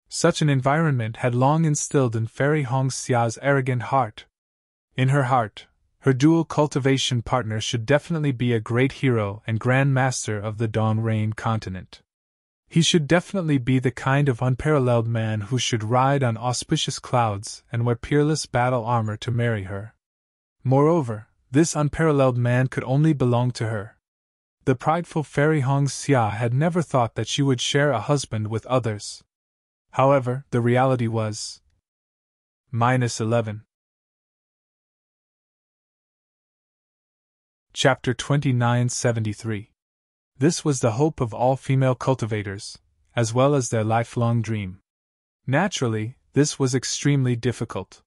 Such an environment had long instilled in Fairy Hong Xia's arrogant heart. In her heart, her dual cultivation partner should definitely be a great hero and Grand Master of the Dawn Rain continent. He should definitely be the kind of unparalleled man who should ride on auspicious clouds and wear peerless battle armor to marry her. Moreover, this unparalleled man could only belong to her. The prideful Fairy Hong Xia had never thought that she would share a husband with others. However, the reality was -11. Chapter 2973. This was the hope of all female cultivators, as well as their lifelong dream. Naturally, this was extremely difficult.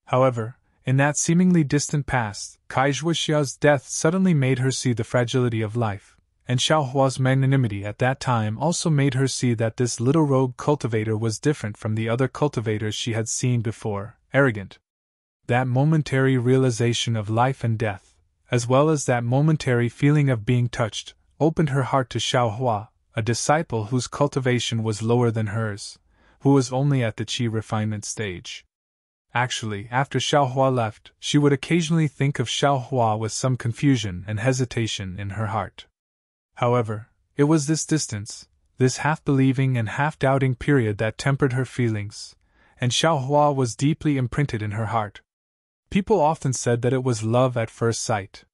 However, in that seemingly distant past, Kai Zhuoxia's death suddenly made her see the fragility of life, and Xiao Hua's magnanimity at that time also made her see that this little rogue cultivator was different from the other cultivators she had seen before, arrogant. That momentary realization of life and death, as well as that momentary feeling of being touched, opened her heart to Xiao Hua, a disciple whose cultivation was lower than hers, who was only at the qi refinement stage. Actually, after Xiao Hua left, she would occasionally think of Xiao Hua with some confusion and hesitation in her heart. However, it was this distance, this half-believing and half-doubting period that tempered her feelings, and Xiao Hua was deeply imprinted in her heart. People often said that it was love at first sight.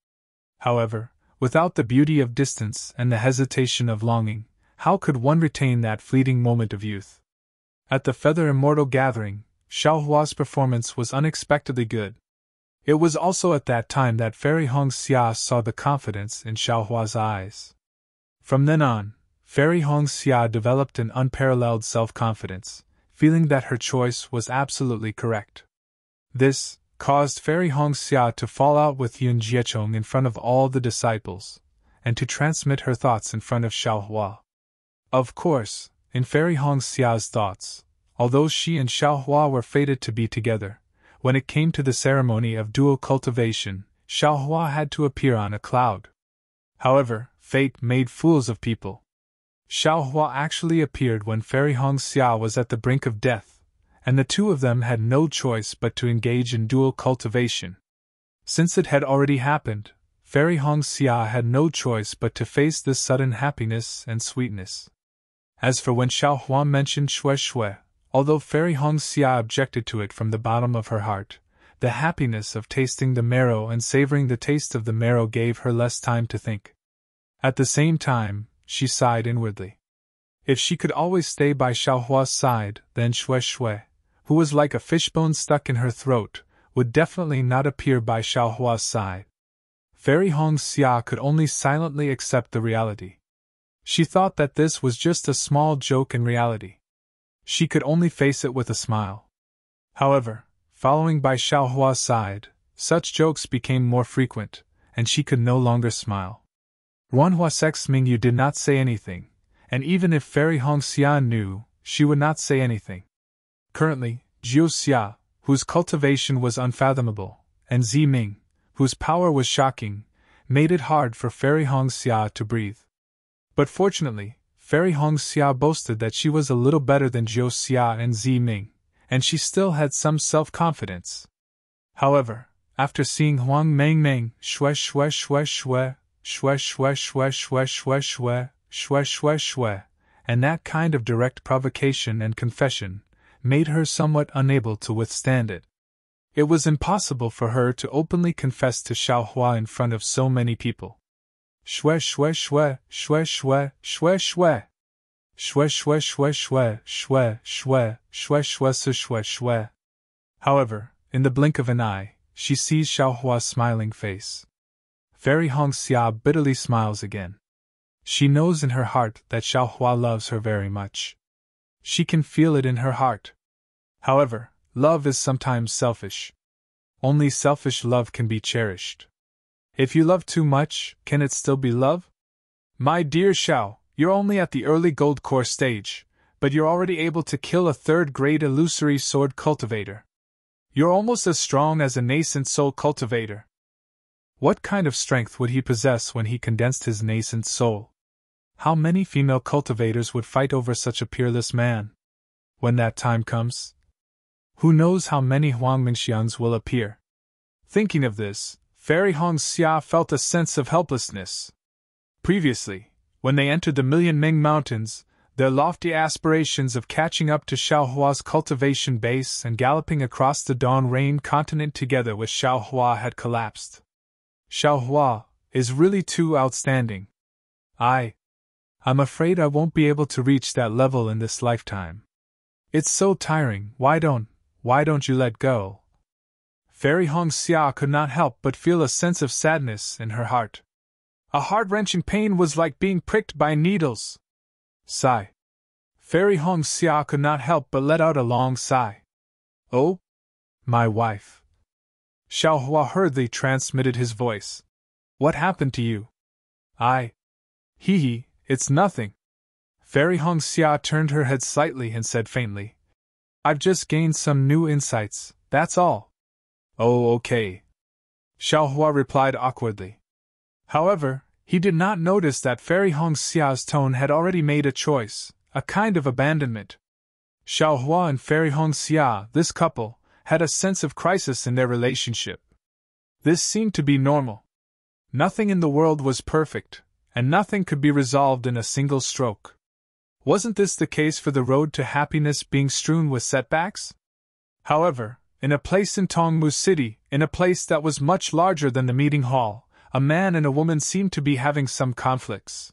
However, without the beauty of distance and the hesitation of longing, how could one retain that fleeting moment of youth? At the Feather Immortal gathering, Xiao Hua's performance was unexpectedly good. It was also at that time that Fairy Hong Xia saw the confidence in Xiao Hua's eyes. From then on, Fairy Hong Xia developed an unparalleled self-confidence, feeling that her choice was absolutely correct. This caused Fairy Hong Xia to fall out with Yun Jiechong in front of all the disciples, and to transmit her thoughts in front of Xiaohua. Of course, in Fairy Hongxia's thoughts, although she and Xiaohua were fated to be together, when it came to the ceremony of dual cultivation, Xiaohua had to appear on a cloud. However, fate made fools of people. Xiaohua actually appeared when Fairy Hongxia was at the brink of death, and the two of them had no choice but to engage in dual cultivation. Since it had already happened, Fairy Hongxia had no choice but to face this sudden happiness and sweetness. As for when Xiaohua mentioned Xue Xue, although Fairy Hongxia objected to it from the bottom of her heart, the happiness of tasting the marrow and savoring the taste of the marrow gave her less time to think. At the same time, she sighed inwardly. If she could always stay by Xiaohua's side, then Xue Xue, who was like a fishbone stuck in her throat, would definitely not appear by Xiaohua's side. Fairy Hongxia could only silently accept the reality. She thought that this was just a small joke in reality. She could only face it with a smile. However, following by Xiaohua's side, such jokes became more frequent, and she could no longer smile. Ruanhua Sex Mingyu did not say anything, and even if Fairy Hongxia knew, she would not say anything. Currently, Jiu Xia, whose cultivation was unfathomable, and Zi Ming, whose power was shocking, made it hard for Fairy Hongxia to breathe. But fortunately, Fairy Hongxia boasted that she was a little better than Jiu Xia and Zi Ming, and she still had some self-confidence. However, after seeing Huang Meng Meng, Xue Xue Xue Xue, Xue Xue Xue Xue Xue Xue, Xue Xue Xue, and that kind of direct provocation and confession, made her somewhat unable to withstand it. It was impossible for her to openly confess to Xiaohua in front of so many people. Xue Xue Xue, Xue Xue, Xue Xue. Xue Xue Xue Xue, Xue Xue, Xue Xue Xue Xue. However, in the blink of an eye, she sees Xiaohua's smiling face. Fairy Hongxia bitterly smiles again. She knows in her heart that Xiaohua loves her very much. She can feel it in her heart. However, love is sometimes selfish. Only selfish love can be cherished. If you love too much, can it still be love? My dear Xiao, you're only at the early gold core stage, but you're already able to kill a third-grade illusory sword cultivator. You're almost as strong as a nascent soul cultivator. What kind of strength would he possess when he condensed his nascent soul? How many female cultivators would fight over such a peerless man? When that time comes, who knows how many Huang Mingxians will appear? Thinking of this, Fairy Hongxia felt a sense of helplessness. Previously, when they entered the Million Ming Mountains, their lofty aspirations of catching up to Xiaohua's cultivation base and galloping across the Dawn Rain continent together with Xiaohua had collapsed. Xiaohua is really too outstanding. I'm afraid I won't be able to reach that level in this lifetime. It's so tiring. Why don't you let go? Fairy Hongxia could not help but feel a sense of sadness in her heart. A heart-wrenching pain was like being pricked by needles. Sigh. Fairy Hongxia could not help but let out a long sigh. Oh? My wife. Xiaohua hurriedly transmitted his voice. What happened to you? Hee, it's nothing. Fairy Hongxia turned her head slightly and said faintly, I've just gained some new insights, that's all. Oh, okay. Xiaohua replied awkwardly. However, he did not notice that Fairy Hongxia's tone had already made a choice, a kind of abandonment. Xiaohua and Fairy Hongxia, this couple, had a sense of crisis in their relationship. This seemed to be normal. Nothing in the world was perfect, and nothing could be resolved in a single stroke. Wasn't this the case for the road to happiness being strewn with setbacks? However, in a place in Tongmu City, in a place that was much larger than the meeting hall, a man and a woman seemed to be having some conflicts.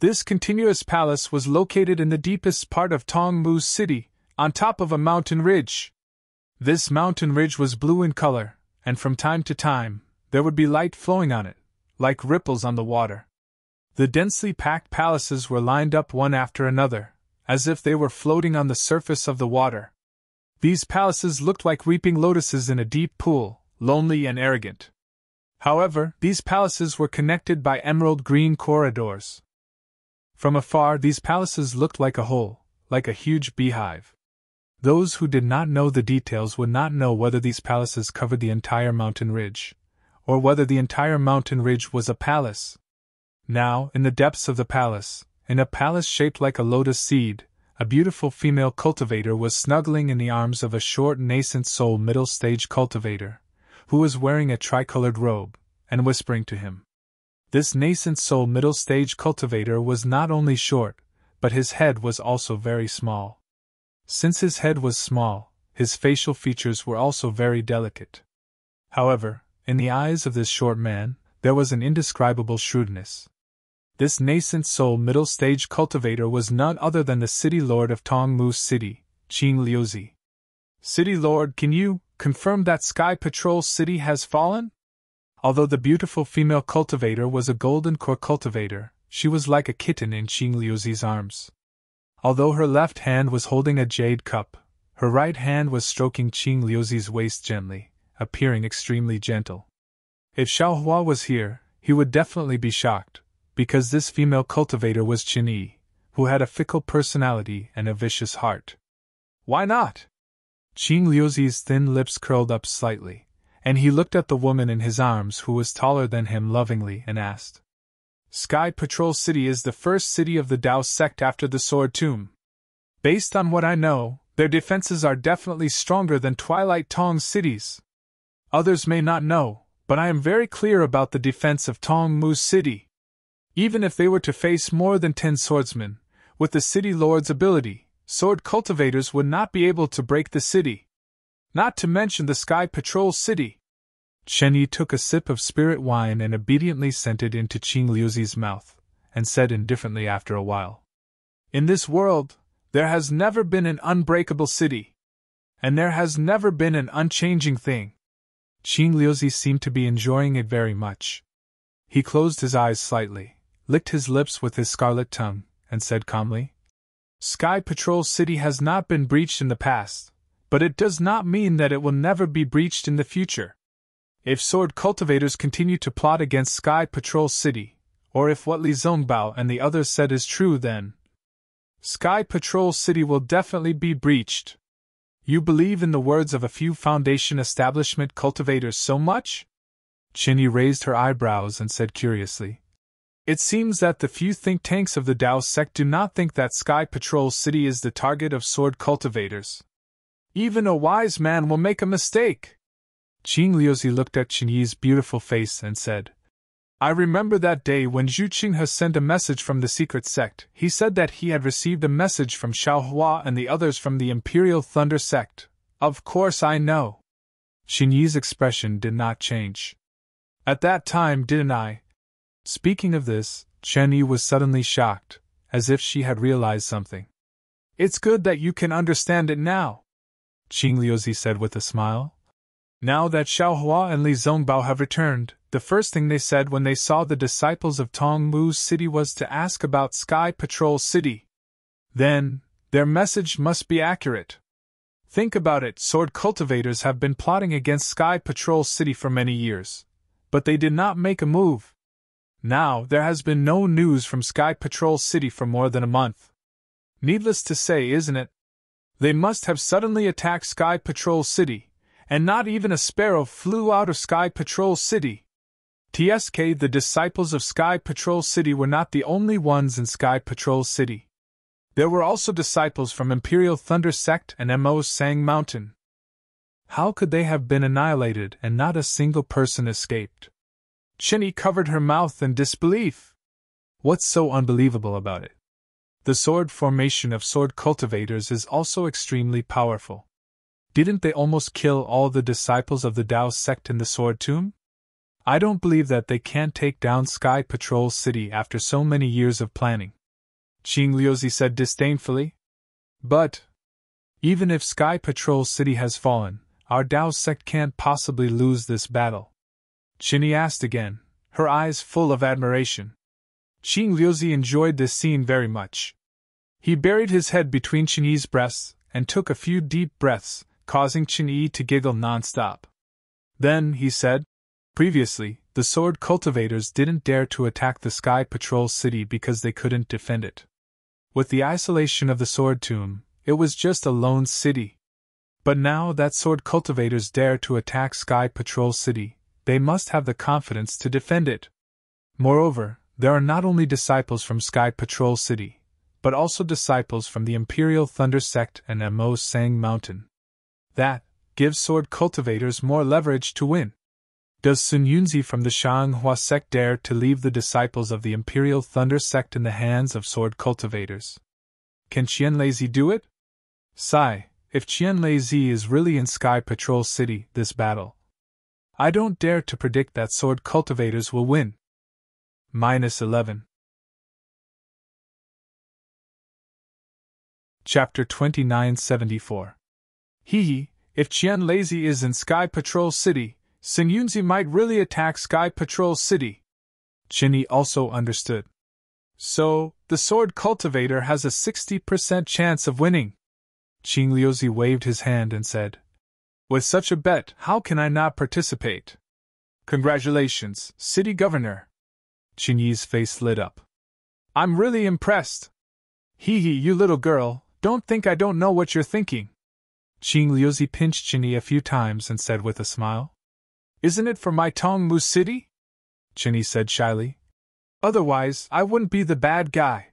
This continuous palace was located in the deepest part of Tongmu City, on top of a mountain ridge. This mountain ridge was blue in color, and from time to time, there would be light flowing on it, like ripples on the water. The densely packed palaces were lined up one after another, as if they were floating on the surface of the water. These palaces looked like weeping lotuses in a deep pool, lonely and arrogant. However, these palaces were connected by emerald green corridors. From afar, these palaces looked like a whole, like a huge beehive. Those who did not know the details would not know whether these palaces covered the entire mountain ridge, or whether the entire mountain ridge was a palace. Now, in the depths of the palace, in a palace shaped like a lotus seed, a beautiful female cultivator was snuggling in the arms of a short nascent soul middle-stage cultivator, who was wearing a tricolored robe, and whispering to him. This nascent soul middle-stage cultivator was not only short, but his head was also very small. Since his head was small, his facial features were also very delicate. However, in the eyes of this short man, there was an indescribable shrewdness. This nascent soul middle-stage cultivator was none other than the city lord of Tongmu City, Qing Liuzi. City lord, can you confirm that Sky Patrol City has fallen? Although the beautiful female cultivator was a golden core cultivator, she was like a kitten in Qing Liuzi's arms. Although her left hand was holding a jade cup, her right hand was stroking Qing Liuzi's waist gently, appearing extremely gentle. If Xiaohua was here, he would definitely be shocked, because this female cultivator was Qin Yi, who had a fickle personality and a vicious heart. Why not? Qing Liuzi's thin lips curled up slightly, and he looked at the woman in his arms who was taller than him lovingly and asked. Sky Patrol City is the first city of the Dao sect after the Sword Tomb. Based on what I know, their defenses are definitely stronger than Twilight Tong cities. Others may not know, but I am very clear about the defense of Tongmu City. Even if they were to face more than 10 swordsmen, with the city lord's ability, sword cultivators would not be able to break the city. Not to mention the Sky Patrol City. Chen Yi took a sip of spirit wine and obediently sent it into Qing Liuzi's mouth, and said indifferently after a while. In this world, there has never been an unbreakable city. And there has never been an unchanging thing. Qing Liuzi seemed to be enjoying it very much. He closed his eyes slightly, licked his lips with his scarlet tongue, and said calmly, Sky Patrol City has not been breached in the past, but it does not mean that it will never be breached in the future. If sword cultivators continue to plot against Sky Patrol City, or if what Li Zongbao and the others said is true, then Sky Patrol City will definitely be breached. You believe in the words of a few Foundation establishment cultivators so much? Qin Yi raised her eyebrows and said curiously, It seems that the few think tanks of the Dao sect do not think that Sky Patrol City is the target of sword cultivators. Even a wise man will make a mistake. Qing Liuzi looked at Qin Yi's beautiful face and said, I remember that day when Zhu Qinghe sent a message from the secret sect. He said that he had received a message from Xiaohua and the others from the Imperial Thunder sect. Of course I know. Qin Yi's expression did not change. At that time, didn't I? Speaking of this, Chen Yi was suddenly shocked, as if she had realized something. It's good that you can understand it now, Qing Liuzi said with a smile. Now that Xiaohua and Li Zongbao have returned, the first thing they said when they saw the disciples of Tongmu City was to ask about Sky Patrol City. Then, their message must be accurate. Think about it, sword cultivators have been plotting against Sky Patrol City for many years, but they did not make a move. Now, there has been no news from Sky Patrol City for more than a month. Needless to say, isn't it? They must have suddenly attacked Sky Patrol City, and not even a sparrow flew out of Sky Patrol City. TSK, the disciples of Sky Patrol City were not the only ones in Sky Patrol City. There were also disciples from Imperial Thunder Sect and Mo Sang Mountain. How could they have been annihilated and not a single person escaped? Qin Yi covered her mouth in disbelief. What's so unbelievable about it? The sword formation of sword cultivators is also extremely powerful. Didn't they almost kill all the disciples of the Dao sect in the Sword Tomb? I don't believe that they can't take down Sky Patrol City after so many years of planning, Qing Liuzi said disdainfully. But even if Sky Patrol City has fallen, our Dao sect can't possibly lose this battle. Qin Yi asked again, her eyes full of admiration. Qing Liuzi enjoyed this scene very much. He buried his head between Qin Yi's breasts and took a few deep breaths, causing Qin Yi to giggle non-stop. Then, he said, Previously, the sword cultivators didn't dare to attack the Sky Patrol City because they couldn't defend it. With the isolation of the sword tomb, it was just a lone city. But now that sword cultivators dare to attack Sky Patrol City, they must have the confidence to defend it. Moreover, there are not only disciples from Sky Patrol City, but also disciples from the Imperial Thunder Sect and Mo Sang Mountain. That gives sword cultivators more leverage to win. Does Sun Yunzi from the Shanghua sect dare to leave the disciples of the Imperial Thunder Sect in the hands of sword cultivators? Can Qianlezi do it? Sigh, if Qianlezi is really in Sky Patrol City this battle, I don't dare to predict that sword cultivators will win. -11. Chapter 2974. Hee, if Qianlezi is in Sky Patrol City, Sun Yunzi might really attack Sky Patrol City. Qinyi also understood. So, the sword cultivator has a 60% chance of winning. Qingliuzi waved his hand and said, "With such a bet, how can I not participate?" "Congratulations, City Governor." Qinyi's face lit up. "I'm really impressed." "Hee, you little girl, don't think I don't know what you're thinking." Qingliuzi pinched Qinyi a few times and said with a smile, "Isn't it for my Tongmu City?" Qinyi said shyly. "Otherwise, I wouldn't be the bad guy.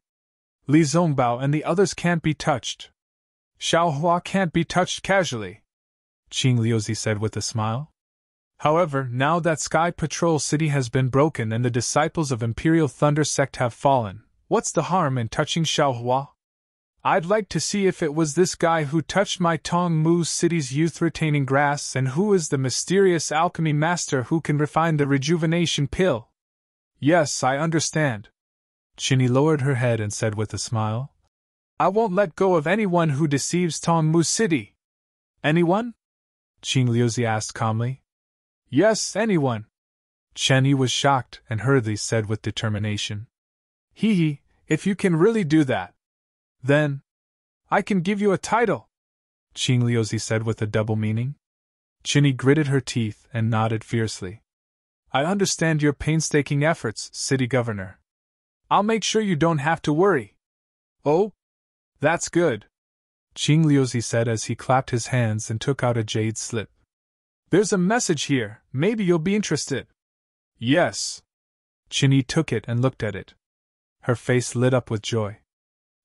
Li Zongbao and the others can't be touched. Xiaohua can't be touched casually," Qingliuzi said with a smile. "However, now that Sky Patrol City has been broken and the disciples of Imperial Thunder Sect have fallen, what's the harm in touching Xiaohua? I'd like to see if it was this guy who touched my Tongmu City's youth-retaining grass and who is the mysterious alchemy master who can refine the rejuvenation pill." "Yes, I understand." Qinyi lowered her head and said with a smile, "I won't let go of anyone who deceives Tongmu City." "Anyone?" Qingliuzi asked calmly. "Yes, anyone." Qinyi was shocked and hurriedly said with determination, "Hee, if you can really do that, then I can give you a title," Qingliuzi said with a double meaning. Qinyi gritted her teeth and nodded fiercely. "I understand your painstaking efforts, City Governor. I'll make sure you don't have to worry." "Oh? That's good," Qingliuzi said as he clapped his hands and took out a jade slip. "There's a message here, maybe you'll be interested." "Yes." Qinyi took it and looked at it. Her face lit up with joy.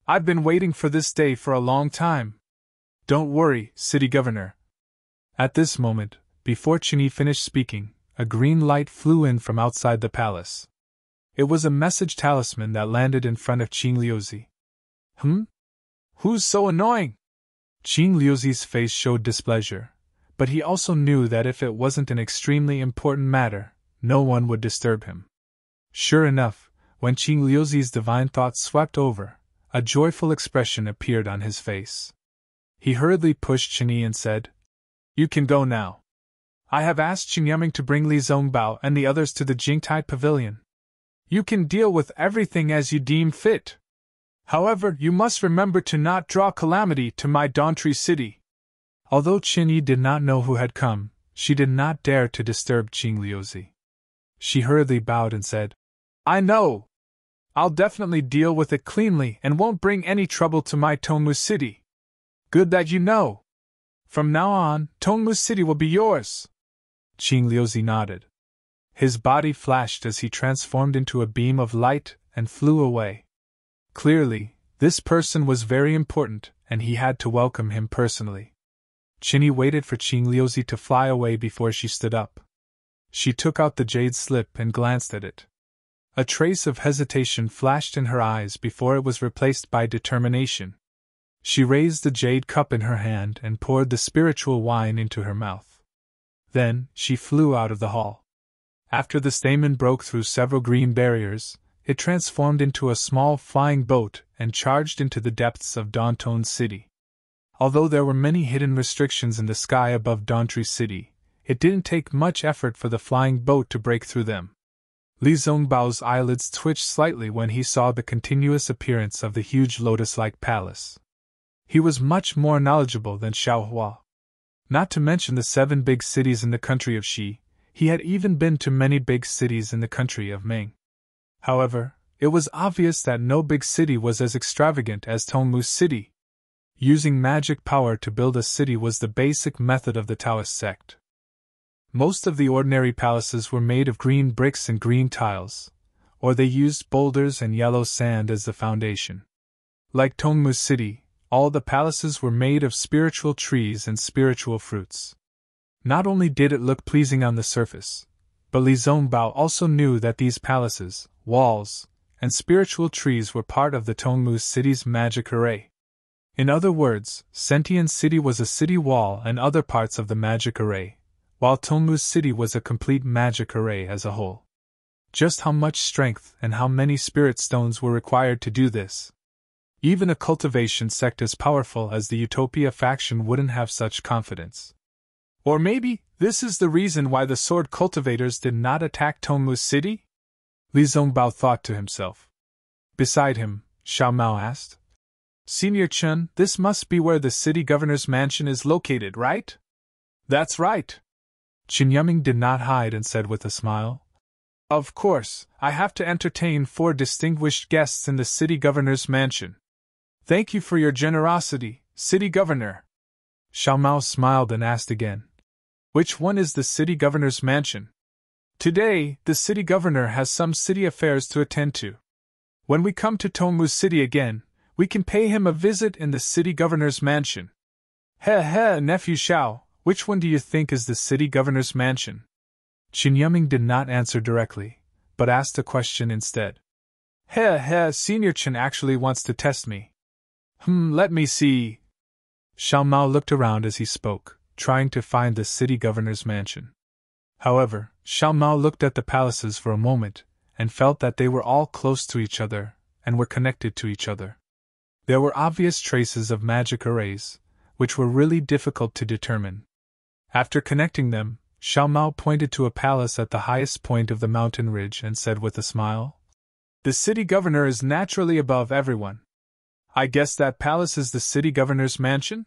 "I've been waiting for this day for a long time. Don't worry, City Governor." At this moment, before Qinyi finished speaking, a green light flew in from outside the palace. It was a message talisman that landed in front of Qingliuzi. Who's so annoying?" Qingliuzi's face showed displeasure, but he also knew that if it wasn't an extremely important matter, no one would disturb him. Sure enough, when Qingliuzi's divine thoughts swept over, a joyful expression appeared on his face. He hurriedly pushed Qinyi and said, "You can go now. I have asked Xingyaming to bring Li Zongbao and the others to the Jingtai Pavilion. You can deal with everything as you deem fit. However, you must remember to not draw calamity to my Dawntree City." Although Qinyi did not know who had come, she did not dare to disturb Qingliuzi. She hurriedly bowed and said, "I know. I'll definitely deal with it cleanly and won't bring any trouble to my Tongmu City." "Good that you know. From now on, Tongmu City will be yours." Qingliuzi nodded. His body flashed as he transformed into a beam of light and flew away. Clearly, this person was very important, and he had to welcome him personally. Qinyi waited for Qingliuzi to fly away before she stood up. She took out the jade slip and glanced at it. A trace of hesitation flashed in her eyes before it was replaced by determination. She raised the jade cup in her hand and poured the spiritual wine into her mouth. Then, she flew out of the hall. After the stamen broke through several green barriers, it transformed into a small flying boat and charged into the depths of Dawnton City. Although there were many hidden restrictions in the sky above Dawntree City, it didn't take much effort for the flying boat to break through them. Li Zongbao's eyelids twitched slightly when he saw the continuous appearance of the huge lotus-like palace. He was much more knowledgeable than Xiaohua. Not to mention the 7 big cities in the country of Xi, He had even been to many big cities in the country of Ming. However, it was obvious that no big city was as extravagant as Tongmu City. Using magic power to build a city was the basic method of the Taoist sect. Most of the ordinary palaces were made of green bricks and green tiles, or they used boulders and yellow sand as the foundation. Like Tongmu City, all the palaces were made of spiritual trees and spiritual fruits. Not only did it look pleasing on the surface, but Li Zongbao also knew that these palaces, walls, and spiritual trees were part of the Tongmu City's magic array. In other words, Sentient City was a city wall and other parts of the magic array, while Tongmu City was a complete magic array as a whole. Just how much strength and how many spirit stones were required to do this? Even a cultivation sect as powerful as the Utopia faction wouldn't have such confidence. Or maybe, this is the reason why the sword cultivators did not attack Tongmu City? Li Zongbao thought to himself. Beside him, Xiao Mao asked, Senior Chen, this must be where the city governor's mansion is located, right? That's right. Qin Yiming did not hide and said with a smile. Of course, I have to entertain 4 distinguished guests in the city governor's mansion. Thank you for your generosity, city governor. Xiao Mao smiled and asked again. Which one is the city governor's mansion? Today, the city governor has some city affairs to attend to. When we come to Tongmu City again, we can pay him a visit in the city governor's mansion. He, nephew Xiao, which one do you think is the city governor's mansion? Qin Yiming did not answer directly, but asked a question instead. Senior Chen actually wants to test me. Let me see. Xiao Mao looked around as he spoke, trying to find the city governor's mansion. However, Xiao Mao looked at the palaces for a moment, and felt that they were all close to each other, and were connected to each other. There were obvious traces of magic arrays, which were really difficult to determine. After connecting them, Xiao Mao pointed to a palace at the highest point of the mountain ridge and said with a smile, The city governor is naturally above everyone. I guess that palace is the city governor's mansion?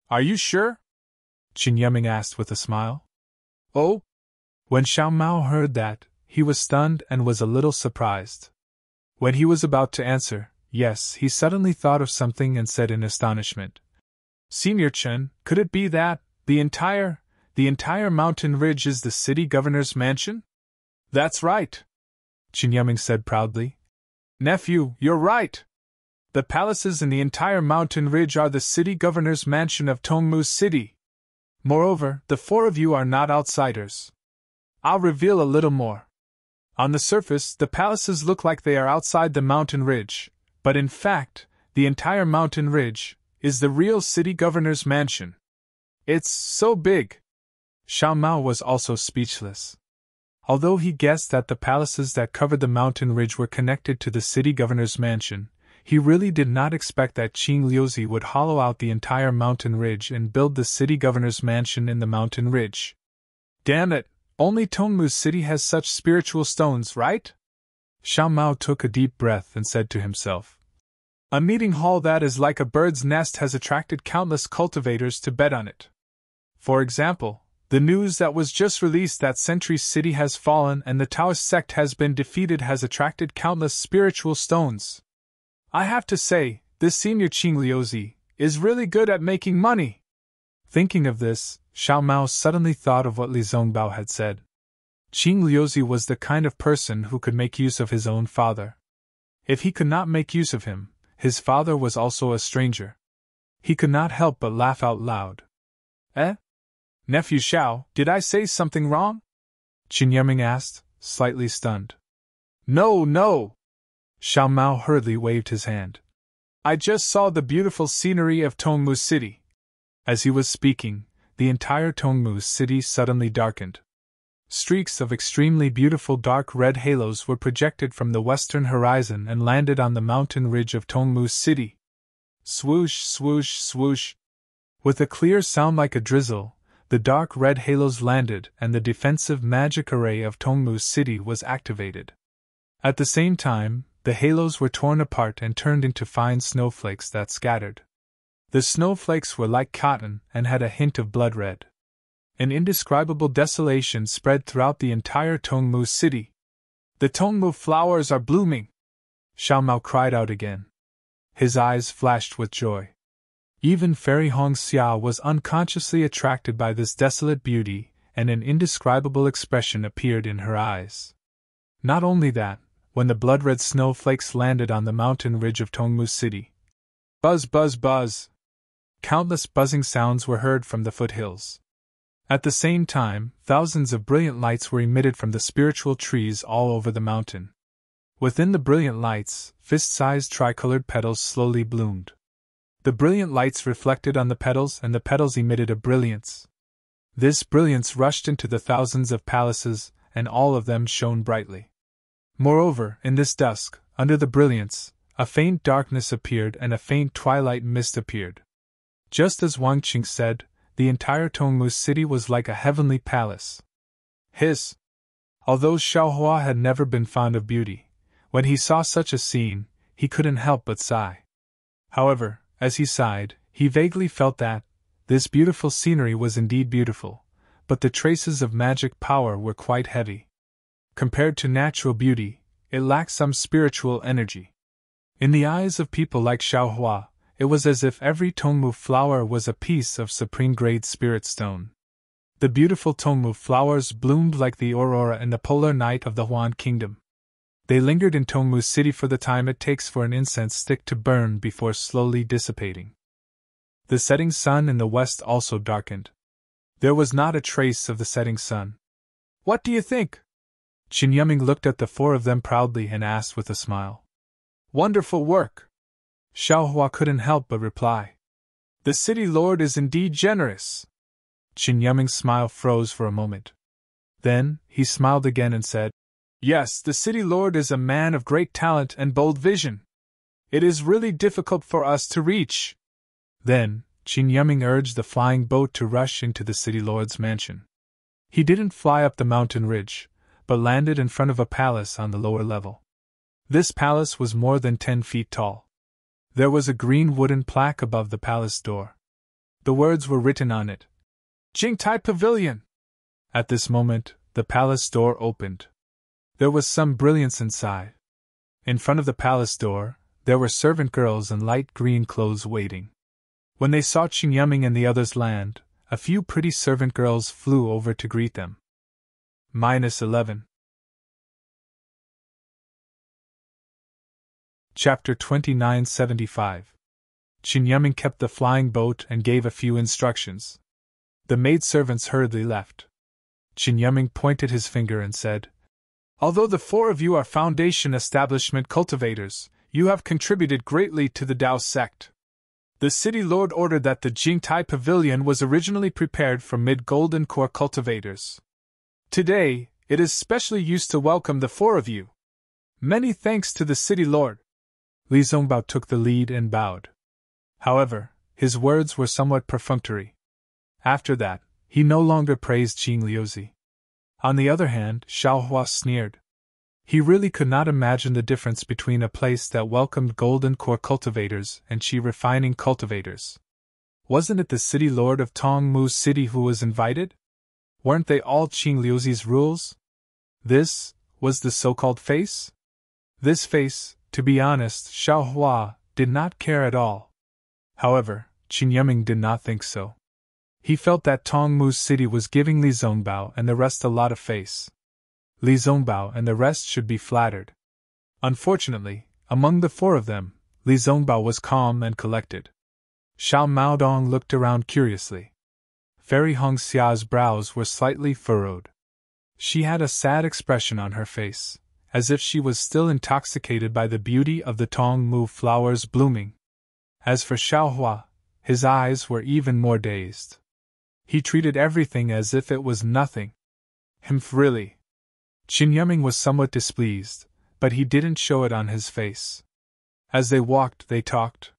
Are you sure? Qin Yiming asked with a smile. Oh? When Xiao Mao heard that, he was stunned and was a little surprised. When he was about to answer, yes, he suddenly thought of something and said in astonishment, Senior Chen, could it be that, the entire mountain ridge is the city governor's mansion? That's right, Qin Yiming said proudly. Nephew, you're right. The palaces in the entire mountain ridge are the city governor's mansion of Tongmu City. Moreover, the 4 of you are not outsiders. I'll reveal a little more. On the surface, the palaces look like they are outside the mountain ridge, but in fact, the entire mountain ridge is the real city governor's mansion. It's so big. Xiao Mao was also speechless. Although he guessed that the palaces that covered the mountain ridge were connected to the city governor's mansion, he really did not expect that Qing Liuzi would hollow out the entire mountain ridge and build the city governor's mansion in the mountain ridge. Damn it, only Tongmu City has such spiritual stones, right? Xiao Mao took a deep breath and said to himself, A meeting hall that is like a bird's nest has attracted countless cultivators to bet on it. For example, the news that was just released that Century City has fallen and the Taoist sect has been defeated has attracted countless spiritual stones. I have to say, this senior Qing Liuzi is really good at making money. Thinking of this, Xiao Mao suddenly thought of what Li Zongbao had said. Qing Liuzi was the kind of person who could make use of his own father. If he could not make use of him, his father was also a stranger. He could not help but laugh out loud. Nephew Xiao, did I say something wrong? Qin Yiming asked, slightly stunned. No. Xiao Mao hurriedly waved his hand. I just saw the beautiful scenery of Tongmu City. As he was speaking, the entire Tongmu City suddenly darkened. Streaks of extremely beautiful dark red halos were projected from the western horizon and landed on the mountain ridge of Tongmu City. Swoosh, swoosh, swoosh. With a clear sound like a drizzle, the dark red halos landed and the defensive magic array of Tongmu City was activated. At the same time, the halos were torn apart and turned into fine snowflakes that scattered. The snowflakes were like cotton and had a hint of blood red. An indescribable desolation spread throughout the entire Tongmu city. The Tongmu flowers are blooming! Xiao Mao cried out again. His eyes flashed with joy. Even Fairy Hongxia was unconsciously attracted by this desolate beauty, and an indescribable expression appeared in her eyes. Not only that, when the blood-red snowflakes landed on the mountain ridge of Tongmu City, buzz, buzz, buzz! Countless buzzing sounds were heard from the foothills. At the same time, thousands of brilliant lights were emitted from the spiritual trees all over the mountain. Within the brilliant lights, fist-sized tricolored petals slowly bloomed. The brilliant lights reflected on the petals, and the petals emitted a brilliance. This brilliance rushed into the thousands of palaces, and all of them shone brightly. Moreover, in this dusk, under the brilliance, a faint darkness appeared and a faint twilight mist appeared. Just as Wang Qing said, the entire Tongmu city was like a heavenly palace. Although Xiaohua had never been fond of beauty, when he saw such a scene, he couldn't help but sigh. However, as he sighed, he vaguely felt that this beautiful scenery was indeed beautiful, but the traces of magic power were quite heavy. Compared to natural beauty, it lacked some spiritual energy. In the eyes of people like Xiaohua, it was as if every Tongmu flower was a piece of supreme-grade spirit stone. The beautiful Tongmu flowers bloomed like the aurora in the polar night of the Huan Kingdom. They lingered in Tongmu City for the time it takes for an incense stick to burn before slowly dissipating. The setting sun in the west also darkened. There was not a trace of the setting sun. "What do you think?" Qin Yiming looked at the four of them proudly and asked with a smile. "Wonderful work!" Xiaohua couldn't help but reply. "The city lord is indeed generous." Qin Yiming's smile froze for a moment. Then, he smiled again and said, "Yes, the city lord is a man of great talent and bold vision. It is really difficult for us to reach." Then, Qin Yiming urged the flying boat to rush into the city lord's mansion. He didn't fly up the mountain ridge, but landed in front of a palace on the lower level. This palace was more than 10 feet tall. There was a green wooden plaque above the palace door. The words were written on it, "Jingtai Pavilion." At this moment, the palace door opened. There was some brilliance inside. In front of the palace door, there were servant girls in light green clothes waiting. When they saw Qin Yiming and the others land, a few pretty servant girls flew over to greet them. -11. Chapter 2975. Qin Yiming kept the flying boat and gave a few instructions. The maidservants hurriedly left. Qin Yiming pointed his finger and said, "Although the four of you are foundation establishment cultivators, you have contributed greatly to the Dao sect. The city lord ordered that the Jingtai Pavilion was originally prepared for mid-golden core cultivators. Today, it is specially used to welcome the four of you. Many thanks to the city lord." Li Zongbao took the lead and bowed. However, his words were somewhat perfunctory. After that, he no longer praised Qing Liuzi. On the other hand, Xiaohua sneered. He really could not imagine the difference between a place that welcomed golden core cultivators and qi refining cultivators. Wasn't it the city lord of Tongmu City who was invited? Weren't they all Qing Liuzi's rules? This was the so-called face? This face, to be honest, Xiaohua did not care at all. However, Qin Yiming did not think so. He felt that Tongmu City was giving Li Zongbao and the rest a lot of face. Li Zongbao and the rest should be flattered. Unfortunately, among the four of them, Li Zongbao was calm and collected. Xiao Maodong looked around curiously. Fairy Hongxia's brows were slightly furrowed. She had a sad expression on her face, as if she was still intoxicated by the beauty of the Tongmu flowers blooming. As for Xiaohua, his eyes were even more dazed. He treated everything as if it was nothing. Really. Qin Yiming was somewhat displeased, but he didn't show it on his face. As they walked, they talked.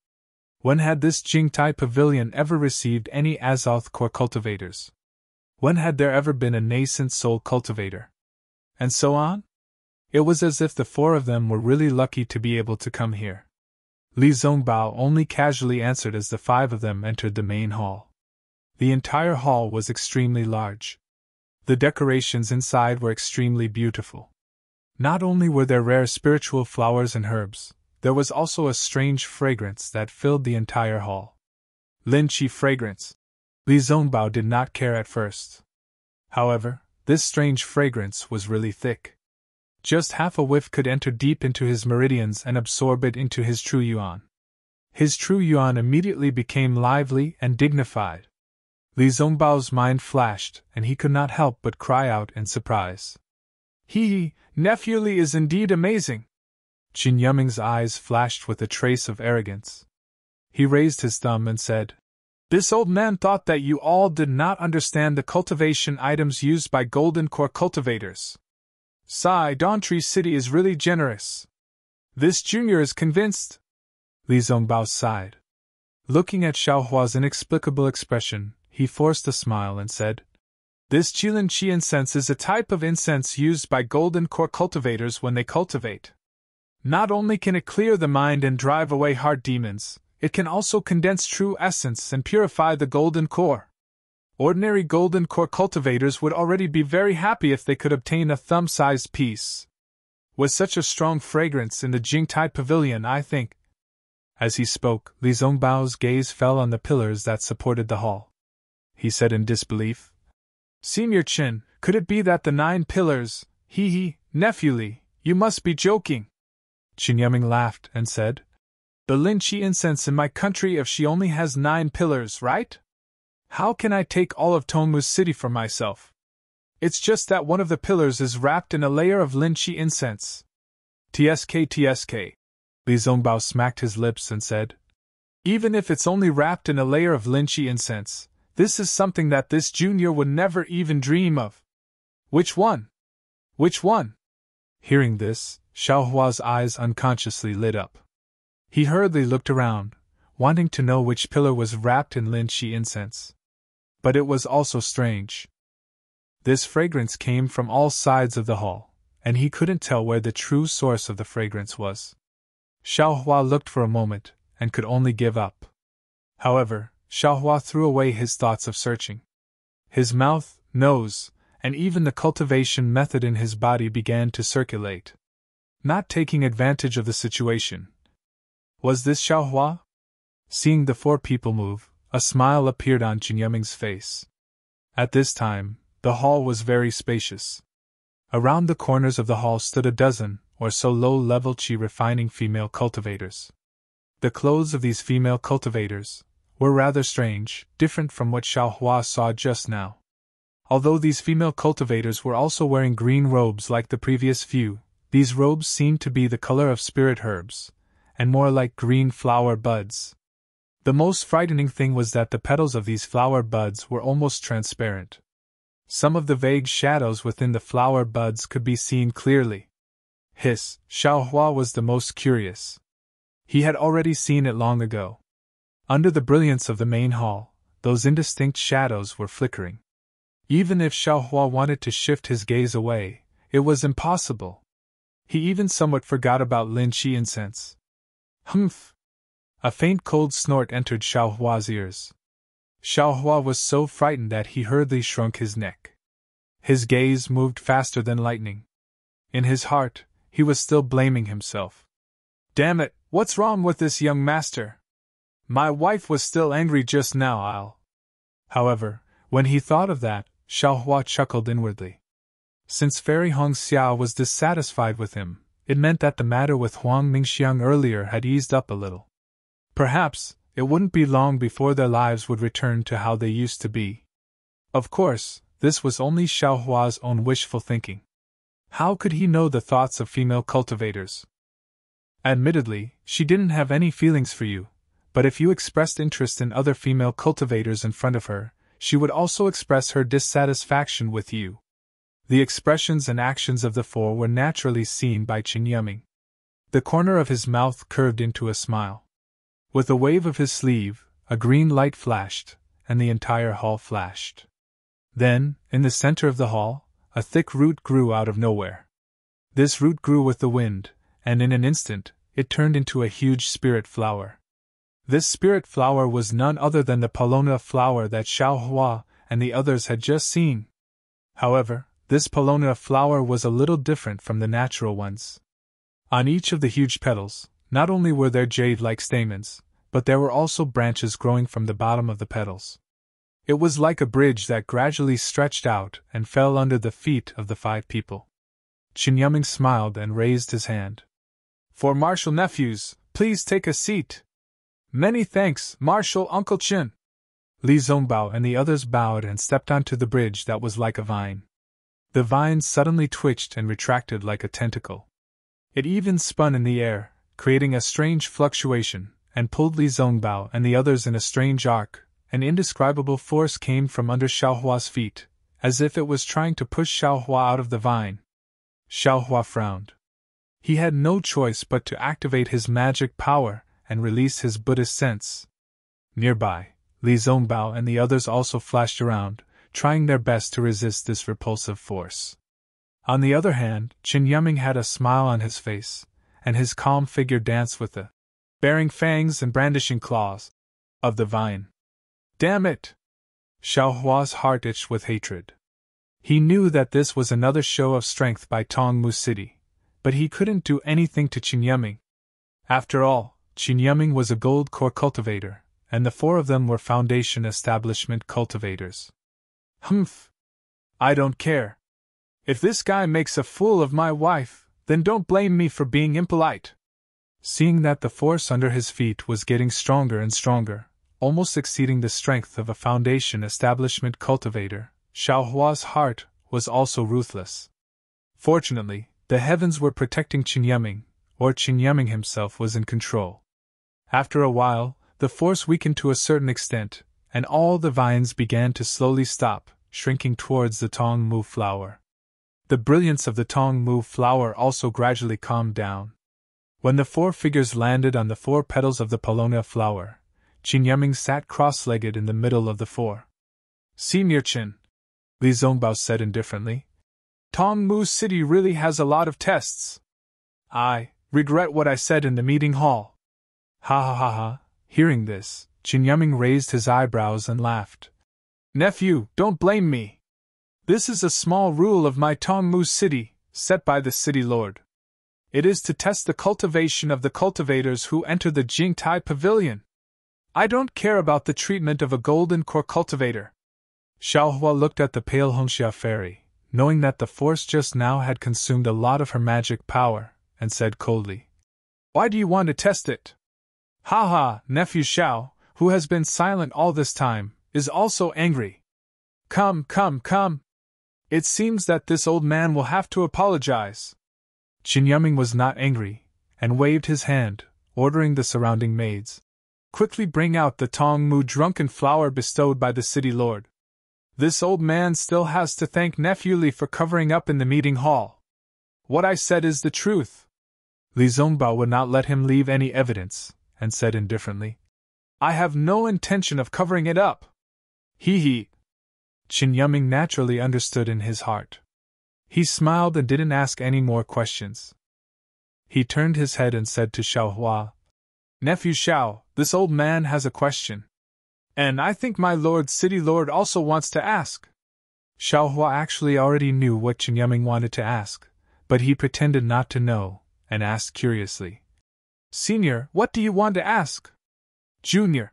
When had this Jingtai Pavilion ever received any Azoth core cultivators? When had there ever been a nascent soul cultivator? And so on? It was as if the four of them were really lucky to be able to come here. Li Zongbao only casually answered as the five of them entered the main hall. The entire hall was extremely large. The decorations inside were extremely beautiful. Not only were there rare spiritual flowers and herbs, there was also a strange fragrance that filled the entire hall. Lychee fragrance. Li Zongbao did not care at first. However, this strange fragrance was really thick. Just half a whiff could enter deep into his meridians and absorb it into his true yuan. His true yuan immediately became lively and dignified. Li Zongbao's mind flashed, and he could not help but cry out in surprise. He, nephew Li is indeed amazing. Qin Yuming's eyes flashed with a trace of arrogance. He raised his thumb and said, This old man thought that you all did not understand the cultivation items used by golden core cultivators. Sai Dawntree City is really generous. This junior is convinced. Li Zongbao sighed. Looking at Xiaohua's inexplicable expression, he forced a smile and said, This Qilin Qi incense is a type of incense used by golden core cultivators when they cultivate. Not only can it clear the mind and drive away heart demons, it can also condense true essence and purify the golden core. Ordinary golden core cultivators would already be very happy if they could obtain a thumb-sized piece. With such a strong fragrance in the Jingtai Pavilion, I think. As he spoke, Li Zongbao's gaze fell on the pillars that supported the hall. He said in disbelief, Senior Qin, could it be that the 9 pillars, nephew Li, you must be joking. Qin Yuming laughed and said, The Lychee incense in my country if she only has 9 pillars, right? How can I take all of Tongmu City for myself? It's just that one of the pillars is wrapped in a layer of Lychee incense. TSK. Li Zongbao smacked his lips and said, Even if it's only wrapped in a layer of Lychee incense, this is something that this junior would never even dream of. Which one? Which one? Hearing this, Xiaohua's eyes unconsciously lit up. He hurriedly looked around, wanting to know which pillar was wrapped in Lychee incense. But it was also strange. This fragrance came from all sides of the hall, and he couldn't tell where the true source of the fragrance was. Xiaohua looked for a moment, and could only give up. However, Xiaohua threw away his thoughts of searching. His mouth, nose, and even the cultivation method in his body began to circulate. Not taking advantage of the situation. Was this Xiaohua? Seeing the 4 people move, a smile appeared on Qin Yuming's face. At this time, the hall was very spacious. Around the corners of the hall stood a dozen or so low-level qi refining female cultivators. The clothes of these female cultivators were rather strange, different from what Xiaohua saw just now. Although these female cultivators were also wearing green robes like the previous few, these robes seemed to be the color of spirit herbs, and more like green flower buds. The most frightening thing was that the petals of these flower buds were almost transparent. Some of the vague shadows within the flower buds could be seen clearly. Xiaohua was the most curious. He had already seen it long ago. Under the brilliance of the main hall, those indistinct shadows were flickering. Even if Xiaohua wanted to shift his gaze away, it was impossible. He even somewhat forgot about Lychee incense. Humph! A faint cold snort entered Xiaohua's ears. Xiaohua was so frightened that he hurriedly shrunk his neck. His gaze moved faster than lightning. In his heart, he was still blaming himself. Damn it, what's wrong with this young master? My wife was still angry just now, However, when he thought of that, Xiaohua chuckled inwardly. Since Fairy Hong Xiao was dissatisfied with him, it meant that the matter with Huang Mingxiang earlier had eased up a little. Perhaps, it wouldn't be long before their lives would return to how they used to be. Of course, this was only Xiaohua's own wishful thinking. How could he know the thoughts of female cultivators? Admittedly, she didn't have any feelings for you, but if you expressed interest in other female cultivators in front of her, she would also express her dissatisfaction with you. The expressions and actions of the 4 were naturally seen by Qin Yuming. The corner of his mouth curved into a smile. With a wave of his sleeve, a green light flashed, and the entire hall flashed. Then, in the center of the hall, a thick root grew out of nowhere. This root grew with the wind, and in an instant, it turned into a huge spirit flower. This spirit flower was none other than the Paulownia flower that Xiao Hua and the others had just seen. However, this Paulownia flower was a little different from the natural ones. On each of the huge petals, not only were there jade-like stamens, but there were also branches growing from the bottom of the petals. It was like a bridge that gradually stretched out and fell under the feet of the 5 people. Qin Yiming smiled and raised his hand. "For Martial nephews, please take a seat." "Many thanks, Martial Uncle Qin." Li Zongbao and the others bowed and stepped onto the bridge that was like a vine. The vine suddenly twitched and retracted like a tentacle. It even spun in the air, creating a strange fluctuation, and pulled Li Zongbao and the others in a strange arc. An indescribable force came from under Xiao Hua's feet, as if it was trying to push Xiao Hua out of the vine. Xiao Hua frowned. He had no choice but to activate his magic power and release his Buddhist sense. Nearby, Li Zongbao and the others also flashed around, trying their best to resist this repulsive force. On the other hand, Qin Yiming had a smile on his face, and his calm figure danced with the bearing fangs and brandishing claws of the vine. Damn it! Xiao Hua's heart itched with hatred. He knew that this was another show of strength by Tongmu City, but he couldn't do anything to Qin Yiming. After all, Qin Yiming was a gold core cultivator, and the 4 of them were foundation establishment cultivators. Humph! I don't care. If this guy makes a fool of my wife, then don't blame me for being impolite. Seeing that the force under his feet was getting stronger and stronger, almost exceeding the strength of a foundation establishment cultivator, Xiao Hua's heart was also ruthless. Fortunately, the heavens were protecting Qin Yiming, or Qin Yiming himself was in control. After a while, the force weakened to a certain extent, and all the vines began to slowly stop, shrinking towards the Tongmu flower. The brilliance of the Tongmu flower also gradually calmed down. When the 4 figures landed on the 4 petals of the Paulownia flower, Qin Yiming sat cross-legged in the middle of the 4. "Senior Qin," Li Zongbao said indifferently, "Tongmu City really has a lot of tests. I regret what I said in the meeting hall." Ha ha ha ha. Hearing this, Qin Yiming raised his eyebrows and laughed. "Nephew, don't blame me. This is a small rule of my Tongmu City, set by the city lord. It is to test the cultivation of the cultivators who enter the Jingtai Pavilion. I don't care about the treatment of a golden core cultivator." Xiao Hua looked at the pale Hongxia fairy, knowing that the force just now had consumed a lot of her magic power, and said coldly, "Why do you want to test it?" "Ha ha, nephew Xiao, who has been silent all this time, is also angry. Come, come, come. It seems that this old man will have to apologize." Qin Yiming was not angry, and waved his hand, ordering the surrounding maids, "Quickly bring out the Tongmu drunken flower bestowed by the city lord. This old man still has to thank nephew Li for covering up in the meeting hall. What I said is the truth." Li Zongbao would not let him leave any evidence, and said indifferently, "I have no intention of covering it up." Hee hee. Qin Yiming naturally understood in his heart. He smiled and didn't ask any more questions. He turned his head and said to Xiao Hua, "Nephew Xiao, this old man has a question. And I think my lord city lord also wants to ask." Xiao Hua actually already knew what Qin Yiming wanted to ask, but he pretended not to know, and asked curiously, "Senior, what do you want to ask?" "Junior."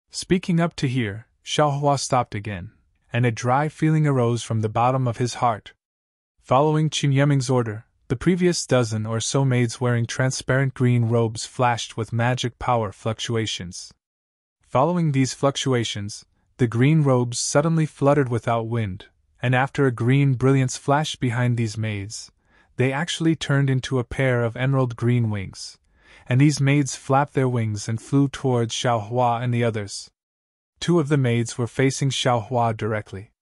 Speaking up to hear, Xiao Hua stopped again, and a dry feeling arose from the bottom of his heart. Following Qin Yiming's order, the previous dozen or so maids wearing transparent green robes flashed with magic power fluctuations. Following these fluctuations, the green robes suddenly fluttered without wind, and after a green brilliance flashed behind these maids, they actually turned into a pair of emerald green wings, and these maids flapped their wings and flew towards Xiao Hua and the others. 2 of the maids were facing Xiao Hua directly.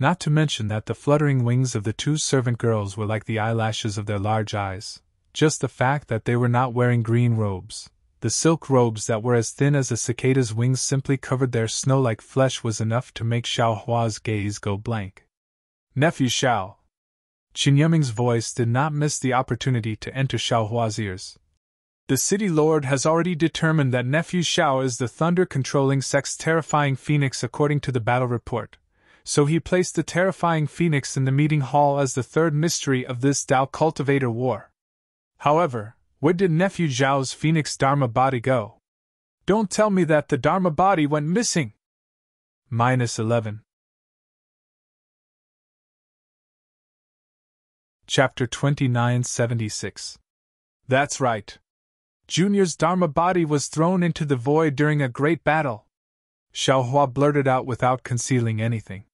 Not to mention that the fluttering wings of the 2 servant girls were like the eyelashes of their large eyes. Just the fact that they were not wearing green robes, the silk robes that were as thin as a cicada's wings simply covered their snow-like flesh, was enough to make Xiao Hua's gaze go blank. "Nephew Xiao." Qin Yiming's voice did not miss the opportunity to enter Xiao Hua's ears. The city lord has already determined that nephew Xiao is the thunder-controlling sex-terrifying phoenix according to the battle report, so he placed the terrifying phoenix in the meeting hall as the third mystery of this Dao cultivator war. However, where did nephew Zhao's phoenix Dharma body go? Don't tell me that the Dharma body went missing! -11. Chapter 2976. That's right. Junior's Dharma body was thrown into the void during a great battle. Xiaohua blurted out without concealing anything.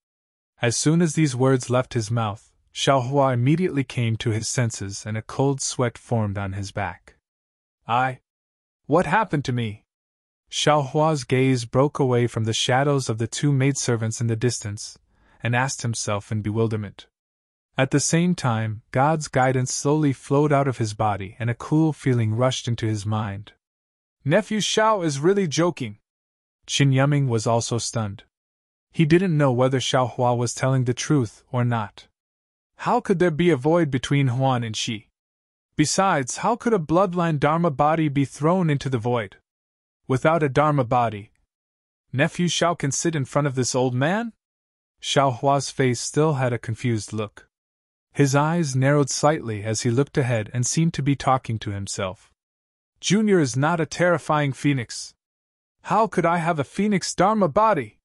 As soon as these words left his mouth, Xiaohua immediately came to his senses and a cold sweat formed on his back. What happened to me? Xiaohua's gaze broke away from the shadows of the two maidservants in the distance, and asked himself in bewilderment. At the same time, God's guidance slowly flowed out of his body and a cool feeling rushed into his mind. Nephew Xiao is really joking. Qin Yiming was also stunned. He didn't know whether Xiaohua was telling the truth or not. How could there be a void between Huan and Xi? Besides, how could a bloodline Dharma body be thrown into the void? Without a Dharma body, nephew Xiao can sit in front of this old man? Xiaohua's face still had a confused look. His eyes narrowed slightly as he looked ahead and seemed to be talking to himself. Junior is not a terrifying phoenix. How could I have a phoenix Dharma body?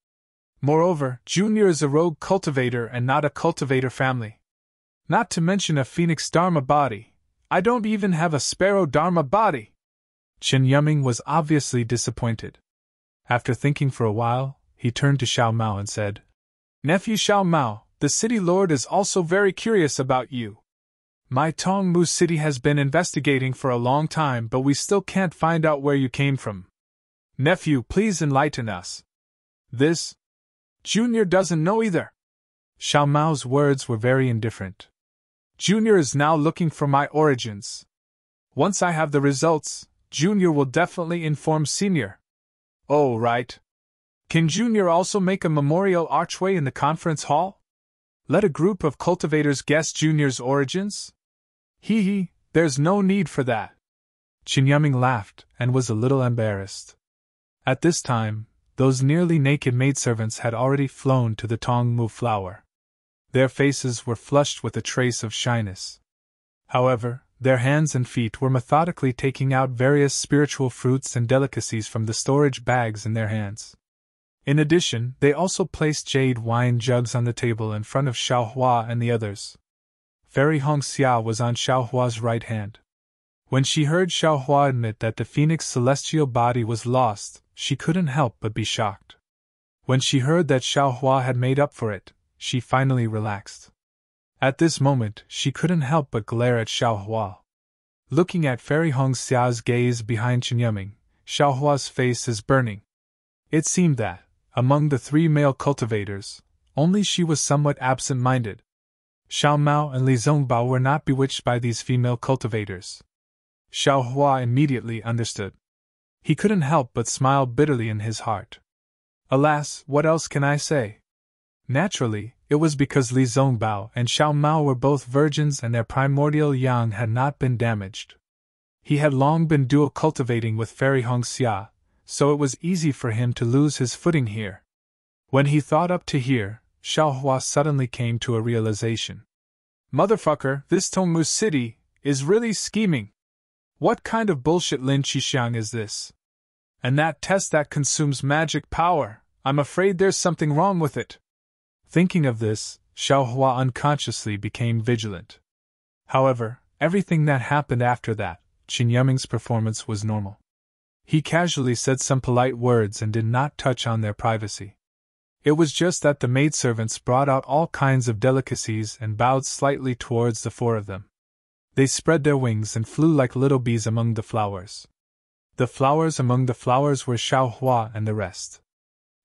Moreover, Junior is a rogue cultivator and not a cultivator family. Not to mention a phoenix Dharma body, I don't even have a sparrow Dharma body. Qin Yiming was obviously disappointed. After thinking for a while, he turned to Xiao Mao and said, Nephew Xiao Mao, the city lord is also very curious about you. My Tongmu city has been investigating for a long time, but we still can't find out where you came from. Nephew, please enlighten us. This? Junior doesn't know either. Xiao Mao's words were very indifferent. Junior is now looking for my origins. Once I have the results, Junior will definitely inform Senior. Oh, right. Can Junior also make a memorial archway in the conference hall? Let a group of cultivators guess Junior's origins? Hee, there's no need for that. Qin Yiming laughed and was a little embarrassed. At this time, those nearly naked maidservants had already flown to the Tongmu flower. Their faces were flushed with a trace of shyness. However, their hands and feet were methodically taking out various spiritual fruits and delicacies from the storage bags in their hands. In addition, they also placed jade wine jugs on the table in front of Xiaohua and the others. Fairy Hongxia was on Xiaohua's right hand. When she heard Xiaohua admit that the phoenix celestial body was lost, she couldn't help but be shocked. When she heard that Xiaohua had made up for it, she finally relaxed. At this moment, she couldn't help but glare at Xiaohua. Looking at Fairy Hongxia's gaze behind Qin Yiming, Xiaohua's face is burning. It seemed that, among the three male cultivators, only she was somewhat absent-minded. Xiao Mao and Li Zongbao were not bewitched by these female cultivators. Xiaohua immediately understood. He couldn't help but smile bitterly in his heart. Alas, what else can I say? Naturally, it was because Li Zongbao and Xiao Mao were both virgins and their primordial yang had not been damaged. He had long been dual cultivating with Fairy Hongxia, so it was easy for him to lose his footing here. When he thought up to here, Xiaohua suddenly came to a realization. Motherfucker, this Tongmu city is really scheming. What kind of bullshit Lin Qixiang is this? And that test that consumes magic power, I'm afraid there's something wrong with it. Thinking of this, Xiaohua unconsciously became vigilant. However, everything that happened after that, Qin Yiming's performance was normal. He casually said some polite words and did not touch on their privacy. It was just that the maidservants brought out all kinds of delicacies and bowed slightly towards the four of them. They spread their wings and flew like little bees among the flowers. The flowers among the flowers were Xiaohua and the rest.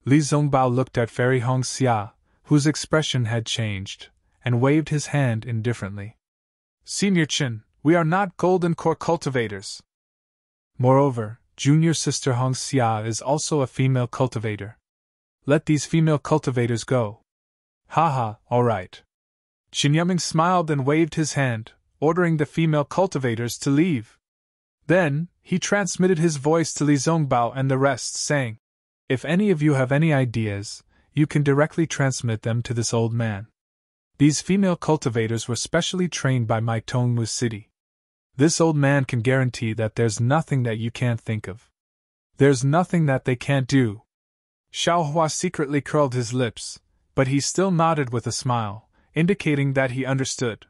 Li Zongbao looked at Fairy Hongxia, whose expression had changed, and waved his hand indifferently. Senior Qin, we are not golden core cultivators. Moreover, junior sister Hongxia is also a female cultivator. Let these female cultivators go. Haha, all right. Qin Yiming smiled and waved his hand, ordering the female cultivators to leave. Then, he transmitted his voice to Li Zongbao and the rest, saying, "If any of you have any ideas, you can directly transmit them to this old man. These female cultivators were specially trained by my Tongmu City. This old man can guarantee that there's nothing that you can't think of. There's nothing that they can't do." Xiaohua secretly curled his lips, but he still nodded with a smile, indicating that he understood.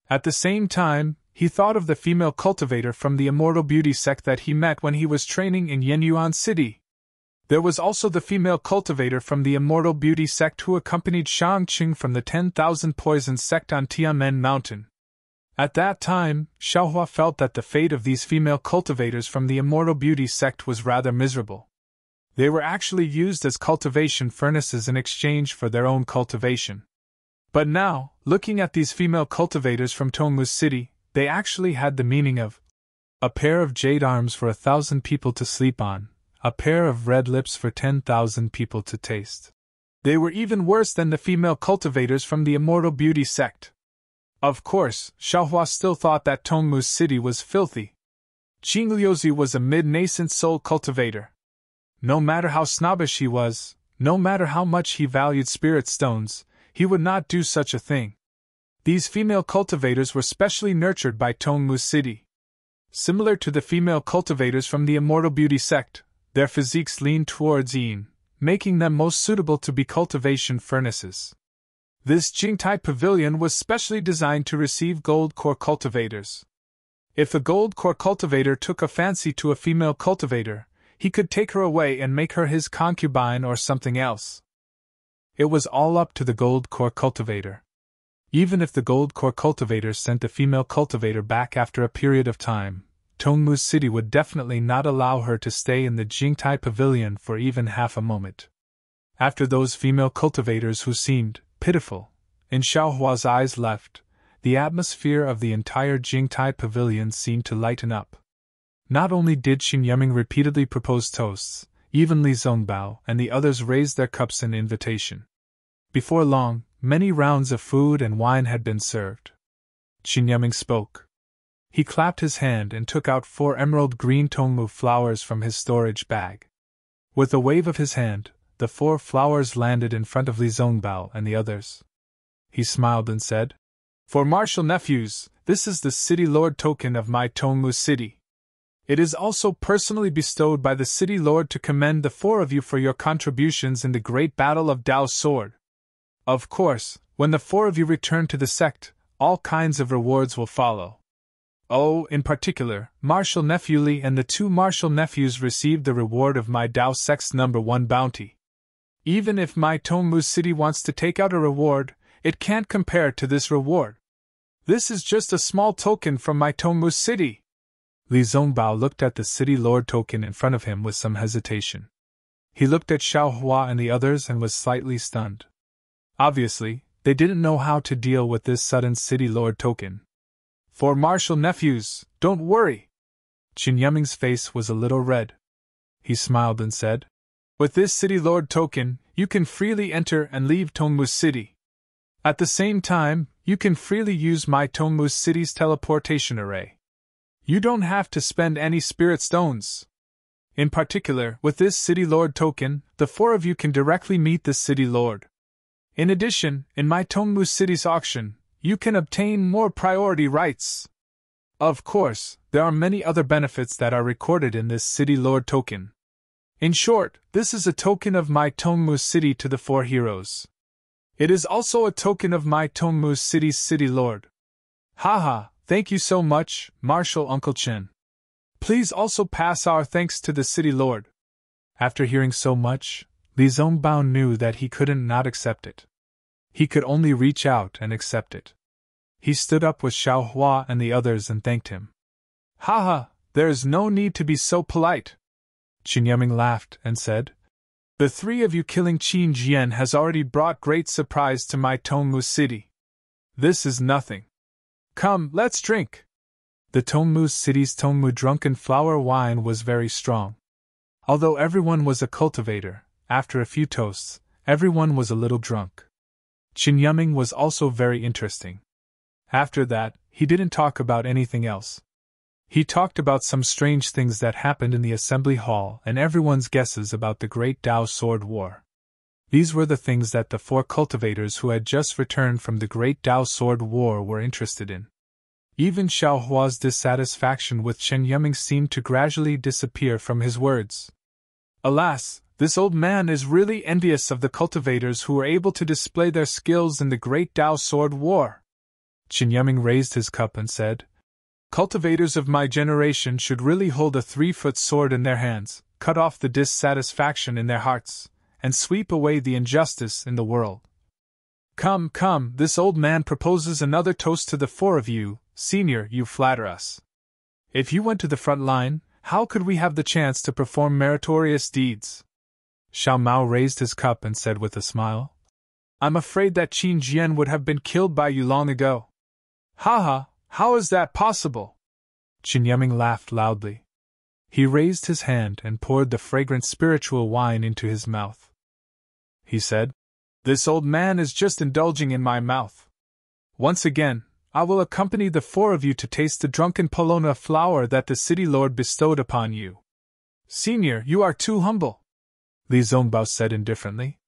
At the same time, he thought of the female cultivator from the Immortal Beauty sect that he met when he was training in Yenyuan City. There was also the female cultivator from the Immortal Beauty sect who accompanied Shangqing from the 10,000 Poison sect on Tianmen Mountain. At that time, Xiaohua felt that the fate of these female cultivators from the Immortal Beauty sect was rather miserable. They were actually used as cultivation furnaces in exchange for their own cultivation. But now, looking at these female cultivators from Tongmu City, they actually had the meaning of a pair of jade arms for 1,000 people to sleep on, a pair of red lips for 10,000 people to taste. They were even worse than the female cultivators from the Immortal Beauty sect. Of course, Xiaohua still thought that Tongmu City was filthy. Qing Liuzi was a mid-nascent soul cultivator. No matter how snobbish he was, no matter how much he valued spirit stones, he would not do such a thing. These female cultivators were specially nurtured by Tongmu City. Similar to the female cultivators from the Immortal Beauty sect, their physiques leaned towards yin, making them most suitable to be cultivation furnaces. This Jingtai Pavilion was specially designed to receive gold core cultivators. If a gold core cultivator took a fancy to a female cultivator, he could take her away and make her his concubine or something else. It was all up to the gold core cultivator. Even if the gold core cultivator sent the female cultivator back after a period of time, Tongmu City would definitely not allow her to stay in the Jingtai Pavilion for even half a moment. After those female cultivators who seemed pitiful, in Xiaohua's eyes left, the atmosphere of the entire Jingtai Pavilion seemed to lighten up. Not only did Qin Yiming repeatedly propose toasts, even Li Zongbao and the others raised their cups in invitation. Before long, many rounds of food and wine had been served. Qin Yiming spoke. He clapped his hand and took out 4 emerald green tongmu flowers from his storage bag. With a wave of his hand, the 4 flowers landed in front of Li Zongbao and the others. He smiled and said, "For martial nephews, this is the City Lord token of my Tongmu City. It is also personally bestowed by the City Lord to commend the 4 of you for your contributions in the great battle of Dao's sword. Of course, when the 4 of you return to the sect, all kinds of rewards will follow. Oh, in particular, Martial Nephew Li and the 2 Martial Nephews received the reward of my Dao Sect's #1 bounty. Even if my Tongmu City wants to take out a reward, it can't compare to this reward. This is just a small token from my Tongmu City." Li Zongbao looked at the City Lord token in front of him with some hesitation. He looked at Xiaohua and the others and was slightly stunned. Obviously, they didn't know how to deal with this sudden City Lord token. "For martial nephews, don't worry." Qin Yiming's face was a little red. He smiled and said, "With this City Lord token, you can freely enter and leave Tongmu City. At the same time, you can freely use my Tongmu City's teleportation array. You don't have to spend any spirit stones. In particular, with this City Lord token, the 4 of you can directly meet the City Lord. In addition, in my Tongmu City's auction, you can obtain more priority rights. Of course, there are many other benefits that are recorded in this City Lord token. In short, this is a token of my Tongmu City to the 4 heroes. It is also a token of my Tongmu City's City Lord. Haha, thank you so much, Martial Uncle Chen. Please also pass our thanks to the City Lord." After hearing so much, Li Zongbao knew that he couldn't not accept it. He could only reach out and accept it. He stood up with Xiaohua and the others and thanked him. "Haha, there is no need to be so polite." Qin Yiming laughed and said, "The 3 of you killing Qin Jian has already brought great surprise to my Tongmu City. This is nothing. Come, let's drink." The Tongmu City's Tongmu drunken flower wine was very strong. Although everyone was a cultivator, after a few toasts, everyone was a little drunk. Qin Yiming was also very interesting. After that, he didn't talk about anything else. He talked about some strange things that happened in the assembly hall and everyone's guesses about the Great Tao Sword War. These were the things that the 4 cultivators who had just returned from the Great Tao Sword War were interested in. Even Xiao Hua's dissatisfaction with Chen Yuming seemed to gradually disappear from his words. Alas, this old man is really envious of the cultivators who were able to display their skills in the Great Tao Sword War. Chen Yuming raised his cup and said, "Cultivators of my generation should really hold a 3-foot sword in their hands, cut off the dissatisfaction in their hearts, and sweep away the injustice in the world. Come, come, this old man proposes another toast to the 4 of you. Senior, you flatter us. If you went to the front line, how could we have the chance to perform meritorious deeds?" Xiao Mao raised his cup and said with a smile, "I'm afraid that Qin Jian would have been killed by you long ago." "Ha ha, how is that possible?" Qin Yuming laughed loudly. He raised his hand and poured the fragrant spiritual wine into his mouth. He said, "This old man is just indulging in my mouth. Once again, I will accompany the 4 of you to taste the drunken Polona flower that the city lord bestowed upon you." "Senior, you are too humble," Li Zongbao said indifferently.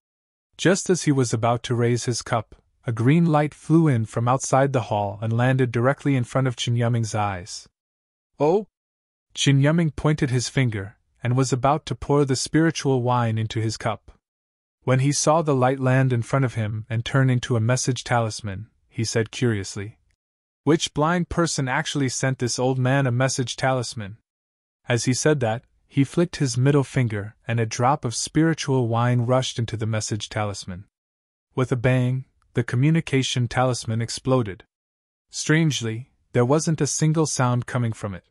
Just as he was about to raise his cup, a green light flew in from outside the hall and landed directly in front of Qin Yuming's eyes. "Oh!" Qin Yuming pointed his finger, and was about to pour the spiritual wine into his cup. When he saw the light land in front of him and turn into a message talisman, he said curiously, "Which blind person actually sent this old man a message talisman?" As he said that, he flicked his middle finger and a drop of spiritual wine rushed into the message talisman. With a bang, the communication talisman exploded. Strangely, there wasn't a single sound coming from it.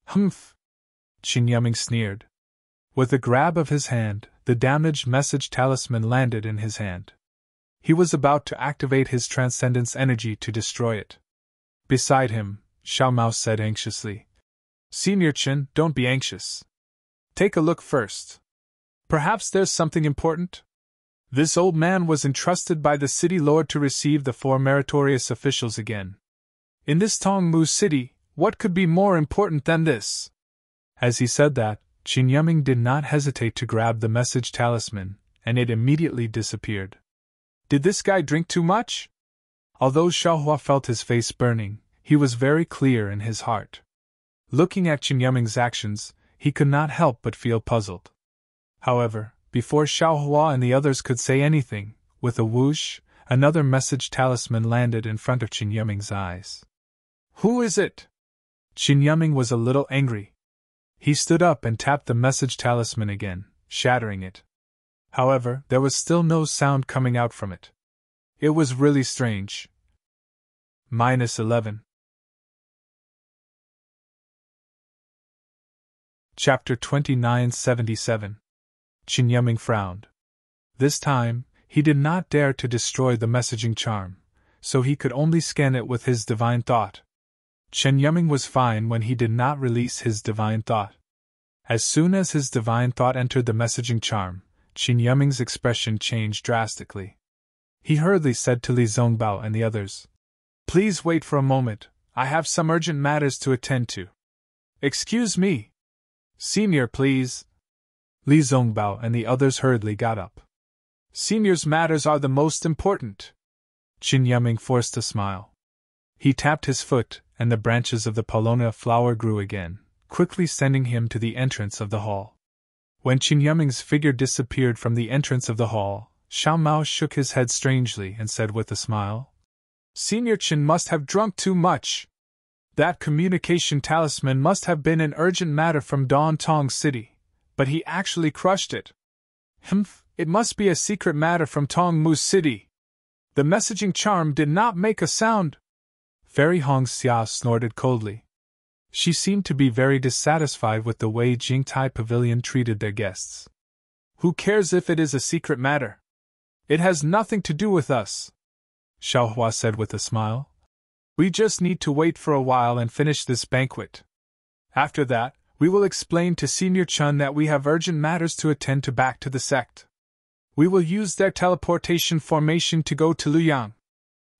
"Humph!" Qin Yuming sneered. With a grab of his hand, the damaged message talisman landed in his hand. He was about to activate his transcendence energy to destroy it. Beside him, Xiao Mao said anxiously, "Senior Qin, don't be anxious. Take a look first. Perhaps there's something important?" This old man was entrusted by the city lord to receive the 4 meritorious officials again. In this Tongmu city, what could be more important than this? As he said that, Qin Yuming did not hesitate to grab the message talisman, and it immediately disappeared. Did this guy drink too much? Although Xiaohua felt his face burning, he was very clear in his heart. Looking at Qin Yuming's actions, he could not help but feel puzzled. However, before Xiaohua and the others could say anything, with a whoosh, another message talisman landed in front of Qin Yuming's eyes. "Who is it?" Qin Yuming was a little angry. He stood up and tapped the message talisman again, shattering it. However, there was still no sound coming out from it. It was really strange. -11. Chapter 2977. Qin Yuming frowned. This time, he did not dare to destroy the messaging charm, so he could only scan it with his divine thought. Qin Yuming was fine when he did not release his divine thought. As soon as his divine thought entered the messaging charm, Qin Yuming's expression changed drastically. He hurriedly said to Li Zongbao and the others, "Please wait for a moment, I have some urgent matters to attend to." "Excuse me." "Senior, please." Li Zongbao and the others hurriedly got up. "Senior's matters are the most important." Qin Yuming forced a smile. He tapped his foot, and the branches of the Polona flower grew again, quickly sending him to the entrance of the hall. When Qin Yuming's figure disappeared from the entrance of the hall, Xiao Mao shook his head strangely and said with a smile, "Senior Qin must have drunk too much. That communication talisman must have been an urgent matter from Dawn Tong City, but he actually crushed it. It must be a secret matter from Tongmu City. The messaging charm did not make a sound." Fairy Hong Xia snorted coldly. She seemed to be very dissatisfied with the way Jingtai Pavilion treated their guests. "Who cares if it is a secret matter? It has nothing to do with us," Xiaohua said with a smile. "We just need to wait for a while and finish this banquet. After that, we will explain to Senior Chun that we have urgent matters to attend to back to the sect. We will use their teleportation formation to go to Luyang."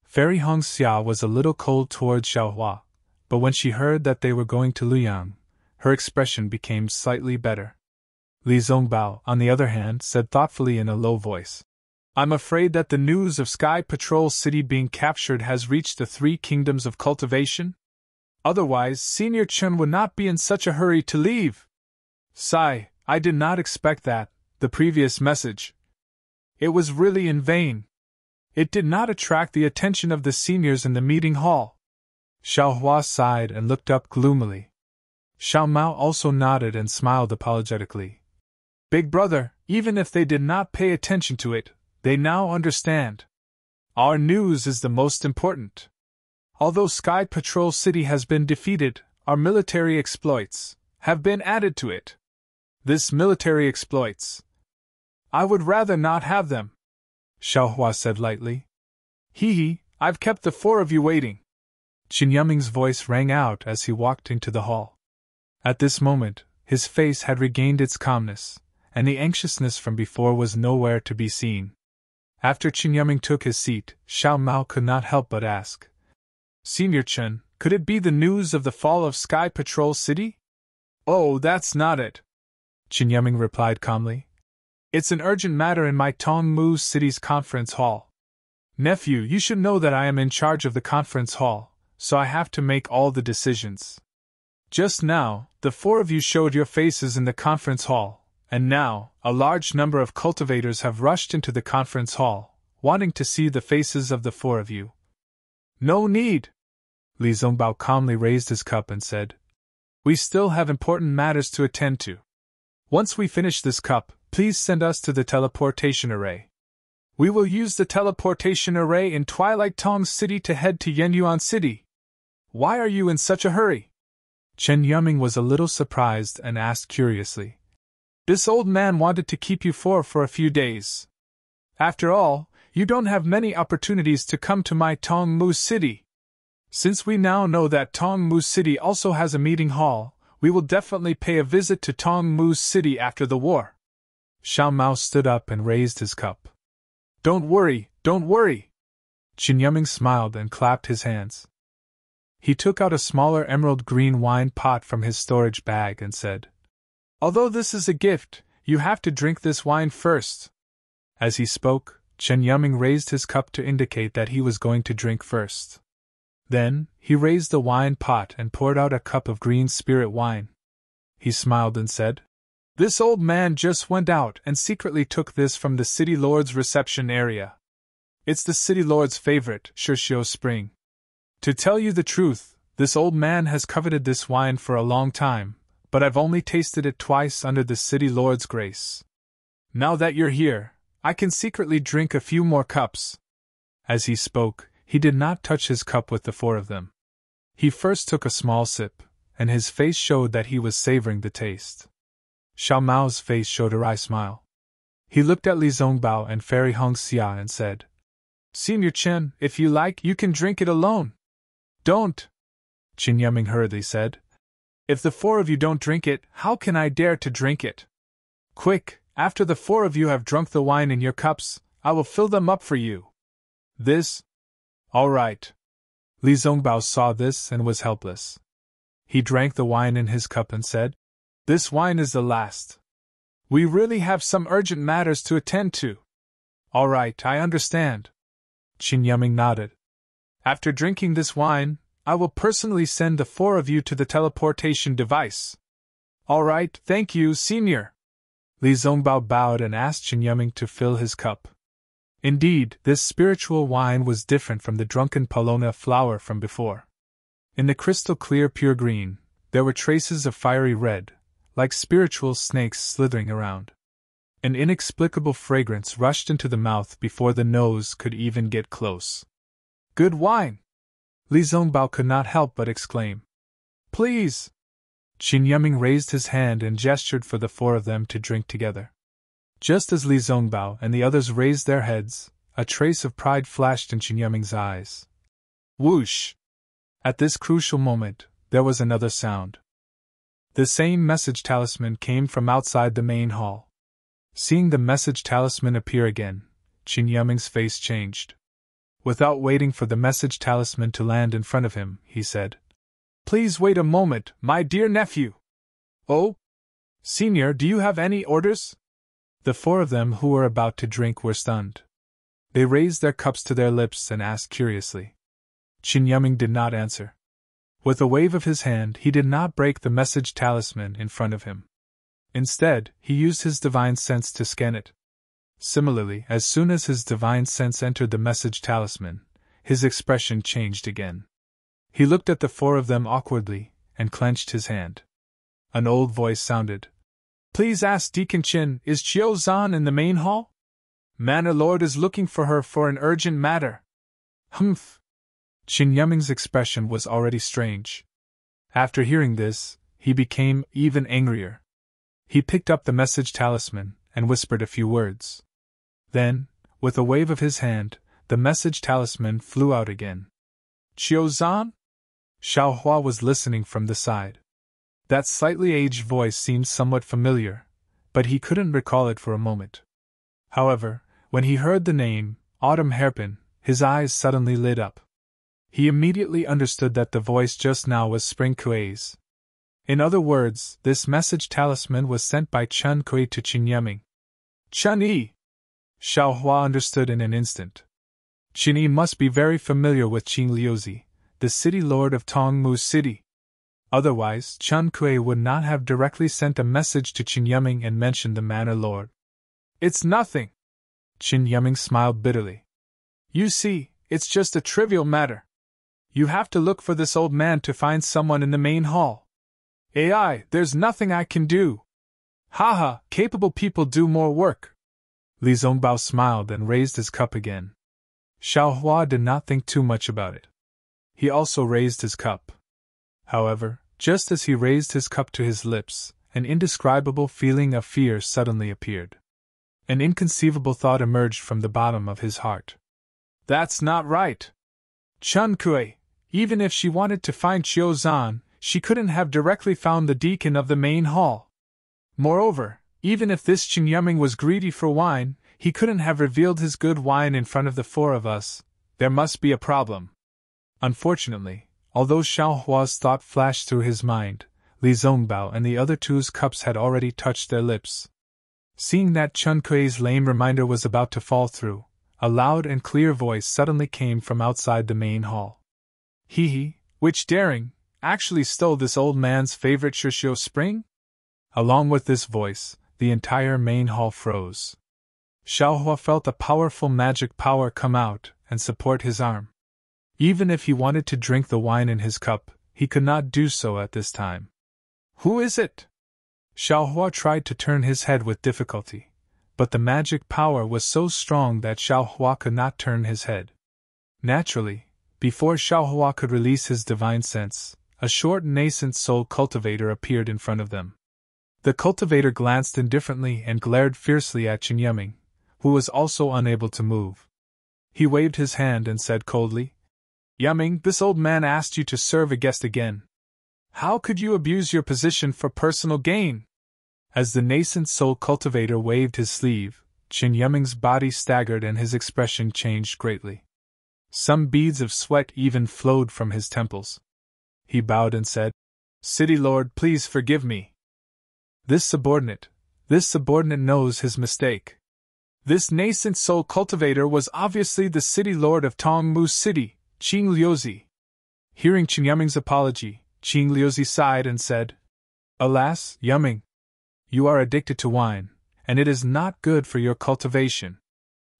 Fairy Hong Xia was a little cold towards Xiaohua, but when she heard that they were going to Luoyang, her expression became slightly better. Li Zongbao, on the other hand, said thoughtfully in a low voice, "I'm afraid that the news of Sky Patrol City being captured has reached the three kingdoms of cultivation? Otherwise, Senior Chen would not be in such a hurry to leave." "Sigh, I did not expect that, the previous message. It was really in vain. It did not attract the attention of the seniors in the meeting hall." Xiao Hua sighed and looked up gloomily. Xiao Mao also nodded and smiled apologetically. "Big brother, even if they did not pay attention to it, they now understand. Our news is the most important. Although Sky Patrol City has been defeated, our military exploits have been added to it. This military exploits, I would rather not have them," Xiao Hua said lightly. "Hee, I've kept the four of you waiting." Qin Yuming's voice rang out as he walked into the hall. At this moment, his face had regained its calmness, and the anxiousness from before was nowhere to be seen. After Qin Yuming took his seat, Xiao Mao could not help but ask, "Senior Chen, could it be the news of the fall of Sky Patrol City?" "Oh, that's not it," Qin Yuming replied calmly. "It's an urgent matter in my Tongmu City's conference hall. Nephew, you should know that I am in charge of the conference hall, so I have to make all the decisions. Just now, the four of you showed your faces in the conference hall, and now, a large number of cultivators have rushed into the conference hall, wanting to see the faces of the four of you." "No need." Li Zongbao calmly raised his cup and said, "We still have important matters to attend to. Once we finish this cup, please send us to the teleportation array. We will use the teleportation array in Twilight Tong City to head to Yenyuan City. Why are you in such a hurry?" Chen Yuming was a little surprised and asked curiously, "This old man wanted to keep you for a few days. After all, you don't have many opportunities to come to my Tongmu City. Since we now know that Tongmu City also has a meeting hall, we will definitely pay a visit to Tongmu City after the war." Xiao Mao stood up and raised his cup. Don't worry. Qin Yuming smiled and clapped his hands. He took out a smaller emerald green wine pot from his storage bag and said, "Although this is a gift, you have to drink this wine first." As he spoke, Chen Yuming raised his cup to indicate that he was going to drink first. Then, he raised the wine pot and poured out a cup of green spirit wine. He smiled and said, "This old man just went out and secretly took this from the City Lord's reception area. It's the City Lord's favorite, Shishio Spring. To tell you the truth, this old man has coveted this wine for a long time, but I've only tasted it twice under the City Lord's grace. Now that you're here, I can secretly drink a few more cups." As he spoke, he did not touch his cup with the four of them. He first took a small sip, and his face showed that he was savoring the taste. Xiao Mao's face showed a wry smile. He looked at Li Zongbao and Fairy Hong Xia and said, "Senior Chen, if you like, you can drink it alone." "Don't," Qin Yuming hurriedly said. "If the four of you don't drink it, how can I dare to drink it? Quick, after the four of you have drunk the wine in your cups, I will fill them up for you. This? All right." Li Zongbao saw this and was helpless. He drank the wine in his cup and said, "This wine is the last. We really have some urgent matters to attend to." "All right, I understand." Qin Yuming nodded. "After drinking this wine, I will personally send the four of you to the teleportation device." "All right, thank you, Senior." Li Zongbao bowed and asked Qin Yuming to fill his cup. Indeed, this spiritual wine was different from the drunken Paulownia flower from before. In the crystal clear pure green, there were traces of fiery red, like spiritual snakes slithering around. An inexplicable fragrance rushed into the mouth before the nose could even get close. "Good wine!" Li Zongbao could not help but exclaim. "Please!" Qin Yuming raised his hand and gestured for the four of them to drink together. Just as Li Zongbao and the others raised their heads, a trace of pride flashed in Qin Yuming's eyes. Whoosh! At this crucial moment, there was another sound. The same message talisman came from outside the main hall. Seeing the message talisman appear again, Qin Yuming's face changed. Without waiting for the message talisman to land in front of him, he said, Please wait a moment, my dear nephew. Oh? Senior, do you have any orders? The four of them who were about to drink were stunned. They raised their cups to their lips and asked curiously. Qin Yiming did not answer. With a wave of his hand, he did not break the message talisman in front of him. Instead, he used his divine sense to scan it. Similarly, as soon as his divine sense entered the message talisman, his expression changed again. He looked at the four of them awkwardly and clenched his hand. An old voice sounded. Please ask Deacon Qin, is Qiu Zhan in the main hall? Manor Lord is looking for her for an urgent matter. Humph. Qin Yiming's expression was already strange. After hearing this, he became even angrier. He picked up the message talisman and whispered a few words. Then, with a wave of his hand, the message talisman flew out again. Qiu Zhan? Xiao Hua was listening from the side. That slightly aged voice seemed somewhat familiar, but he couldn't recall it for a moment. However, when he heard the name, Autumn Hairpin, his eyes suddenly lit up. He immediately understood that the voice just now was Spring Kuei's. In other words, this message talisman was sent by Chen Kuei to Qin Yiming. Chen Yi! Xiao Hua understood in an instant. Qin Yi must be very familiar with Qing Liuzi, the city lord of Tongmu City. Otherwise, Chen Kuei would not have directly sent a message to Qin Yiming and mentioned the manor lord. It's nothing. Qin Yiming smiled bitterly. You see, it's just a trivial matter. You have to look for this old man to find someone in the main hall. AI, there's nothing I can do. Haha, capable people do more work. Li Zongbao smiled and raised his cup again. Xiao Hua did not think too much about it. He also raised his cup. However, just as he raised his cup to his lips, an indescribable feeling of fear suddenly appeared. An inconceivable thought emerged from the bottom of his heart. That's not right. Chen Kuei, even if she wanted to find Qiu Zhan, she couldn't have directly found the deacon of the main hall. Moreover, even if this Qin Yiming was greedy for wine, he couldn't have revealed his good wine in front of the four of us. There must be a problem. Unfortunately, although Xiao Hua's thought flashed through his mind, Li Zongbao and the other two's cups had already touched their lips. Seeing that Chen Kuei's lame reminder was about to fall through, a loud and clear voice suddenly came from outside the main hall. He, which daring, actually stole this old man's favorite Shishio spring? Along with this voice, the entire main hall froze. Xiao Hua felt a powerful magic power come out and support his arm. Even if he wanted to drink the wine in his cup, he could not do so at this time. Who is it? Xiao Hua tried to turn his head with difficulty, but the magic power was so strong that Xiao Hua could not turn his head. Naturally, before Xiao Hua could release his divine sense, a short nascent soul cultivator appeared in front of them. The cultivator glanced indifferently and glared fiercely at Qin Yiming, who was also unable to move. He waved his hand and said coldly, Yiming, this old man asked you to serve a guest again. How could you abuse your position for personal gain? As the nascent soul cultivator waved his sleeve, Qin Yiming's body staggered and his expression changed greatly. Some beads of sweat even flowed from his temples. He bowed and said, City Lord, please forgive me. This subordinate knows his mistake. This nascent soul cultivator was obviously the city lord of Tongmu City, Qing Liuzi. Hearing Qin Yiming's apology, Qing Liuzi sighed and said, Alas, Yiming, you are addicted to wine, and it is not good for your cultivation.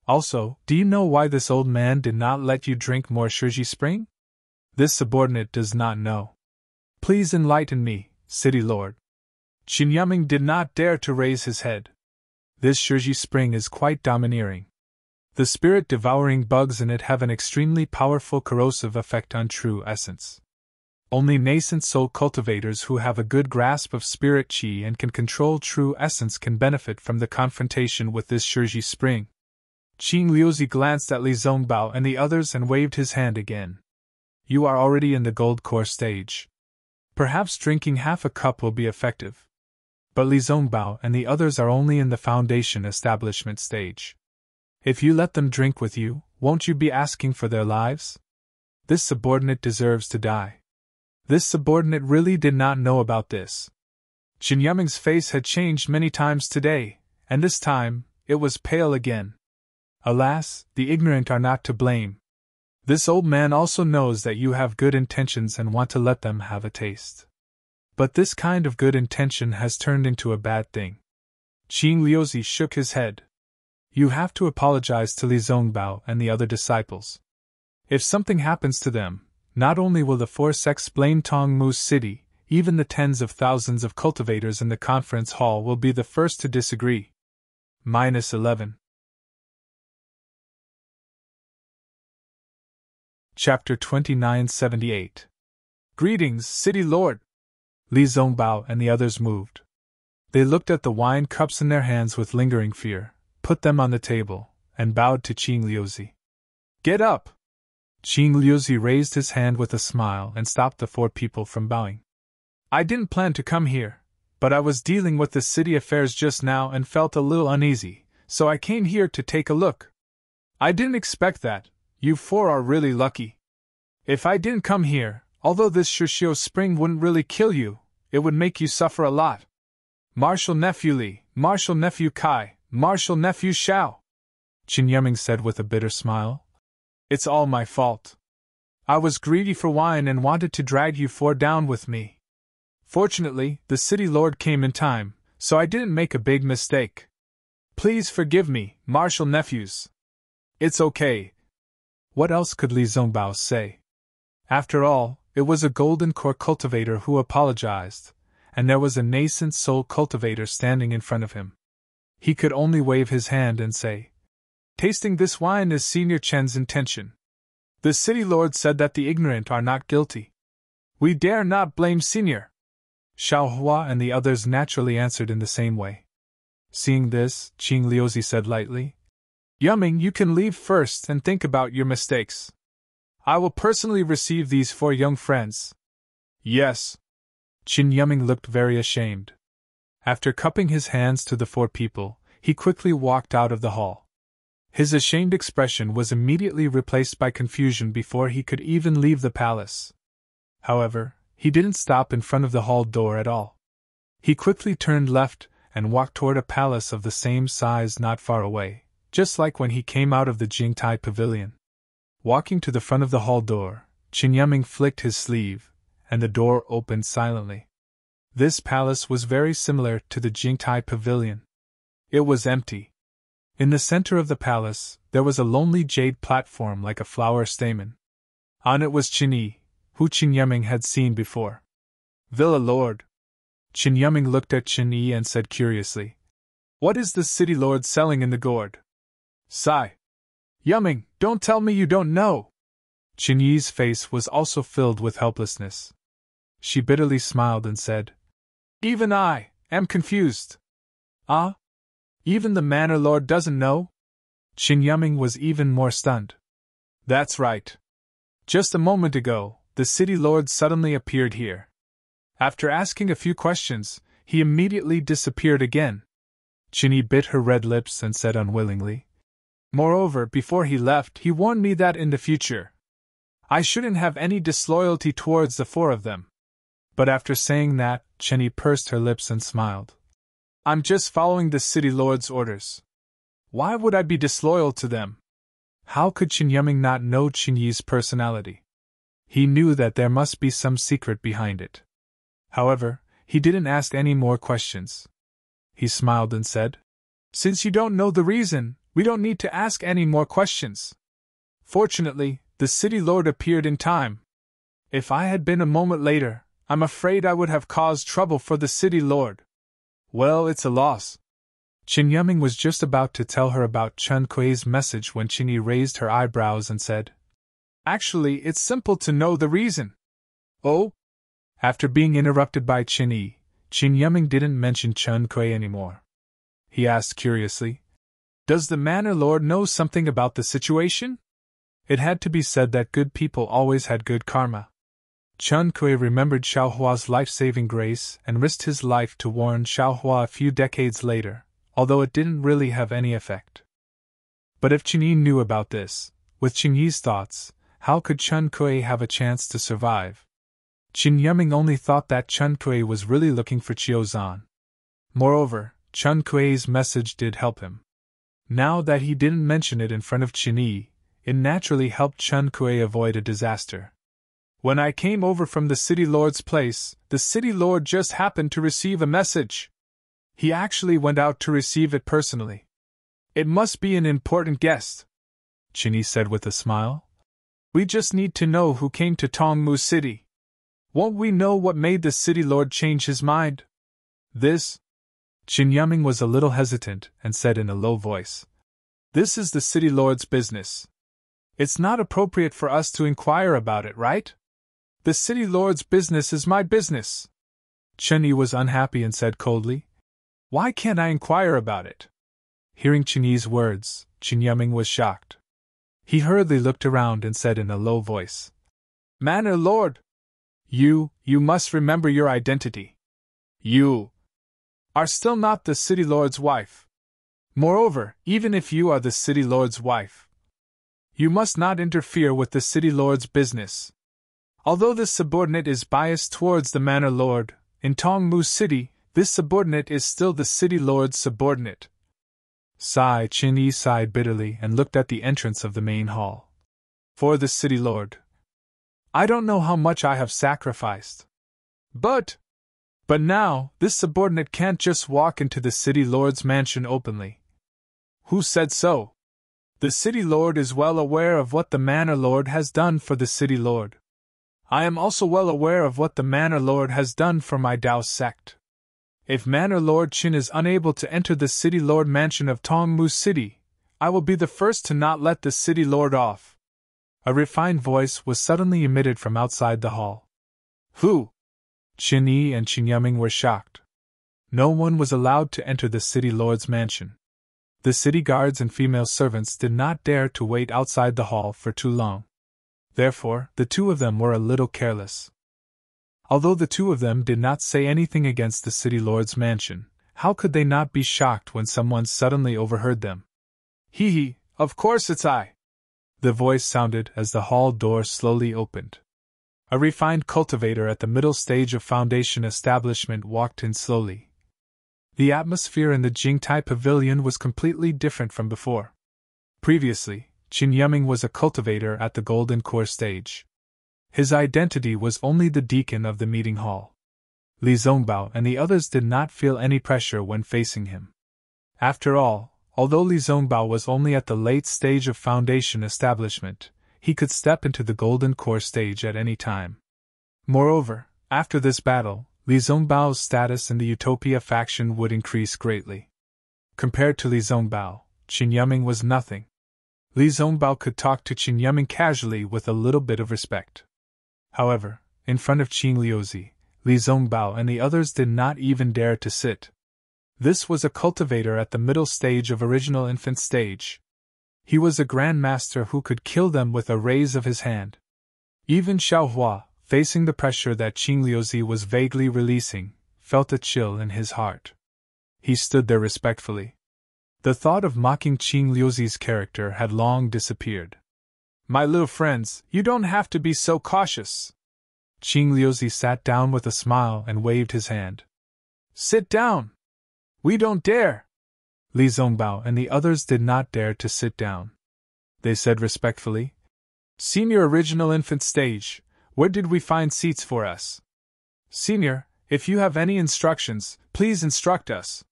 Also, do you know why this old man did not let you drink more Shiji Spring? This subordinate does not know. Please enlighten me, City Lord. Qin Yiming did not dare to raise his head. This Shiji Spring is quite domineering. The spirit-devouring bugs in it have an extremely powerful corrosive effect on true essence. Only nascent soul cultivators who have a good grasp of spirit qi and can control true essence can benefit from the confrontation with this Shiji Spring. Qing Liuzi glanced at Li Zongbao and the others and waved his hand again. You are already in the gold core stage. Perhaps drinking half a cup will be effective. But Li Zongbao and the others are only in the foundation establishment stage. If you let them drink with you, won't you be asking for their lives? This subordinate deserves to die. This subordinate really did not know about this. Qin Yiming's face had changed many times today, and this time, it was pale again. Alas, the ignorant are not to blame. This old man also knows that you have good intentions and want to let them have a taste. But this kind of good intention has turned into a bad thing. Qin Liuzi shook his head. You have to apologize to Li Zongbao and the other disciples. If something happens to them, not only will the four sects blame Tongmu's city, even the tens of thousands of cultivators in the conference hall will be the first to disagree. -11. Chapter 2978. Greetings, City Lord! Li Zongbao and the others moved. They looked at the wine cups in their hands with lingering fear, put them on the table, and bowed to Qin Liuzi. Get up! Qin Liuzi raised his hand with a smile and stopped the four people from bowing. I didn't plan to come here, but I was dealing with the city affairs just now and felt a little uneasy, so I came here to take a look. I didn't expect that. You four are really lucky. If I didn't come here, although this Shuxiu spring wouldn't really kill you, it would make you suffer a lot. Martial Nephew Li, Martial Nephew Kai, Martial Nephew Xiao, Qin Yiming said with a bitter smile. It's all my fault. I was greedy for wine and wanted to drag you four down with me. Fortunately, the city lord came in time, so I didn't make a big mistake. Please forgive me, Martial Nephews. It's okay. What else could Li Zongbao say? After all, it was a golden core cultivator who apologized, and there was a nascent soul cultivator standing in front of him. He could only wave his hand and say, Tasting this wine is Senior Chen's intention. The city lord said that the ignorant are not guilty. We dare not blame Senior. Xiao Hua and the others naturally answered in the same way. Seeing this, Qin Liuzi said lightly, Yiming, you can leave first and think about your mistakes. I will personally receive these four young friends. Yes. Qin Yiming looked very ashamed. After cupping his hands to the four people, he quickly walked out of the hall. His ashamed expression was immediately replaced by confusion before he could even leave the palace. However, he didn't stop in front of the hall door at all. He quickly turned left and walked toward a palace of the same size not far away, just like when he came out of the Jingtai Pavilion. Walking to the front of the hall door, Qin Yiming flicked his sleeve, and the door opened silently. This palace was very similar to the Jingtai Pavilion. It was empty. In the center of the palace, there was a lonely jade platform like a flower stamen. On it was Qin Yi, who Qin Yiming had seen before. Villa Lord. Qin Yiming looked at Qin Yi and said curiously, What is the city lord selling in the gourd? Sigh. Yiming, don't tell me you don't know. Qin Yi's face was also filled with helplessness. She bitterly smiled and said, Even I am confused. Ah? Even the manor lord doesn't know? Qin Yiming was even more stunned. That's right. Just a moment ago, the city lord suddenly appeared here. After asking a few questions, he immediately disappeared again. Qin Yi bit her red lips and said unwillingly, Moreover, before he left, he warned me that in the future I shouldn't have any disloyalty towards the four of them. But after saying that, Qin Yi pursed her lips and smiled. I'm just following the city lord's orders. Why would I be disloyal to them? How could Qin Yiming not know Qin Yi's personality? He knew that there must be some secret behind it. However, he didn't ask any more questions. He smiled and said, Since you don't know the reason, we don't need to ask any more questions. Fortunately, the city lord appeared in time. If I had been a moment later, I'm afraid I would have caused trouble for the city lord. Well, it's a loss. Qin Yiming was just about to tell her about Chen Kui's message when Qin Yi raised her eyebrows and said, Actually, it's simple to know the reason. Oh? After being interrupted by Qin Yi, Qin Yiming didn't mention Chen Kui anymore. He asked curiously, Does the manor lord know something about the situation? It had to be said that good people always had good karma. Chen Kui remembered Xiao Hua's life-saving grace and risked his life to warn Xiao Hua a few decades later, although it didn't really have any effect. But if Qin Yi knew about this, with Qin Yi's thoughts, how could Chen Kui have a chance to survive? Qin Yiming only thought that Chen Kui was really looking for Qiu Zhan. Moreover, Chen Kui's message did help him. Now that he didn't mention it in front of Qin Yi, it naturally helped Chen Kui avoid a disaster. When I came over from the city lord's place, the city lord just happened to receive a message. He actually went out to receive it personally. It must be an important guest, Qin Yi said with a smile. We just need to know who came to Tongmu City. Won't we know what made the city lord change his mind? This? Qin Yiming was a little hesitant and said in a low voice. This is the city lord's business. It's not appropriate for us to inquire about it, right? The city lord's business is my business. Chen Yi was unhappy and said coldly. Why can't I inquire about it? Hearing Qin Yi's words, Qin Yiming was shocked. He hurriedly looked around and said in a low voice. Manor Lord! You must remember your identity. You are still not the city lord's wife. Moreover, even if you are the city lord's wife, you must not interfere with the city lord's business. Although this subordinate is biased towards the manor lord, in Tongmu City, this subordinate is still the city lord's subordinate. Qin Yi sighed bitterly and looked at the entrance of the main hall. For the city lord, I don't know how much I have sacrificed. But now, this subordinate can't just walk into the city lord's mansion openly. Who said so? The city lord is well aware of what the manor lord has done for the city lord. I am also well aware of what the manor lord has done for my Dao sect. If Manor Lord Qin is unable to enter the city lord mansion of Tongmu City, I will be the first to not let the city lord off. A refined voice was suddenly emitted from outside the hall. Who? Qin Yi and Qin Yiming were shocked. No one was allowed to enter the city lord's mansion. The city guards and female servants did not dare to wait outside the hall for too long. Therefore, the two of them were a little careless. Although the two of them did not say anything against the city lord's mansion, how could they not be shocked when someone suddenly overheard them? Hee, of course it's I. The voice sounded as the hall door slowly opened. A refined cultivator at the middle stage of foundation establishment walked in slowly. The atmosphere in the Jingtai pavilion was completely different from before. Previously, Qin Yiming was a cultivator at the Golden Core stage. His identity was only the deacon of the meeting hall. Li Zongbao and the others did not feel any pressure when facing him. After all, although Li Zongbao was only at the late stage of foundation establishment, he could step into the Golden Core stage at any time. Moreover, after this battle, Li Zongbao's status in the Utopia faction would increase greatly. Compared to Li Zongbao, Qin Yiming was nothing. Li Zongbao could talk to Qin Yiming casually with a little bit of respect. However, in front of Qin Liuzi, Li Zongbao and the others did not even dare to sit. This was a cultivator at the middle stage of original infant stage. He was a grand master who could kill them with a raise of his hand. Even Xiaohua, facing the pressure that Qin Liuzi was vaguely releasing, felt a chill in his heart. He stood there respectfully. The thought of mocking Qin Liuzi's character had long disappeared. My little friends, you don't have to be so cautious. Qin Liuzi sat down with a smile and waved his hand. Sit down! We don't dare! Li Zongbao and the others did not dare to sit down. They said respectfully, Senior original infant stage, where did we find seats for us? Senior, if you have any instructions, please instruct us.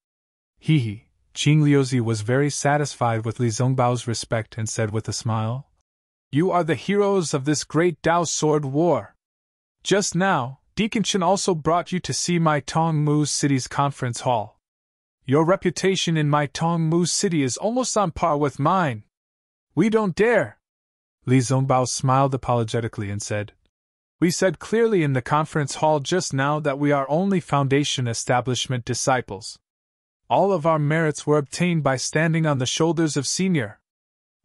Hee. Qin Liuzi was very satisfied with Li Zongbao's respect and said with a smile, You are the heroes of this great Dao sword war. Just now, Deacon Chen also brought you to see my Tongmu City's conference hall. Your reputation in my Tongmu City is almost on par with mine. We don't dare. Li Zongbao smiled apologetically and said, We said clearly in the conference hall just now that we are only Foundation Establishment disciples. All of our merits were obtained by standing on the shoulders of Senior.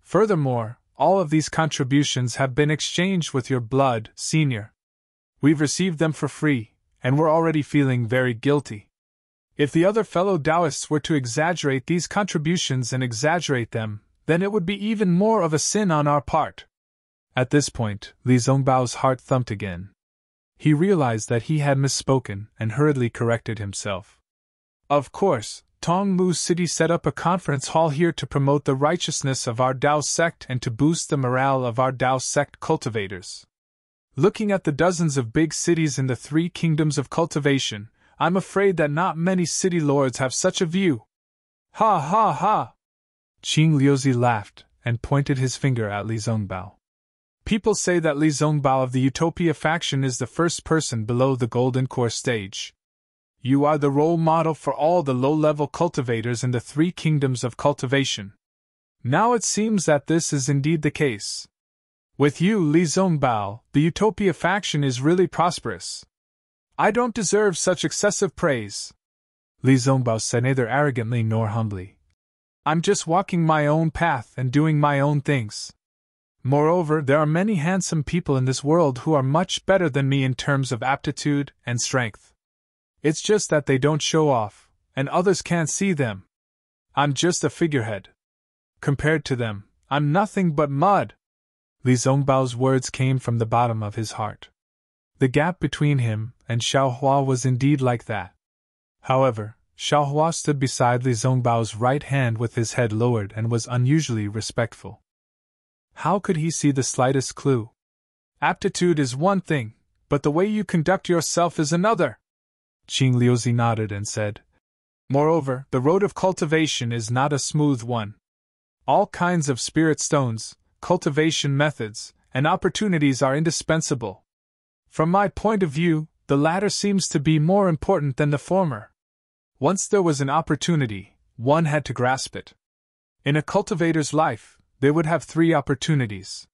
Furthermore, all of these contributions have been exchanged with your blood, Senior. We've received them for free, and we're already feeling very guilty. If the other fellow Taoists were to exaggerate these contributions and exaggerate them, then it would be even more of a sin on our part. At this point, Li Zongbao's heart thumped again. He realized that he had misspoken and hurriedly corrected himself. Of course, Tongmu City set up a conference hall here to promote the righteousness of our Dao sect and to boost the morale of our Dao sect cultivators. Looking at the dozens of big cities in the 3 kingdoms of cultivation, I'm afraid that not many city lords have such a view. Ha ha ha! Qing Liuzi laughed and pointed his finger at Li Zongbao. People say that Li Zongbao of the Utopia faction is the first person below the Golden Core stage. You are the role model for all the low-level cultivators in the 3 kingdoms of cultivation. Now it seems that this is indeed the case. With you, Li Zongbao, the Utopia faction is really prosperous. I don't deserve such excessive praise. Li Zongbao said neither arrogantly nor humbly. I'm just walking my own path and doing my own things. Moreover, there are many handsome people in this world who are much better than me in terms of aptitude and strength. It's just that they don't show off, and others can't see them. I'm just a figurehead. Compared to them, I'm nothing but mud. Li Zongbao's words came from the bottom of his heart. The gap between him and Xiaohua was indeed like that. However, Xiaohua stood beside Li Zongbao's right hand with his head lowered and was unusually respectful. How could he see the slightest clue? Aptitude is one thing, but the way you conduct yourself is another. Qing Liuzi nodded and said, Moreover, the road of cultivation is not a smooth one. All kinds of spirit stones, cultivation methods, and opportunities are indispensable. From my point of view, the latter seems to be more important than the former. Once there was an opportunity, one had to grasp it. In a cultivator's life, they would have 3 opportunities.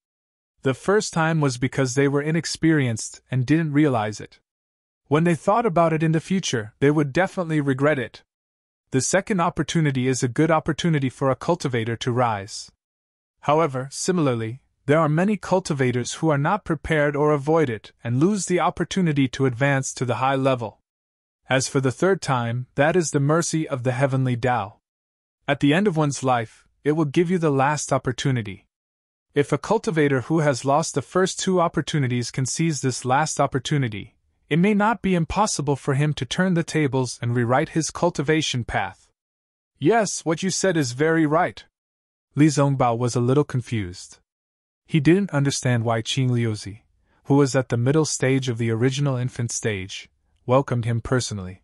The first time was because they were inexperienced and didn't realize it. When they thought about it in the future, they would definitely regret it. The second opportunity is a good opportunity for a cultivator to rise. However, similarly, there are many cultivators who are not prepared or avoid it and lose the opportunity to advance to the high level. As for the third time, that is the mercy of the heavenly Tao. At the end of one's life, it will give you the last opportunity. If a cultivator who has lost the first 2 opportunities can seize this last opportunity, it may not be impossible for him to turn the tables and rewrite his cultivation path. Yes, what you said is very right. Li Zongbao was a little confused. He didn't understand why Qing Liuzi, who was at the middle stage of the original infant stage, welcomed him personally.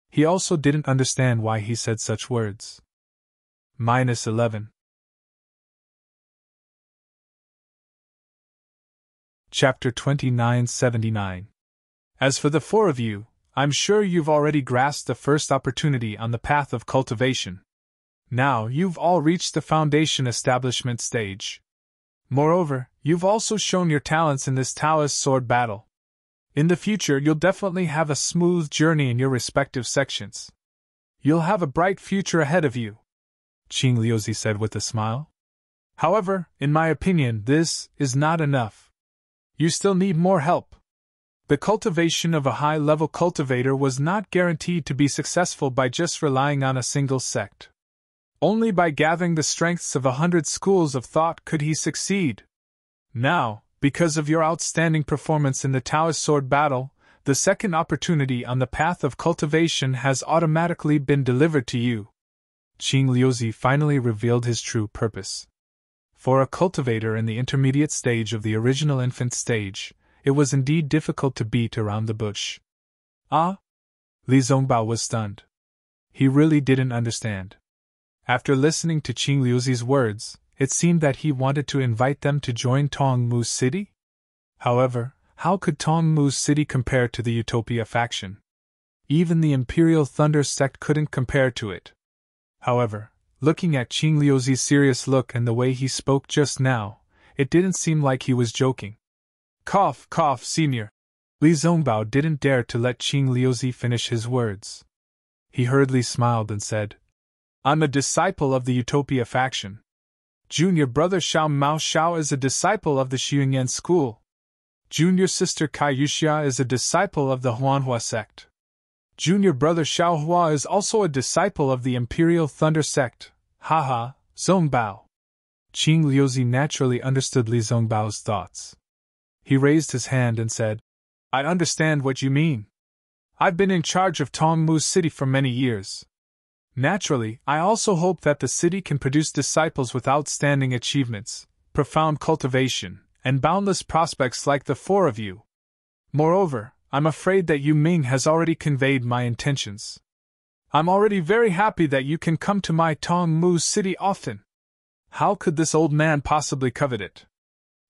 He also didn't understand why he said such words. -11. Chapter 2979. As for the 4 of you, I'm sure you've already grasped the first opportunity on the path of cultivation. Now you've all reached the foundation establishment stage. Moreover, you've also shown your talents in this Taoist sword battle. In the future, you'll definitely have a smooth journey in your respective sections. You'll have a bright future ahead of you, Qing Liuzi said with a smile. However, in my opinion, this is not enough. You still need more help. The cultivation of a high-level cultivator was not guaranteed to be successful by just relying on a single sect. Only by gathering the strengths of 100 schools of thought could he succeed. Now, because of your outstanding performance in the Taoist sword battle, the second opportunity on the path of cultivation has automatically been delivered to you. Qing Liuzi finally revealed his true purpose. For a cultivator in the intermediate stage of the original infant stage, it was indeed difficult to beat around the bush. Ah? Li Zongbao was stunned. He really didn't understand. After listening to Qing Liuzi's words, it seemed that he wanted to invite them to join Tongmu City. However, how could Tongmu City compare to the Utopia faction? Even the Imperial Thunder sect couldn't compare to it. However, looking at Qing Liuzi's serious look and the way he spoke just now, it didn't seem like he was joking. Cough, cough, senior. Li Zongbao didn't dare to let Qing Liuzi finish his words. He hurriedly smiled and said, I'm a disciple of the Utopia faction. Junior brother Xiao Mao Xiao is a disciple of the Xiongyan school. Junior sister Kai Yuxia is a disciple of the Huanhua sect. Junior brother Xiao Hua is also a disciple of the Imperial Thunder sect. Haha, Zongbao. Qing Liuzi naturally understood Li Zongbao's thoughts. He raised his hand and said, I understand what you mean. I've been in charge of Tongmu City for many years. Naturally, I also hope that the city can produce disciples with outstanding achievements, profound cultivation, and boundless prospects like the four of you. Moreover, I'm afraid that Yu Ming has already conveyed my intentions. I'm already very happy that you can come to my Tongmu City often. How could this old man possibly covet it?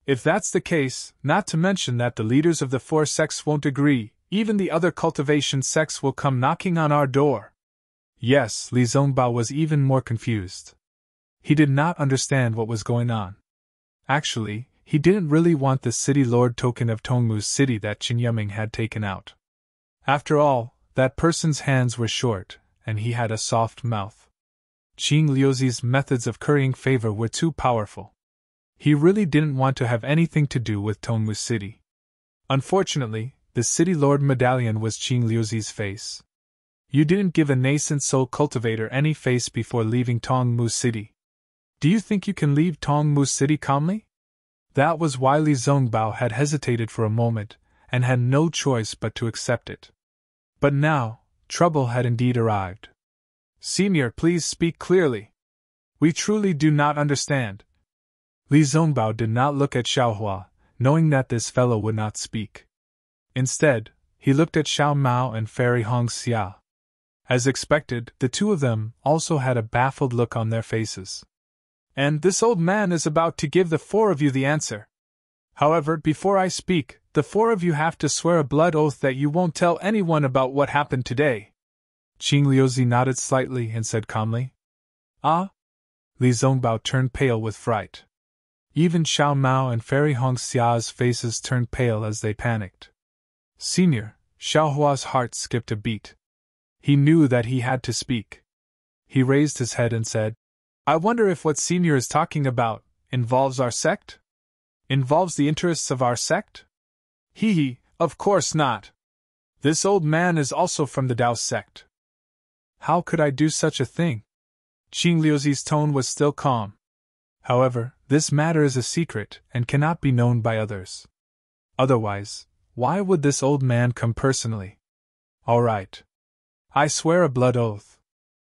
If that's the case, not to mention that the leaders of the four sects won't agree, even the other cultivation sects will come knocking on our door. Yes, Li Zongbao was even more confused. He did not understand what was going on. Actually, he didn't really want the city lord token of Tongmu's city that Qin Yiming had taken out. After all, that person's hands were short, and he had a soft mouth. Qing Liuzi's methods of currying favor were too powerful. He really didn't want to have anything to do with Tongmu City. Unfortunately, the city lord medallion was Qing Liuzi's face. You didn't give a nascent soul cultivator any face before leaving Tongmu City. Do you think you can leave Tongmu City calmly? That was why Li Zongbao had hesitated for a moment, and had no choice but to accept it. But now, trouble had indeed arrived. Senior, please speak clearly. We truly do not understand. Li Zongbao did not look at Xiaohua, knowing that this fellow would not speak. Instead, he looked at Xiao Mao and Fairy Hong Xia. As expected, the two of them also had a baffled look on their faces. And this old man is about to give the four of you the answer. However, before I speak, the four of you have to swear a blood oath that you won't tell anyone about what happened today. Qing Liuzi nodded slightly and said calmly. Ah? Li Zongbao turned pale with fright. Even Xiao Mao and Fairy Hong Xia's faces turned pale as they panicked. Senior, Xiaohua's heart skipped a beat. He knew that he had to speak. He raised his head and said, I wonder if what Senior is talking about involves our sect? Involves the interests of our sect? Hee, of course not. This old man is also from the Dao sect. How could I do such a thing? Qing Liuzi's tone was still calm. However, this matter is a secret and cannot be known by others. Otherwise, why would this old man come personally? All right. I swear a blood oath.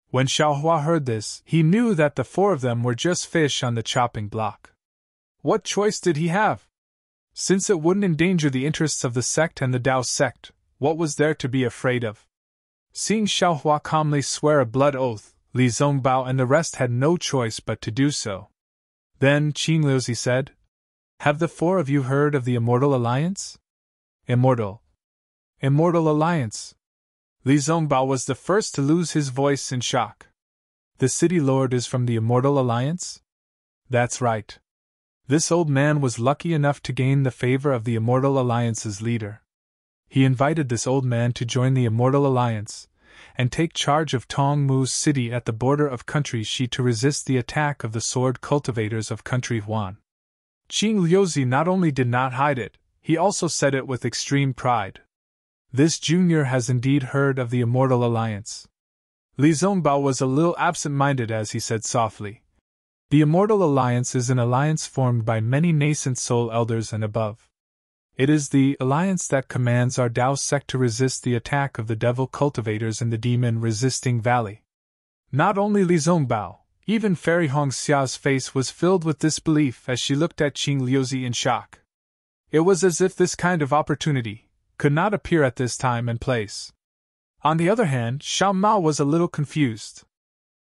When Xiaohua heard this, he knew that the four of them were just fish on the chopping block. What choice did he have? Since it wouldn't endanger the interests of the sect and the Dao sect, what was there to be afraid of? Seeing Xiaohua calmly swear a blood oath, Li Zongbao and the rest had no choice but to do so. Then Qing Liuzi said, Have the four of you heard of the Immortal Alliance? Immortal Alliance. Li Zongbao was the first to lose his voice in shock. The city lord is from the Immortal Alliance? That's right. This old man was lucky enough to gain the favor of the Immortal Alliance's leader. He invited this old man to join the Immortal Alliance, and take charge of Tongmu City at the border of country Shi to resist the attack of the sword cultivators of country Huan. Qing Liuzi not only did not hide it, he also said it with extreme pride. This junior has indeed heard of the Immortal Alliance. Li Zongbao was a little absent-minded as he said softly, The Immortal Alliance is an alliance formed by many nascent soul elders and above. It is the alliance that commands our Dao sect to resist the attack of the devil cultivators in the demon-resisting valley. Not only Li Zongbao, even Fairy Hong Xia's face was filled with disbelief as she looked at Qing Liuzi in shock. It was as if this kind of opportunity could not appear at this time and place. On the other hand, Xiao Mao was a little confused.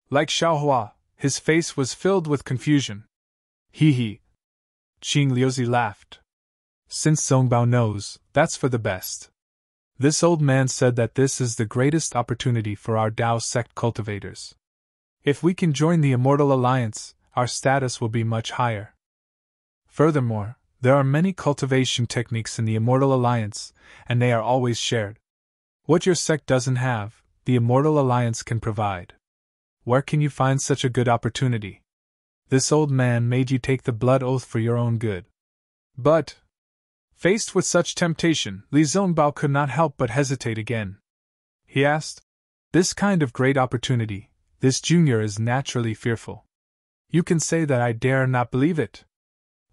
Like Xiaohua, his face was filled with confusion. Hee. Qing Liuzi laughed. Since Zongbao knows, that's for the best. This old man said that this is the greatest opportunity for our Dao sect cultivators. If we can join the Immortal Alliance, our status will be much higher. Furthermore, there are many cultivation techniques in the Immortal Alliance, and they are always shared. What your sect doesn't have, the Immortal Alliance can provide. Where can you find such a good opportunity? This old man made you take the blood oath for your own good. But, faced with such temptation, Li Zongbao could not help but hesitate again. He asked, This kind of great opportunity, this junior is naturally fearful. You can say that I dare not believe it.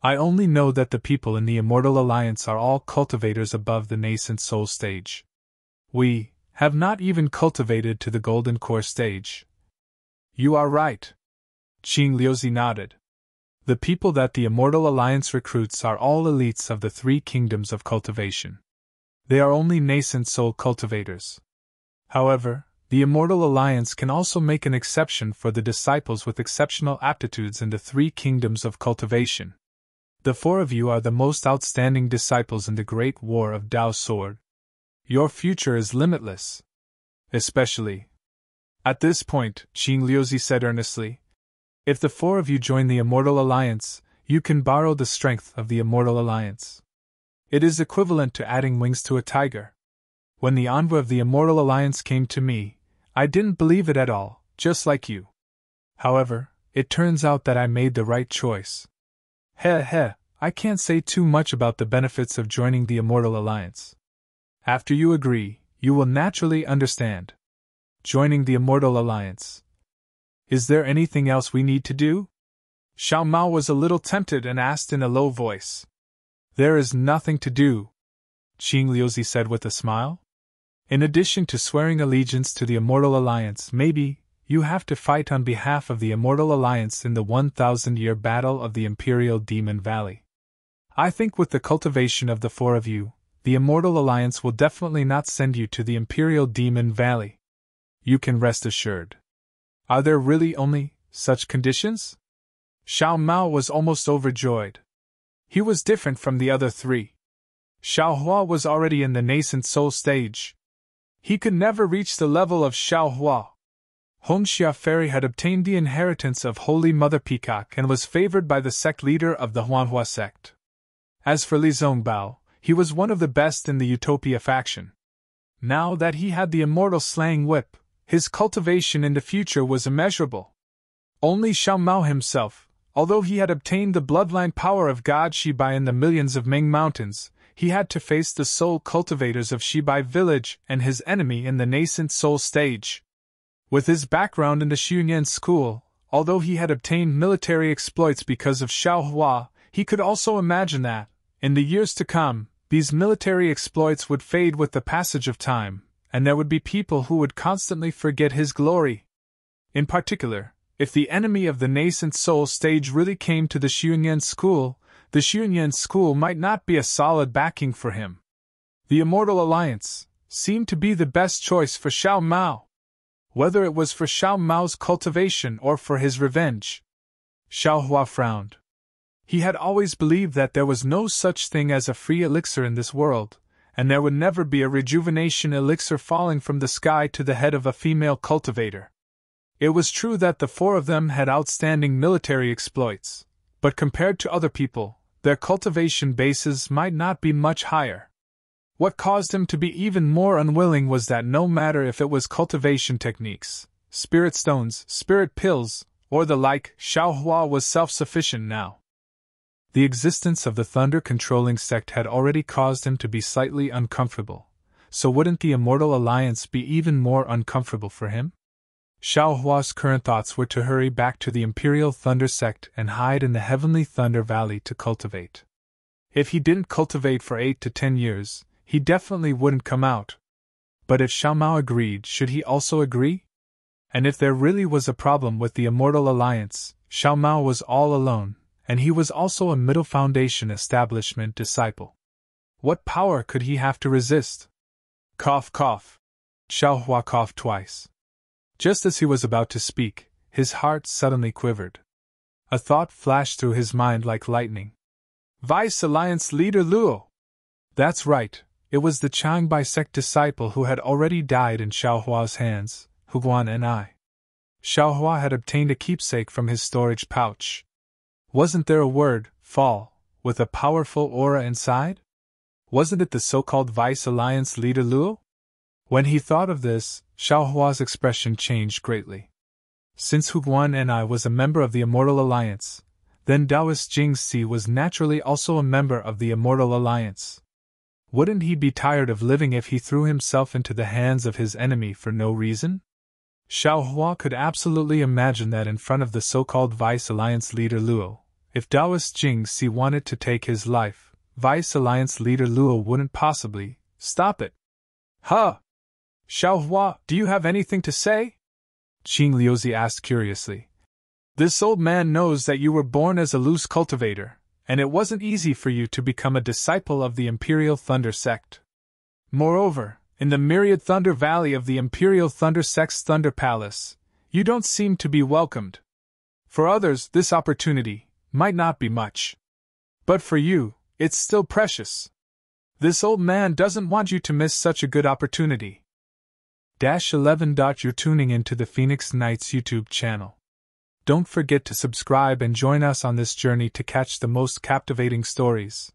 I only know that the people in the Immortal Alliance are all cultivators above the nascent soul stage. We have not even cultivated to the golden core stage. You are right. Qing Liuzi nodded. The people that the Immortal Alliance recruits are all elites of the three kingdoms of cultivation. They are only nascent soul cultivators. However, the Immortal Alliance can also make an exception for the disciples with exceptional aptitudes in the three kingdoms of cultivation. The four of you are the most outstanding disciples in the Great War of Dao Sword. Your future is limitless. Especially. At this point, Qing Liuzi said earnestly, if the four of you join the Immortal Alliance, you can borrow the strength of the Immortal Alliance. It is equivalent to adding wings to a tiger. When the envoy of the Immortal Alliance came to me, I didn't believe it at all, just like you. However, it turns out that I made the right choice. I can't say too much about the benefits of joining the Immortal Alliance. After you agree, you will naturally understand. Joining the Immortal Alliance. Is there anything else we need to do? Xiao Mao was a little tempted and asked in a low voice. There is nothing to do, Qing Liuzi said with a smile. In addition to swearing allegiance to the Immortal Alliance, maybe you have to fight on behalf of the Immortal Alliance in the 1,000-year battle of the Imperial Demon Valley. I think with the cultivation of the four of you, the Immortal Alliance will definitely not send you to the Imperial Demon Valley. You can rest assured. Are there really only such conditions? Xiao Mao was almost overjoyed. He was different from the other three. Xiao Hua was already in the nascent soul stage. He could never reach the level of Xiao Hua. Hong Xia Fairy had obtained the inheritance of Holy Mother Peacock and was favored by the sect leader of the Huanhua sect. As for Li Zongbao, he was one of the best in the Utopia faction. Now that he had the immortal slaying whip, his cultivation in the future was immeasurable. Only Xiao Mao himself, although he had obtained the bloodline power of God Shibai in the millions of Ming Mountains, he had to face the soul cultivators of Shibai village and his enemy in the nascent soul stage. With his background in the Xuyuan school, although he had obtained military exploits because of Xiao Hua, he could also imagine that, in the years to come, these military exploits would fade with the passage of time, and there would be people who would constantly forget his glory. In particular, if the enemy of the nascent soul stage really came to the Xuyuan school, the Xuyuan school might not be a solid backing for him. The Immortal Alliance seemed to be the best choice for Xiao Mao. Whether it was for Xiao Mao's cultivation or for his revenge. Xiao Hua frowned. He had always believed that there was no such thing as a free elixir in this world, and there would never be a rejuvenation elixir falling from the sky to the head of a female cultivator. It was true that the four of them had outstanding military exploits, but compared to other people, their cultivation bases might not be much higher. What caused him to be even more unwilling was that no matter if it was cultivation techniques, spirit stones, spirit pills, or the like, Xiao Hua was self-sufficient now. The existence of the thunder-controlling sect had already caused him to be slightly uncomfortable, so wouldn't the Immortal Alliance be even more uncomfortable for him? Xiao Hua's current thoughts were to hurry back to the Imperial Thunder sect and hide in the Heavenly Thunder Valley to cultivate. If he didn't cultivate for 8 to 10 years, he definitely wouldn't come out. But if Xiao Mao agreed, should he also agree? And if there really was a problem with the Immortal Alliance, Xiao Mao was all alone, and he was also a Middle Foundation establishment disciple. What power could he have to resist? Cough, cough. Xiao Hua coughed twice. Just as he was about to speak, his heart suddenly quivered. A thought flashed through his mind like lightning. Vice Alliance leader Luo! That's right. It was the Changbai sect disciple who had already died in Xiao Hua's hands, Huguan and I. Xiao Hua had obtained a keepsake from his storage pouch. Wasn't there a word, fall, with a powerful aura inside? Wasn't it the so-called Vice Alliance leader Luo? When he thought of this, Xiao Hua's expression changed greatly. Since Huguan and I was a member of the Immortal Alliance, then Taoist Jingxi was naturally also a member of the Immortal Alliance. Wouldn't he be tired of living if he threw himself into the hands of his enemy for no reason? Xiao Hua could absolutely imagine that in front of the so-called Vice Alliance leader Luo, if Taoist Jing Si wanted to take his life, Vice Alliance leader Luo wouldn't possibly stop it. Huh? Xiaohua, do you have anything to say? Qing Liuzi asked curiously. This old man knows that you were born as a loose cultivator, and it wasn't easy for you to become a disciple of the Imperial Thunder Sect. Moreover, in the myriad Thunder Valley of the Imperial Thunder Sect's Thunder Palace, you don't seem to be welcomed. For others, this opportunity might not be much. But for you, it's still precious. This old man doesn't want you to miss such a good opportunity. 11. You're tuning into the Phoenix Knights YouTube channel. Don't forget to subscribe and join us on this journey to catch the most captivating stories.